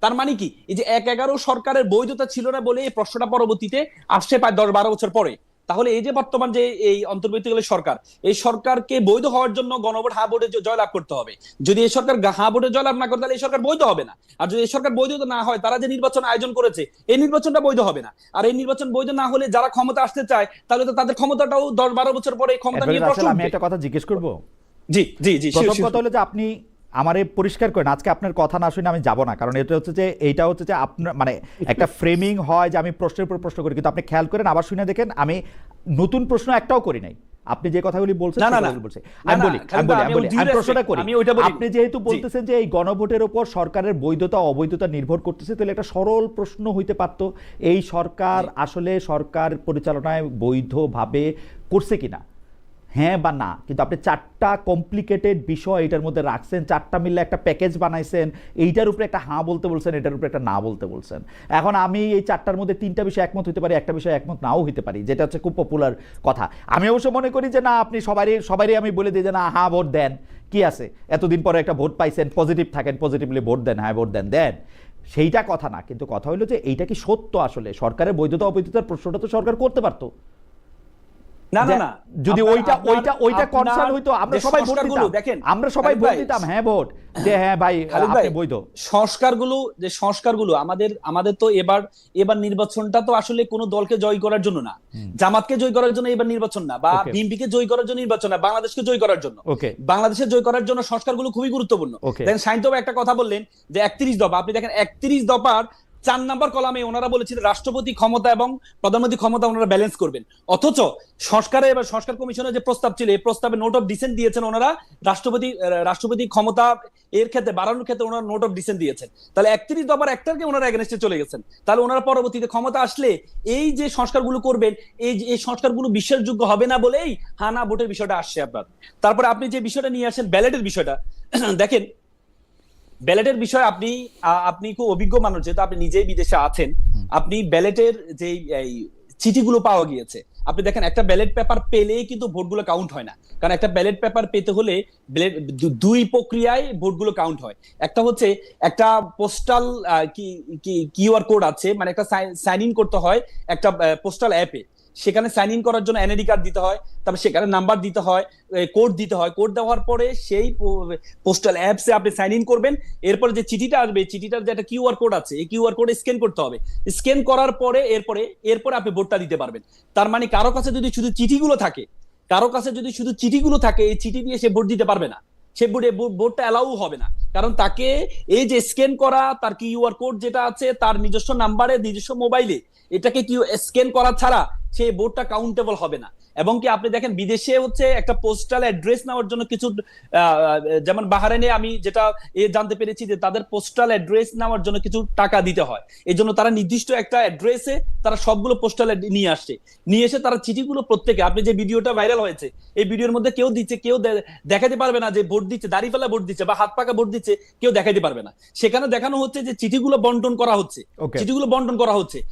S3: তার মানে কি, এই যে 1/11 সরকারের বৈধতা ছিল না বলে এই প্রশ্নটা পরবর্তীতে আসছে প্রায় 10-12 বছর পরে। তাহলে এই যে বর্তমান যে এই অন্তর্বর্তীকালীন সরকার, এই সরকারকে বৈধ হওয়ার জন্য গণভোট হ্যাঁ ভোটে জয়লাভ করতে হবে। যদি এই সরকার হ্যাঁ ভোটে জয়লাভ না করে, তাহলে এই সরকার বৈধ হবে না। আর যদি এই সরকার বৈধ না হয়, তারা যে নির্বাচন আয়োজন করেছে, এই নির্বাচনটা বৈধ হবে না। আর এই নির্বাচন বৈধ না হলে যারা ক্ষমতা আসতে চায়, তাহলে তো তাদের ক্ষমতাটাও 10-12 বছর পরে ক্ষমতা নিয়ে প্রশ্ন।
S1: আমি একটা কথা জিজ্ঞেস করব।
S3: জি জি জি,
S1: প্রথম কথা হলো যে আপনি আমারে পরিষ্কার করেন, আজকে আপনার কথা না শুনে আমি যাব না, কারণ এটা হচ্ছে যে এইটা হচ্ছে যে আপনার মানে একটা ফ্রেমিং হয় যে আমি প্রশ্নের উপর প্রশ্ন করি, কিন্তু আপনি খেয়াল করেন, আবার শুনে দেখেন, আমি নতুন প্রশ্ন একটাও করি নাই। আপনি যে কথাগুলি বলছেন, আমি প্রশ্নটা করি। আপনি যেহেতু বলতেছেন যে এই গণভোটের উপর সরকারের বৈধতা অবৈধতা নির্ভর করতেছে, তাহলে একটা সরল প্রশ্ন হইতে পারতো, এই সরকার আসলে সরকার পরিচালনায় বৈধভাবে করছে কিনা। হ্যাঁ বা না, কিন্তু আপনি 4টা কমপ্লিকেটেড বিষয় এটার মধ্যে রাখছেন, 4টা মিলে একটা প্যাকেজ বানাইছেন, এইটার উপরে একটা হ্যাঁ বলতে বলছেন, এটার উপরে একটা না বলতে বলছেন। এখন আমি এই 4টার মধ্যে 3টা বিষয় একমত হতে পারি, একটা বিষয় একমত নাও হতে পারি, যেটা হচ্ছে খুব পপুলার কথা। আমি অবশ্য মনে করি যে না, আপনি সবারই আমি বলে দিই যে না হ্যাঁ ভোট দেন, কি আছে, এতদিন পরে একটা ভোট পাইছেন, পজিটিভ থাকেন, পজিটিভলি ভোট দেন, হ্যাঁ ভোট দেন দেন, সেইটা কথা না। কিন্তু কথা হলো যে এইটা কি সত্য আসলে, সরকারের বৈধতা অবৈধতার প্রশ্নটা তো সরকার করতে পারতো।
S3: না না না,
S1: যদি ওইটা কনসার্ন হইতো, আমরা
S3: যে
S1: সবাই ভোট
S3: সংস্কারগুলো
S1: দিতাম,
S3: দেখেন,
S1: আমরা সবাই
S3: খালিদ
S1: ভোট
S3: ভাই,
S1: দিতাম হ্যাঁ ভোট, যে হ্যাঁ ভাই
S3: খালিদ
S1: আপনি
S3: ভাই,
S1: বৈধ।
S3: সংস্কারগুলো আমাদের তো এবার নির্বাচনটা তো আসলে কোনো দলকে জয় করার জন্য না, জামাতকে জয় করার জন্য এবার নির্বাচন না, বা
S1: Okay.
S3: বিএনপিকে জয় করার জন্য নির্বাচন না, বাংলাদেশকে জয় করার জন্য।
S1: ওকে,
S3: বাংলাদেশের জয় করার জন্য সংস্কারগুলো খুবই গুরুত্বপূর্ণ।
S1: Okay.
S3: দেখেন শাহিন তবে একটা কথা বললেন যে 31 দফা, আপনি দেখেন 31 দফার 4 নম্বর কলামে ওনারা বলেছিলেন রাষ্ট্রপতি ক্ষমতা এবং প্রধানমন্ত্রী ক্ষমতা ওনারা ব্যালেন্স করবেন। অথচ এবার সংস্কার কমিশনের যে প্রস্তাব ছিল, এই প্রস্তাবে নোট অফ ডিসেন্ট দিয়েছেন ওনারা, রাষ্ট্রপতি ক্ষমতা এর ক্ষেত্রে বাড়ানোর ক্ষেত্রে ওনারা নোট অফ ডিসেন্ট দিয়েছেন। তাহলে 31 দফার একটাকে ওনারা এগেনস্টে চলে গেছেন। তাহলে ওনারা পরবর্তীতে ক্ষমতা আসলে এই যে সংস্কারগুলো করবেন, এই সংস্কারগুলো বিশ্বাসযোগ্য হবে না বলেই হানা ভোটের বিষয়টা আসছে আপনার। তারপরে আপনি যে বিষয়টা নিয়ে আসেন ব্যালেটের বিষয়টা, দেখেন ব্যালেটের বিষয় আপনি খুব অভিজ্ঞ মানুষ, যেহেতু আপনি নিজেই বিদেশে আছেন, আপনি ব্যালেটের যে চিঠিগুলো পাওয়া গিয়েছে, আপনি দেখেন একটা ব্যালেট পেপার পেলেই কিন্তু ভোটগুলো কাউন্ট হয় না। কারণ একটা ব্যালেট পেপার পেতে হলে দুই প্রক্রিয়ায় ভোটগুলো কাউন্ট হয়। একটা হচ্ছে একটা পোস্টাল কিউআর কোড আছে, মানে একটা সাইন ইন করতে হয় একটা পোস্টাল অ্যাপে, সেখানে সাইন ইন করার জন্য এনআইডি কার্ড দিতে হয়, তারপর সেখানে নাম্বার দিতে হয়, কোড দিতে হয়, কোড দেওয়ার পরে সেই পোস্টাল অ্যাপসে আপনি সাইন ইন করবেন। এরপরে যে চিঠিটা আসবে, চিঠিটার যে একটা কিউআর কোড আছে, এই কিউআর কোড স্ক্যান করতে হবে। স্ক্যান করার পরে এরপরে আপনি ভোটটা দিতে পারবেন। তার মানে কারো কাছে যদি শুধু চিঠিগুলো থাকে, এই চিঠি দিয়ে সে ভোট দিতে পারবে না, সে ভোটটা অ্যালাউ হবে না। কারণ তাকে এই যে স্ক্যান করা, তার কিউআর কোড যেটা আছে তার নিজস্ব নাম্বারে, নিজস্ব মোবাইলে, এটাকে স্ক্যান করা ছাড়া সেই ভোটটা কাউন্টেবল হবে না। এবং কি আপনি দেখেন বিদেশে হচ্ছে একটা পোস্টাল অ্যাড্রেস নেওয়ার জন্য কিছু, যেমন বাহারাইনে আমি যেটা জানতে পেরেছি যে তাদের পোস্টাল অ্যাড্রেস নেওয়ার জন্য কিছু টাকা দিতে হয়। এই জন্য তারা নির্দিষ্ট একটা অ্যাড্রেসে তারা সবগুলো পোস্টাল নিয়ে এসে তারা চিঠিগুলো প্রত্যেকে, আপনি যে ভিডিওটা ভাইরাল হয়েছে, এই ভিডিওর মধ্যে কেউ দিচ্ছে, কেউ দেখাতে পারবে না যে ভোট দিচ্ছে, দাড়িপাল্লা ভোট দিচ্ছে বা হাত পাকা ভোট দিচ্ছে, কেউ দেখাতে পারবে না। সেখানে দেখানো হচ্ছে যে চিঠিগুলো বন্টন করা হচ্ছে,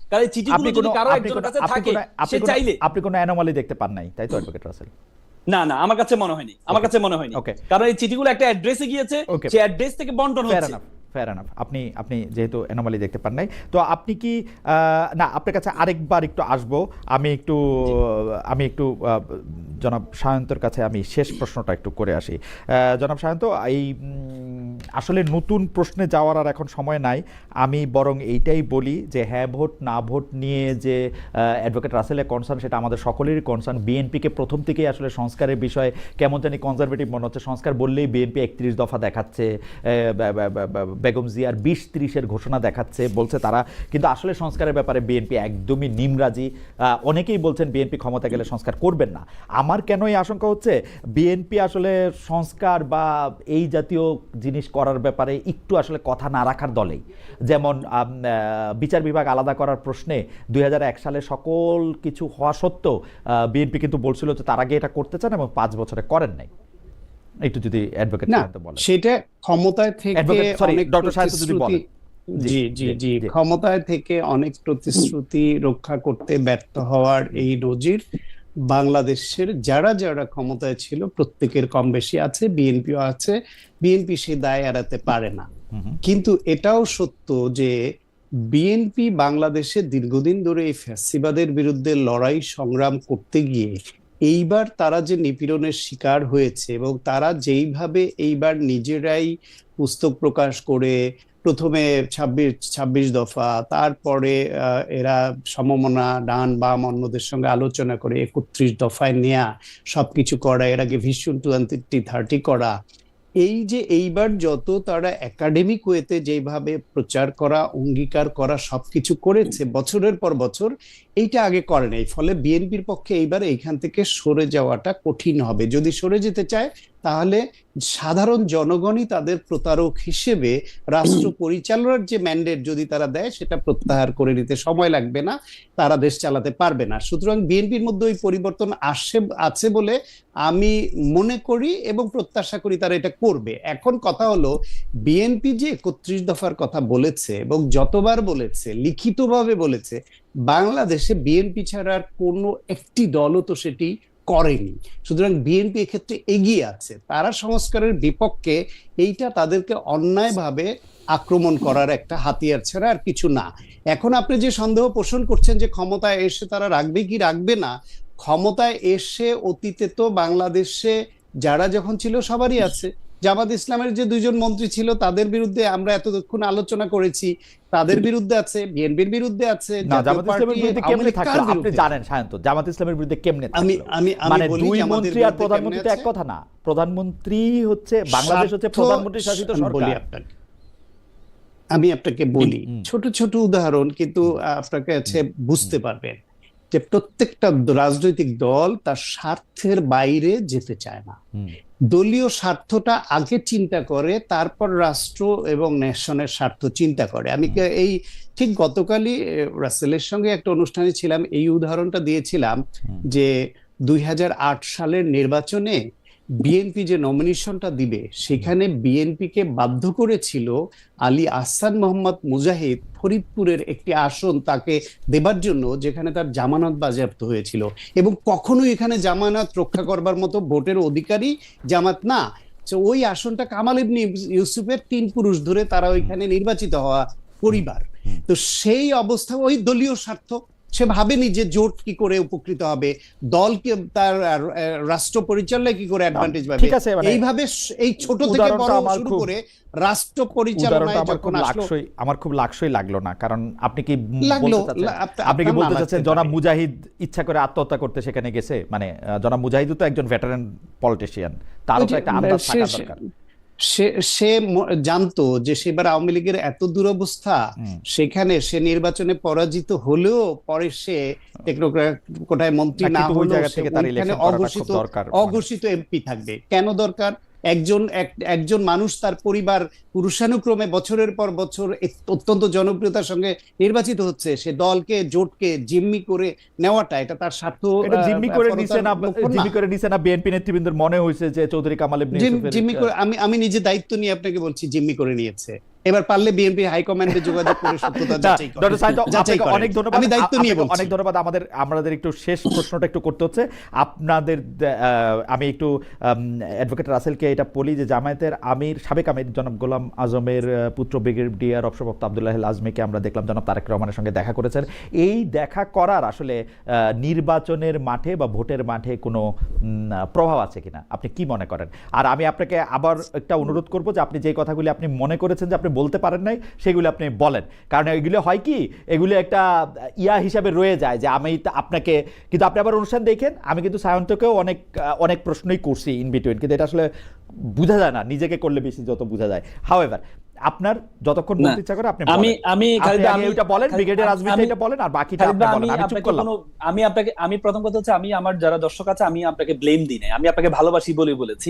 S3: কারণ এই চিঠিগুলো যদি কারো একজনের কাছে থাকে, সে চাইলে।
S1: আপনি কোনো অ্যানোমালি দেখতে পান নাই, তাই তো অ্যাডভোকেট রাসেল?
S3: না না, আমার কাছে মনে হয়নি, কারণ এই চিঠিগুলো একটা অ্যাড্রেসে গিয়েছে, সেই অ্যাড্রেস থেকে বন্টন হচ্ছে।
S1: Fair enough. আপনি যেহেতু অ্যানোমালি দেখতে পান নাই, তো আপনি কি না, আপনার কাছে আরেকবার একটু আসবো, আমি একটু জনাব সায়ন্তর কাছে আমি শেষ প্রশ্নটা একটু করে আসি। জনাব সায়ন্ত, এই আসলে নতুন প্রশ্নে যাওয়ার আর এখন সময় নাই, আমি বরং এইটাই বলি যে হ্যাঁ ভোট না ভোট নিয়ে যে অ্যাডভোকেট রাসেলের কনসার্ন, সেটা আমাদের সকলেরই কনসার্ন। বিএনপিকে প্রথম থেকেই আসলে সংস্কারের বিষয়ে কেমন জানি কনজারভেটিভ মনে হচ্ছে। সংস্কার বললেই বিএনপি 31 দফা দেখাচ্ছে, বেগম জিয়ার 20-30-এর ঘোষণা দেখাচ্ছে, বলছে তারা, কিন্তু আসলে সংস্কারের ব্যাপারে বিএনপি একদমই নিমরাজি। অনেকেই বলছেন বিএনপি ক্ষমতা গেলে সংস্কার করবেন না। আমার কেন এই আশঙ্কা হচ্ছে, বিএনপি আসলে সংস্কার বা এই জাতীয় জিনিস করার ব্যাপারে একটু আসলে কথা না রাখার দলেই। যেমন বিচার বিভাগ আলাদা করার প্রশ্নে 2001 সালে সকল কিছু হওয়া সত্ত্বেও বিএনপি কিন্তু বলছিল যে তার আগে এটা করতে চান এবং 5 বছরে করেন নাই। একটু যদি অ্যাডভোকেট বলেন।
S2: সেটা ক্ষমতায় থেকে অনেক
S1: ডক্টর সাহেব যদি বলেন।
S2: জি, ক্ষমতায় থেকে অনেক প্রতিশ্রুতি রক্ষা করতে ব্যর্থ হওয়ার এই নজির বাংলাদেশের যারা যারা ক্ষমতায় ছিল প্রত্যেকের কম বেশি আছে, বিএনপিও আছে। বিএনপি সে দায় এড়াতে পারে না। কিন্তু এটাও সত্য যে বিএনপি বাংলাদেশে দীর্ঘদিন ধরে এই ফ্যাসিবাদের বিরুদ্ধে লড়াই সংগ্রাম করতে গিয়ে এইবার তারা যে নিপীড়নের শিকার হয়েছে, এবং তারা যেইভাবে এইবার নিজেরাই পুস্তক প্রকাশ করে, প্রথমে 26 দফা, তারপরে এরা সমমনা ডান বাম অন্যদের সঙ্গে আলোচনা করে 31 দফায় নেয়া, সবকিছু করা, এর আগে ভিশন 2030 করা, এই যে এইবার যত তারা একাডেমিক ওয়েতে যেভাবে প্রচার করা, অঙ্গীকার করা, সবকিছু করেছে বছরের পর বছর, এইটা আগে করে নাই, ফলে বিএনপির পক্ষে এইবার এইখান থেকে সরে যাওয়াটা কঠিন হবে। যদি সরে যেতে চায় তাহলে সাধারণ জনগণই তাদের প্রতারক হিসেবে রাষ্ট্র পরিচালনার যে ম্যান্ডেট যদি তারা দেয় সেটা প্রত্যাহার করে নিতে সময় লাগবে না, তারা দেশ চালাতে পারবে না। সুতরাং বিএনপির মধ্যে ওই পরিবর্তন আছে বলে আমি মনে করি এবং প্রত্যাশা করি তারা এটা করবে। এখন কথা হলো, বিএনপি যে 31 দফার কথা বলেছে এবং যতবার বলেছে, লিখিতভাবে বলেছে, বাংলাদেশে বিএনপি ছাড়া আর কোনো একটি দলও তো সেটি করেনি। সুতরাং বিএনপি এক্ষেত্রে এগিয়ে আছে, তারা সংস্কারের বিপক্ষে, এইটা তাদেরকে অন্যায়ভাবে আক্রমণ করার একটা হাতিয়ার ছাড়া আর কিছু না। এখন আপনি যে সন্দেহ পোষণ করছেন যে ক্ষমতায় এসে তারা রাখবে কি রাখবে না, ক্ষমতায় এসে অতীতে তো বাংলাদেশে যারা যখন ছিল সবারই আছে। জামাত ইসলামের যে 2জন মন্ত্রী ছিল তাদের বিরুদ্ধে আমরা এতক্ষণ আলোচনা করেছি, তাদের বিরুদ্ধে আছে, বিএনপির বিরুদ্ধে আছে,
S1: না, জামাত ইসলামের বিরুদ্ধে কেমনে থাকলো আপনি জানেন সায়ন্ত? জামাত ইসলামের বিরুদ্ধে কেমনে থাকলো? মানে দুই মন্ত্রী আর প্রধানমন্ত্রী তো এক কথা না। প্রধানমন্ত্রী হচ্ছে, বাংলাদেশ হচ্ছে প্রধানমন্ত্রী শাসিত সরকার।
S2: আমি আপনাকে বলি ছোট ছোট উদাহরণ, কিন্তু আপনাকে বুঝতে পারবেন যে প্রত্যেকটা রাজনৈতিক দল তার স্বার্থের বাইরে যেতে চায় না। দলীয় স্বার্থটা আগে চিন্তা করে, তারপর রাষ্ট্র এবং নেশনের স্বার্থ চিন্তা করে। আমি এই ঠিক গতকালই রাসেলের সঙ্গে একটা অনুষ্ঠানে ছিলাম, এই উদাহরণটা দিয়েছিলাম যে 2008 সালের নির্বাচনে বিএনপি যে নমিনেশনটা দিবে সেখানে বিএনপিকে বাধ্য করেছিল আলী আহসান মোহাম্মদ মুজাহিদ ফরিদপুরের একটি আসন তাকে দেবার জন্য, যেখানে তার জামানত বাজেয়াপ্ত হয়েছিল, এবং কখনোই এখানে জামানত রক্ষা করবার মতো ভোটের অধিকারী জামাত না। ওই আসনটা কামাল ইবনে ইউসুফের 3 পুরুষ ধরে তারা ওইখানে নির্বাচিত হওয়া পরিবার। তো সেই অবস্থা, ওই দলীয় স্বার্থ, সে ভাবেনি যে জোট কি করে উপকৃত হবে, দলকে তার রাষ্ট্র পরিচালনায় কি করে অ্যাডভান্টেজ পাবে। এইভাবে এই ছোট থেকে বড় শুরু করে রাষ্ট্র পরিচালনায় যখন আসলো,
S1: আমার খুব লাগসই লাগলো না। কারণ আপনি কি বলতে চাচ্ছেন জনাব মুজাহিদ ইচ্ছা করে আত্মহত্যা করতে সেখানে গেছে? মানে জনাব মুজাহিদও তো একজন ভেটারান পলিটিশিয়ান, তারও তো একটা আলাদা থাকা দরকার।
S2: সে জানতো যে সেবার আওয়ামী লীগের এত দুরবস্থা, সেখানে সে নির্বাচনে পরাজিত হলেও পরে সে কোটায় মন্ত্রী না হলেও অঘোষিত এমপি থাকবে। কেন দরকার? একজন মানুষ তার পরিবার পুরুষানুক্রমে বছরের পর বছর অত্যন্ত জনপ্রিয়তার সঙ্গে নির্বাচিত হচ্ছে, সে দলকে জোটকে জিম্মি করে নেওয়াটা, এটা তার স্বার্থ।
S1: জিম্মি করে নিছে না বিএনপি নেতৃবৃন্দের মনে হয়েছে যে চৌধুরী কামাল ইবনে ইউসুফের
S2: জিম্মি করে, আমি নিজে দায়িত্ব নিয়ে আপনাকে বলছি, জিম্মি করে নিয়েছে। এবার পারলে বিএনপি হাইকমান্ডে যোগাযোগ করে সত্যতা যাচাই করে।
S1: অনেক ধন্যবাদ,
S2: আমি দায়িত্ব নিয়ে বলছি।
S1: অনেক ধন্যবাদ। আমাদের একটু শেষ প্রশ্নটা একটু করতে হচ্ছে আপনাদের। আমি একটু অ্যাডভোকেট রাসেলকে এটা বলি যে জামায়াতের সাবেক আমির জনাব গোলাম আজমের পুত্র ব্রিগেডিয়ার অবসরপ্রাপ্ত আব্দুল্লাহ আজমিকে আমরা দেখলাম জনাব তারেক রহমানের সঙ্গে দেখা করেছেন। এই দেখা করার আসলে নির্বাচনের মাঠে বা ভোটের মাঠে কোনো প্রভাব আছে কিনা আপনি কি মনে করেন? আর আমি আপনাকে আবার একটা অনুরোধ করব যে আপনি যে কথাগুলি আপনি মনে করেছেন যে আপনি বলতে পারেন নাই সেগুলো আপনি বলেন, কারণ এগুলো হয় কি, এগুলো একটা হিসাবে রয়ে যায় যে আমি আপনাকে, কিন্তু আপনি আবার অনুষ্ঠান দেখেন, আমি কিন্তু সায়ন্তকেও অনেক প্রশ্নই করছি ইন বিটুইন, কিন্তু এটা আসলে বোঝা যায় না, নিজেকে করলে বেশি যত বোঝা যায়। হাউএভার আপনার যতক্ষণ বলতে ইচ্ছা করে আপনি এটা বলেন, ব্রিগেডিয়ার আজমিটা এটা বলেন, আর বাকিটা আপনি বলেন। আমি চুপ করলাম।
S3: আমি প্রথম কথা হচ্ছে, আমি আমার যারা দর্শক আছে আমি আপনাকে ব্লেম দিই নাই, আমি আপনাকে ভালোবাসি বলেই বলেছি।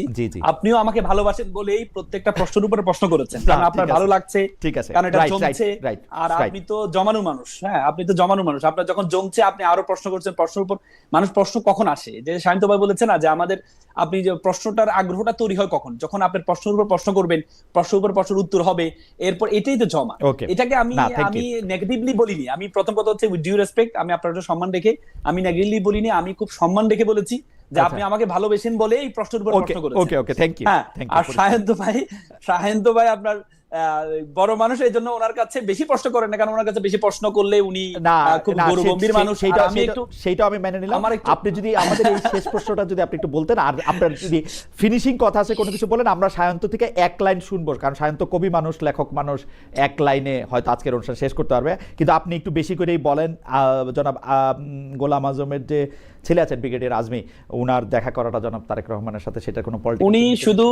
S3: আপনিও আমাকে ভালোবাসেন বলেই প্রত্যেকটা প্রশ্নের উপরে প্রশ্ন করেছেন, কারণ আপনার ভালো লাগছে,
S1: ঠিক আছে,
S3: কারণ এটা জমছে। আর আপনি তো জমানো মানুষ, হ্যাঁ আপনি তো জমানো মানুষ, আপনার যখন জমছে আপনি আরো প্রশ্ন করছেন। প্রশ্নের উপর মানুষ প্রশ্ন কখন আসে, যে শান্ত ভাই বলেছে না যে আমাদের, আপনি যে প্রশ্নটার আগ্রহটা তৈরি হয় কখন, যখন আপনার প্রশ্নের উপর প্রশ্ন করবেন, প্রশ্নের উপর প্রশ্নের উত্তর হবে, এরপর এটাই তো জমা। এটাকে আমি নেগেটিভলি বলিনি। আমি প্রথম কথা হচ্ছে উইথ ডিউ রেসপেক্ট, আমি আপনার সম্মান রেখে আমি নেগেটিভলি বলিনি, আমি খুব সম্মান রেখে বলেছি যে আপনি আমাকে ভালোবেসেন বলে এই প্রশ্নের উপর প্রশ্ন করেছেন। আর শাহেন্ত ভাই আপনার বড় মানুষ, এই জন্য ওনার কাছে বেশি প্রশ্ন করেন না, কারণ ওনার কাছে বেশি প্রশ্ন করলে উনি খুব গম্ভীর মানুষ।
S1: সেইটা আমি মেনে নিলাম। আপনি যদি আমাদের এই শেষ প্রশ্নটা যদি আপনি একটু বলতেন, আর আপনার যদি ফিনিশিং কথা আছে কোনো কিছু বলেন, আমরা সায়ন্ত থেকে এক লাইন শুনবো, কারণ সায়ন্ত কবি মানুষ, লেখক মানুষ, এক লাইনে হয়তো আজকের অনুষ্ঠান শেষ করতে পারবে, কিন্তু আপনি একটু বেশি করেই বলেন। জনাব গোলাম আজমের যে ছেলে আছেন ব্রিগেডিয়ার আজমি, উনার দেখা করাটা জনাব তারেক রহমানের সাথে, সেটা কোনো পলিটিক্স,
S3: উনি শুধু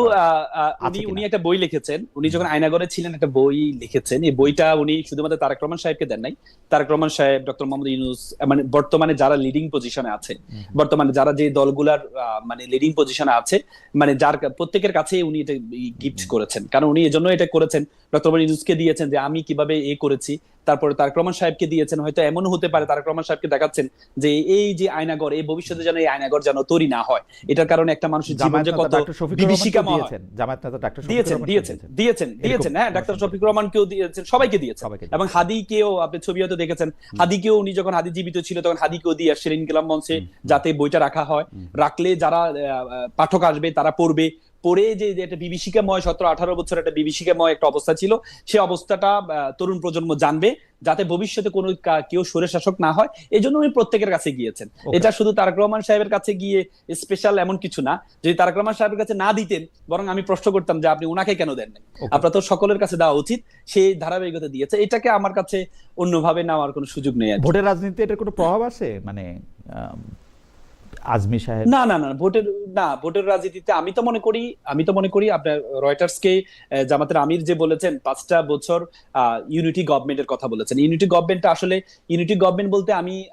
S3: উনি একটা বই লিখেছেন, উনি যখন আয়নাগরে রহমানের ছিলেন, একটা বই লিখেছেন। এই বইটা উনি শুধুমাত্র তারেক রহমান সাহেবকে দেন নাই, তারেক রহমান সাহেব, ডক্টর মোহাম্মদ ইউনূস, মানে বর্তমানে যারা লিডিং পজিশনে আছে, বর্তমানে যারা যে দলগুলার মানে লিডিং পজিশনে আছে, মানে যার প্রত্যেকের কাছে উনি এটা গিফট করেছেন। কারণ উনি এজন্য এটা করেছেন, ডক্টর মোহাম্মদ ইউনূসকে দিয়েছেন যে আমি কিভাবে করেছি, তারপরে তারেক রহমান সাহেবকে দিয়েছেন। হয়তো এমনও হতে পারে তারেক রহমান সাহেবকে দেখাচ্ছেন যে এই যে আয়নাঘর, এই ভবিষ্যতে যেন এই আয়নাঘর যেন তৈরি না হয়, এটার কারণে একটা মানুষের জীবন যে কত বিভীষিকাময় হয়।
S1: জামায়াত নেতা ডাক্তার
S3: দিয়েছেন হ্যাঁ, ডাক্তার শফিক রহমানকেও দিয়েছেন, সবাইকে দিয়েছেন। এবং হাদিকেও আপনি ছবি হয়তো দেখেছেন, হাদিকেও উনি যখন হাদি জীবিত ছিল তখন হাদিকেও দিয়ে আসছিলেন ইনকিলাব মঞ্চে, যাতে বইটা রাখা হয়, রাখলে যারা পাঠক আসবে তারা পড়বে, পড়ে যে একটা বিভীষিকাময় 17-18 বছর একটা বিভীষিকাময় একটা অবস্থা ছিল, সেই অবস্থাটা তরুণ প্রজন্ম জানবে, যাতে ভবিষ্যতে কোনো কেউ স্বৈর শাসক না হয়। এই জন্য উনি প্রত্যেকের কাছে গিয়েছেন। এটা শুধু তারেক রহমান সাহেবের কাছে গিয়ে স্পেশাল এমন কিছু না। যদি তারেক রহমান সাহেবের কাছে না দিতেন, বরং আমি প্রশ্ন করতাম যে আপনি ওনাকে কেন দেন নাই, আপনার তো সকলের কাছে দেওয়া উচিত। সেই ধারাবাহিকতা দিয়েছে, এটাকে আমার কাছে অন্যভাবে নেওয়ার কোনো সুযোগ নেই।
S1: ভোটের রাজনীতিতে এটার কোনো প্রভাব আছে, মানে আজমি সাহেব?
S3: না, ভোটের রাজনীতিতে আমি তো মনে করি আপনার রয়টার্সকে জামাতের আমির যে বলেছেন 5টা বছর ইউনিটি গভর্নমেন্টের কথা বলেছেন। ইউনিটি গভর্নমেন্টটা আসলে, ইউনিটি গভর্নমেন্ট বলতে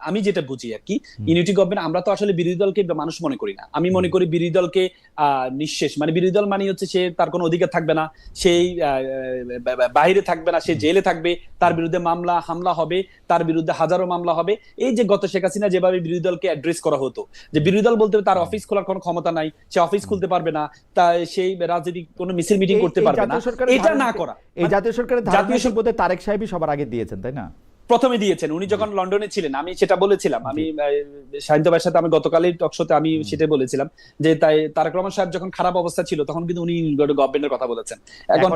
S3: আমি যেটা বুঝি আর কি, ইউনিটি গভর্নমেন্ট আমরা তো আসলে বিরোধী দলকে মানুষ মনে করি না। আমি মনে করি বিরোধী দলকে নিঃশেষ, মানে বিরোধী দল মানে হচ্ছে সে তার কোনো অধিকার থাকবে না, সেই বাইরে থাকবে না, সে জেলে থাকবে, তার বিরুদ্ধে মামলা হামলা হবে, তার বিরুদ্ধে হাজারো মামলা হবে। এই যে গত শেখ হাসিনা যেভাবে বিরোধী দলকে অ্যাড্রেস করা হতো, যে বিরোধী দল বলতে তার অফিস খোলার কোনো ক্ষমতা নাই, সে অফিস খুলতে পারবে না, তাই সেই রাজনৈতিক কোনো মিছিল মিটিং করতে পারবে না, এটা না করা।
S1: এই জাতীয় সরকারের জাতীয় সম্পদে তারেক সাহেবই সবার আগে দিয়েছেন, তাই না?
S3: প্রথমে দিয়েছেন উনি যখন লন্ডনে ছিলেন। আমি সেটা বলেছিলাম, আমি শাহিন ভাইয়ের সাথে আমি গতকালই টকশোতে আমি সেটা বলেছিলাম যে তাই তারেক রহমান সাহেব যখন খারাপ অবস্থা ছিল তখন কিন্তু উনি গভর্নমেন্টের কথা বলেছেন। এখন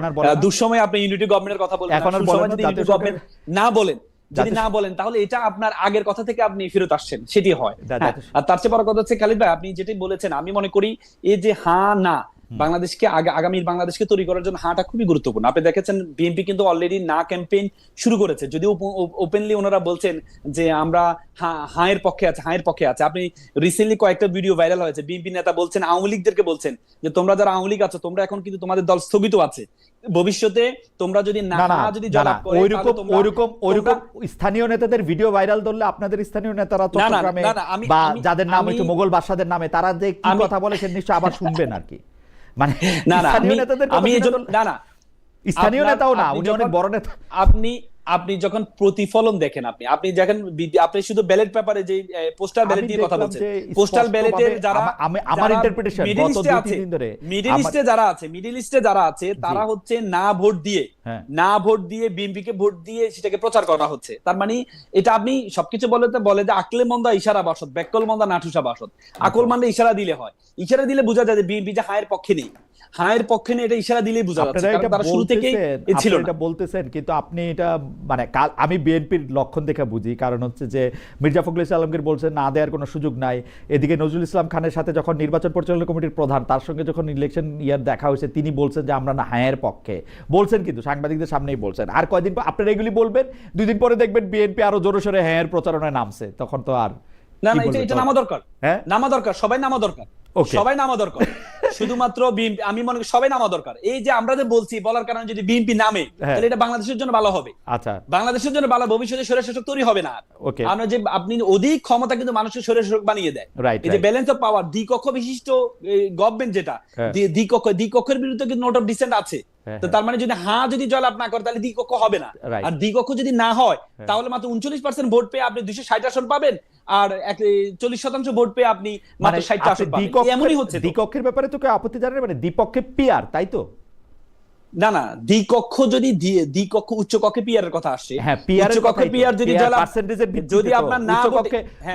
S3: দুঃসময়ে আপনি ইউনিটি গভর্নমেন্টের কথা বলবেন, যদি না বলেন তাহলে এটা আপনার আগের কথা থেকে আপনি ফেরত আসছেন, সেটি হয়। আর তার চেয়ে বড় কথা হচ্ছে খালিদ ভাই, আপনি যেটি বলেছেন, আমি মনে করি এই যে হ্যাঁ না বাংলাদেশকে আগামীর বাংলাদেশকে তৈরি করার জন্য হাঁটা খুবই গুরুত্বপূর্ণ। আপনি দেখেছেন বিএনপি কিন্তু অলরেডি না ক্যাম্পেইন শুরু করেছে, যদিও ওপেনলি ওনারা বলছেন যে আমরা হাঁয়ের পক্ষে আছে। আপনি রিসেন্টলি কয়েকটা ভিডিও ভাইরাল হয়েছে, বিএনপি নেতা বলছেন, আওয়ামী লীগদেরকে বলছেন যে তোমরা যারা আওয়ামী লীগ আছো, তোমরা এখন কিন্তু তোমাদের দল স্থগিত আছে, ভবিষ্যতে তোমরা যদি যদি জলাপ করে
S1: ওইরকম স্থানীয় নেতাদের ভিডিও ভাইরাল ধরলে আপনাদের স্থানীয় নেতারা চট্টগ্রামে বা যাদের নাম একটু মোগল বাদশাদের নামে, তারা যে কি কথা বলে সে নিশ্চয় আবার শুনবেন আর কি। মানে স্থানীয় নেতাদের স্থানীয় নেতাও না, উনি অনেক বড় নেতা।
S3: আপনি যখন প্রতিফলন দেখেন, আপনি শুধু ব্যালট পেপারে যে পোস্টাল ব্যালটের কথা বলছেন, পোস্টাল ব্যালটের যারা
S1: আমার ইন্টারপ্রিটেশন গত 2-3 দিন ধরে
S3: মিডল ইস্টে যারা আছে তারা হচ্ছে না ভোট দিয়ে বিএনপি কে ভোট দিয়ে সেটাকে প্রচার করা হচ্ছে। তার মানে এটা আপনি সবকিছু বলে যে আকলে মন্দা ইশারা বাসদ, বেকল মন্দা নাঠুসা বাসদ। আকল মানে ইশারা দিলে হয়, ইশারা দিলে বোঝা যায় যে বিএনপি যে হায়ের পক্ষে নেই, এটা ইশারা দিলেই বোঝা যাচ্ছে, কারণ তারা শুরু থেকেই ছিল না।
S1: এটা বলতেছেন, কিন্তু আপনি এটা মানে আমি বিএনপির লক্ষণ দেখে বুঝি, কারণ হচ্ছে যে মির্জা ফখরুল ইসলাম আলমগীর বলছেন না দেওয়ার কোনো সুযোগ নাই, এদিকে নজরুল ইসলাম খানের সাথে যখন নির্বাচন পরিচালনা কমিটির প্রধান, তার সঙ্গে যখন ইলেকশন দেখা হয়েছে, তিনি বলছেন যে আমরা না হায়ের পক্ষে বলছেন, কিন্তু সাংবাদিকদের সামনেই বলছেন। আর কয়দিন পর আপনারা এগুলি বলবেন, 2 দিন পরে দেখবেন বিএনপি আরো জোরে সোরে হায়ের প্রচারণায় নামছে, তখন তো আর
S3: না এটা নামা দরকার, সবাই নামা দরকার, শুধুমাত্র বিএনপি আমি মনে করি সবাই নামা দরকার। এই যে আমরা যে বলছি, বলার কারণে যদি বিএনপি নামে তাহলে এটা বাংলাদেশের জন্য ভালো হবে।
S1: আচ্ছা,
S3: বাংলাদেশের জন্য ভালো, ভবিষ্যতে স্বৈরশাসক তৈরি হবে না। আমরা যে আপনি অধিক ক্ষমতা কিন্তু মানুষের স্বৈরশাসক বানিয়ে দেয়। এই যে ব্যালেন্স অফ পাওয়ার, দ্বিকক্ষ বিশিষ্ট গভর্নমেন্ট যেটা, দ্বিকক্ষের বিরুদ্ধে কিন্তু নোট অফ ডিসেন্ট আছে। তো তার মানে যদি যদি জয়লাভ না করে তাহলে দ্বিকক্ষ হবে না। আর দ্বিকক্ষ যদি না হয় তাহলে মাত্র 39% ভোট পেয়ে আপনি 260 আসন পাবেন, আর 40% ভোট পেয়ে আপনি মাত্র 60 আসন পাবেন। এমনই হচ্ছে।
S1: দ্বিকক্ষের ব্যাপারে তো কেউ আপত্তি জানায়, মানে দ্বিপক্ষে পিআর, তাই তো?
S3: না দ্বিকক্ষ যদি দ্বিকক্ষ উচ্চ কক্ষে পিআর এর কথা আসে,
S1: উচ্চ কক্ষে পিআর যদি পার্সেন্টেজের ভিত্তিতে, যদি আপনার না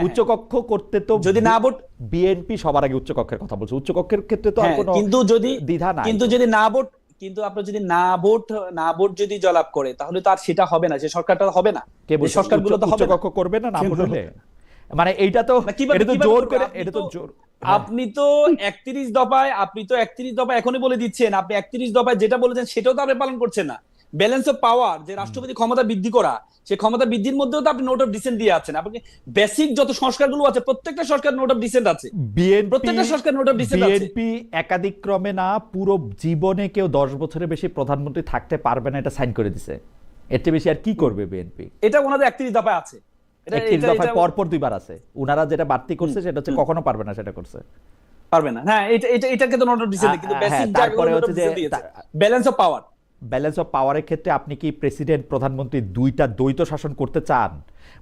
S1: উচ্চ কক্ষ করতে তো যদি না ভোট, বিএনপি সবার আগে উচ্চ কক্ষের কথা বলছে, উচ্চ কক্ষের ক্ষেত্রে তো আর কোনো
S3: কিন্তু যদি
S1: দ্বিধা নাই,
S3: কিন্তু যদি না ভোট, কিন্তু আপনার যদি না ভোট যদি জয়লাভ করে তাহলে তো আর সেটা হবে না, যে সরকারটা হবে না, সরকারগুলো তো হবে,
S1: উচ্চ কক্ষ করবে না, না ভোট হলে। মানে এইটা তো এটা তো জোর করে, এটা তো জোর।
S3: আপনি তো 31 দফায় এখনই বলে দিচ্ছেন, আপনি 31 দফায় যেটা বলেছেন সেটাও তো আপনি পালন করছেন না। ব্যালেন্স অফ পাওয়ার, যে রাষ্ট্রপতি ক্ষমতা বৃদ্ধি করা, সেই ক্ষমতা বৃদ্ধির মধ্যেও তো আপনি নোট অফ ডিসেন্ট দিয়ে আছেন। আপনি বেসিক যত সংস্কারগুলো আছে প্রত্যেকটা সংস্কার নোট অফ ডিসেন্ট আছে, প্রত্যেকটা সংস্কার নোট অফ ডিসেন্ট আছে।
S1: বিএনপি একাধিক ক্রমে না পুরো জীবনে কেউ 10 বছরের বেশি প্রধানমন্ত্রী থাকতে পারবে না, এটা সাইন করে দিছে। এর চেয়ে বেশি আর কি করবে বিএনপি?
S3: এটা ওনাদের 31 দফায় আছে,
S1: পরপর 2 বার আছে। উনারা যেটা বাড়তি করছে সেটা হচ্ছে কখনো পারবে না, সেটা করছে
S3: পারবে না। হ্যাঁ, এটাকে তো নোট অফ ডিসেন্ট, কিন্তু বেসিক
S1: তারপরে হচ্ছে যে
S3: balance of power,
S1: balance of পাওয়ারের ক্ষেত্রে আপনি কি প্রেসিডেন্ট প্রধানমন্ত্রী দুইটা দ্বৈত শাসন করতে চান?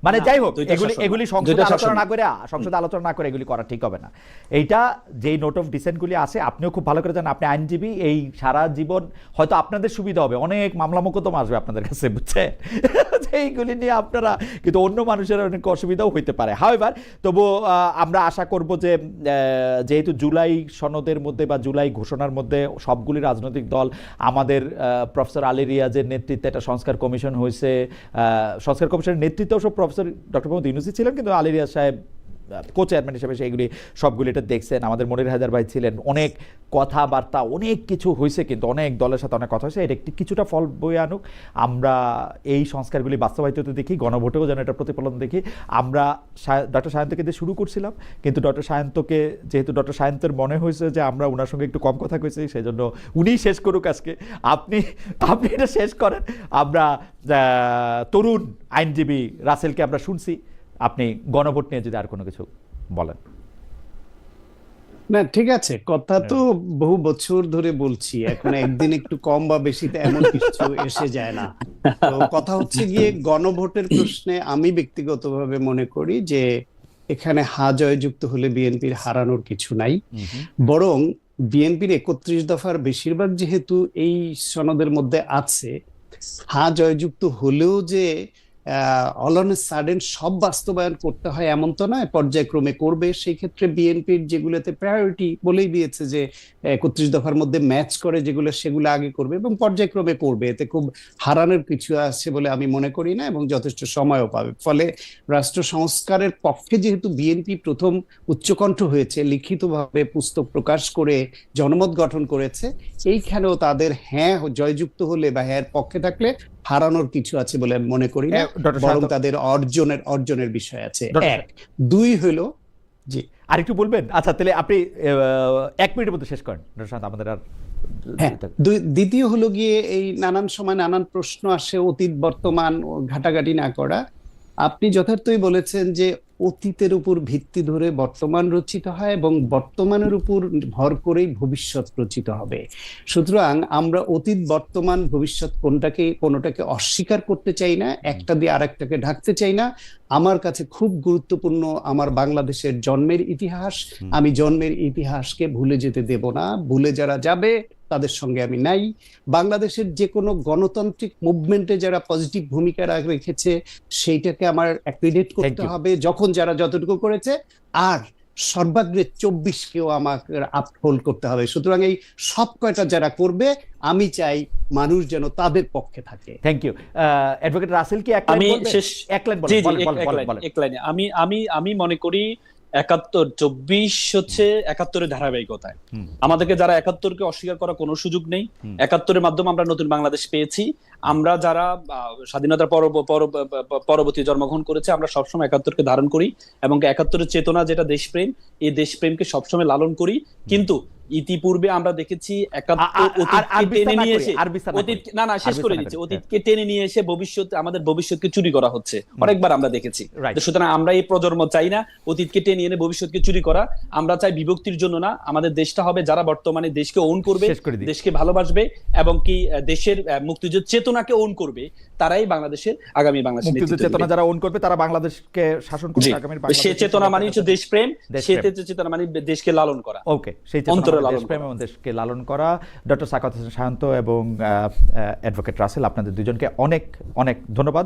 S1: মানে যাই হোক, এগুলি সংসদে আলোচনা না করে এগুলি করা ঠিক হবে না। এইটা যেই নোট অফ ডিসেন্টগুলি আছে, আপনিও খুব ভালো করে জানেন, আপনি আইনজীবী, এই সারা জীবন হয়তো আপনাদের সুবিধা হবে, অনেক মামলা মোকদ্দমা আসবে আপনাদের কাছে, বুঝছেন? এইগুলি নিয়ে আপনারা, কিন্তু অন্য মানুষের অনেক অসুবিধাও হইতে পারে। হাউএভার, তবু আমরা আশা করব যে যেহেতু জুলাই সনদের মধ্যে বা জুলাই ঘোষণার মধ্যে সবগুলি রাজনৈতিক দল, আমাদের প্রফেসর আলী রিয়াজের নেতৃত্বে একটা সংস্কার কমিশন হয়েছে, সংস্কার কমিশনের নেতৃত্বেও সব প্রফেসর ডক্টর মোহাম্মদ ইউনূসী ছিলেন, কিন্তু আলী রিয়াজ সাহেব কো চেয়ারম্যান হিসেবে সেইগুলি সবগুলি এটা দেখছেন। আমাদের মনির হায়দার ভাই ছিলেন, অনেক কথাবার্তা, অনেক কিছু হয়েছে, কিন্তু অনেক দলের সাথে অনেক কথা হয়েছে। এটা একটি কিছুটা ফল বয়ে আনুক, আমরা এই সংস্কারগুলি বাস্তবায়িত হতে দেখি, গণভোটেও যেন এটা প্রতিফলন দেখি। আমরা ডক্টর সায়ন্তকে দিয়ে শুরু করছিলাম, কিন্তু যেহেতু ডক্টর সায়ন্তের মনে হয়েছে যে আমরা ওনার সঙ্গে একটু কম কথা কইছি, সেই জন্য উনিই শেষ করুক আজকে। আপনি এটা শেষ করেন। আমরা তরুণ আইনজীবী রাসেলকে আমরা শুনছি, আপনি গণভোট নিয়ে যদি আর কোনো কিছু বলেন।
S2: না, ঠিক আছে, কথা তো বহু বছর ধরে বলছি, এখন একদিন একটু কম বা বেশিতে এমন কিছু এসে যায় না। তো কথা হচ্ছে গিয়ে গণভোটের প্রশ্নে আমি ব্যক্তিগতভাবে মনে করি যে এখানে হা জয়যুক্ত হলে বিএনপির হারানোর কিছু নাই, বরং বিএনপির 31 দফার বেশিরভাগ যেহেতু এই সনদের মধ্যে আছে, হা জয়যুক্ত হলেও যে অল অন এ সাডেন সব বাস্তবায়ন করতে হয় এমন তো নয়, পর্যায়ক্রমে করবে। সেই ক্ষেত্রে বিএনপির যেগুলোতে প্রায়োরিটি বলেই দিয়েছে যে 31 দফার মধ্যে ম্যাচ করে যেগুলো, সেগুলো আগে করবে এবং পর্যায়ক্রমে করবে। এতে খুব হারানোর কিছু আছে বলে আমি মনে করি না, এবং যথেষ্ট সময়ও পাবে। ফলে রাষ্ট্র সংস্কারের পক্ষে যেহেতু বিএনপি প্রথম উচ্চকণ্ঠ হয়েছে, লিখিতভাবে পুস্তক প্রকাশ করে জনমত গঠন করেছে, এইখানেও তাদের হ্যাঁ জয়যুক্ত হলে বা হ্যাঁ পক্ষে থাকলে হারানোর কিছু আছে বলে মনে করি না, বরং তাদের অর্জনের বিষয় আছে। এক, দুই হলো জি
S1: আরেকটু বলবেন? আচ্ছা, তাহলে আপনি 1 মিনিটের মধ্যে শেষ করেন ডক্টর সায়ন্ত, আমাদের আর।
S2: হ্যাঁ, দ্বিতীয় হলো গিয়ে এই নানান সময় নানান প্রশ্ন আসে, অতীত বর্তমান ঘাটাঘাটি না করা। আপনি যথার্থই বলেছেন যে অতীতের উপর ভিত্তি ধরে বর্তমান রচিত হয় এবং বর্তমানের উপর ভর করেই ভবিষ্যৎ রচিত হবে। সুতরাং আমরা অতীত বর্তমান ভবিষ্যৎ কোনোটাকে অস্বীকার করতে চাই না, একটা দিয়ে আরেকটাকে ঢাকতে চাই না। আমার কাছে খুব গুরুত্বপূর্ণ আমার বাংলাদেশের জন্মের ইতিহাস, আমি জন্মের ইতিহাসকে ভুলে যেতে দেব না। ভুলে যারা যাবে তাদের সঙ্গে আমি নাই। বাংলাদেশের যে কোনো গণতান্ত্রিক মুভমেন্টে যারা পজিটিভ ভূমিকা রেখেছে সেইটাকে আমার অ্যাপ্রিডিয়েট করতে হবে, যখন যারা যতটুকু করেছে, আর সর্বাগ্রে 24কেও আমাকে আপহোল্ড করতে হবে। সুতরাং এই সব কয়টা যারা করবে, আমি চাই মানুষ যেন তাদের পক্ষে থাকে।
S1: Thank you. অ্যাডভোকেট রাসেল কি এক
S3: লাইনে আমি মনে করি 71-24 হচ্ছে 71-এর ধারাবাহিকতায়। আমাদেরকে যারা 71-কে অস্বীকার করার কোনো সুযোগ নেই। 71-এর মাধ্যমে আমরা নতুন বাংলাদেশ পেয়েছি। আমরা যারা স্বাধীনতার পরবর্তী জন্মগ্রহণ করেছে, আমরা সবসময় 71-কে ধারণ করি এবং 71-এর চেতনা যেটা দেশপ্রেম, এই দেশপ্রেমকে সবসময় লালন করি। কিন্তু ইতিপূর্বে আমরা দেখেছি অতীতকে টেনে নিয়ে এসে আমাদের ভবিষ্যৎকে চুরি করা হচ্ছে, অনেকবার আমরা দেখেছি। সুতরাং আমরা এই প্রজন্ম চাই না অতীতকে টেনে এনে ভবিষ্যৎকে চুরি করা। আমরা চাই বিভক্তির জন্য না, আমাদের দেশটা হবে যারা বর্তমানে দেশকে ওন করবে, দেশকে ভালোবাসবে এবং কি দেশের মুক্তিযুদ্ধ চেতনাকে ওন করবে, তারাই বাংলাদেশের আগামী বাংলাদেশের
S1: চেতনা যারা ওন করবে তারা বাংলাদেশকে শাসন করবে।
S3: সে চেতনা মানে হচ্ছে দেশপ্রেম, সে চেতনা মানে দেশকে লালন করা।
S1: ওকে, সেই দেশপ্রেম এবং দেশকে লালন করা। ডক্টর সাখাওয়াত হোসেন সায়ন্ত এবং অ্যাডভোকেট রাসেল, আপনাদের দুজনকে অনেক অনেক ধন্যবাদ।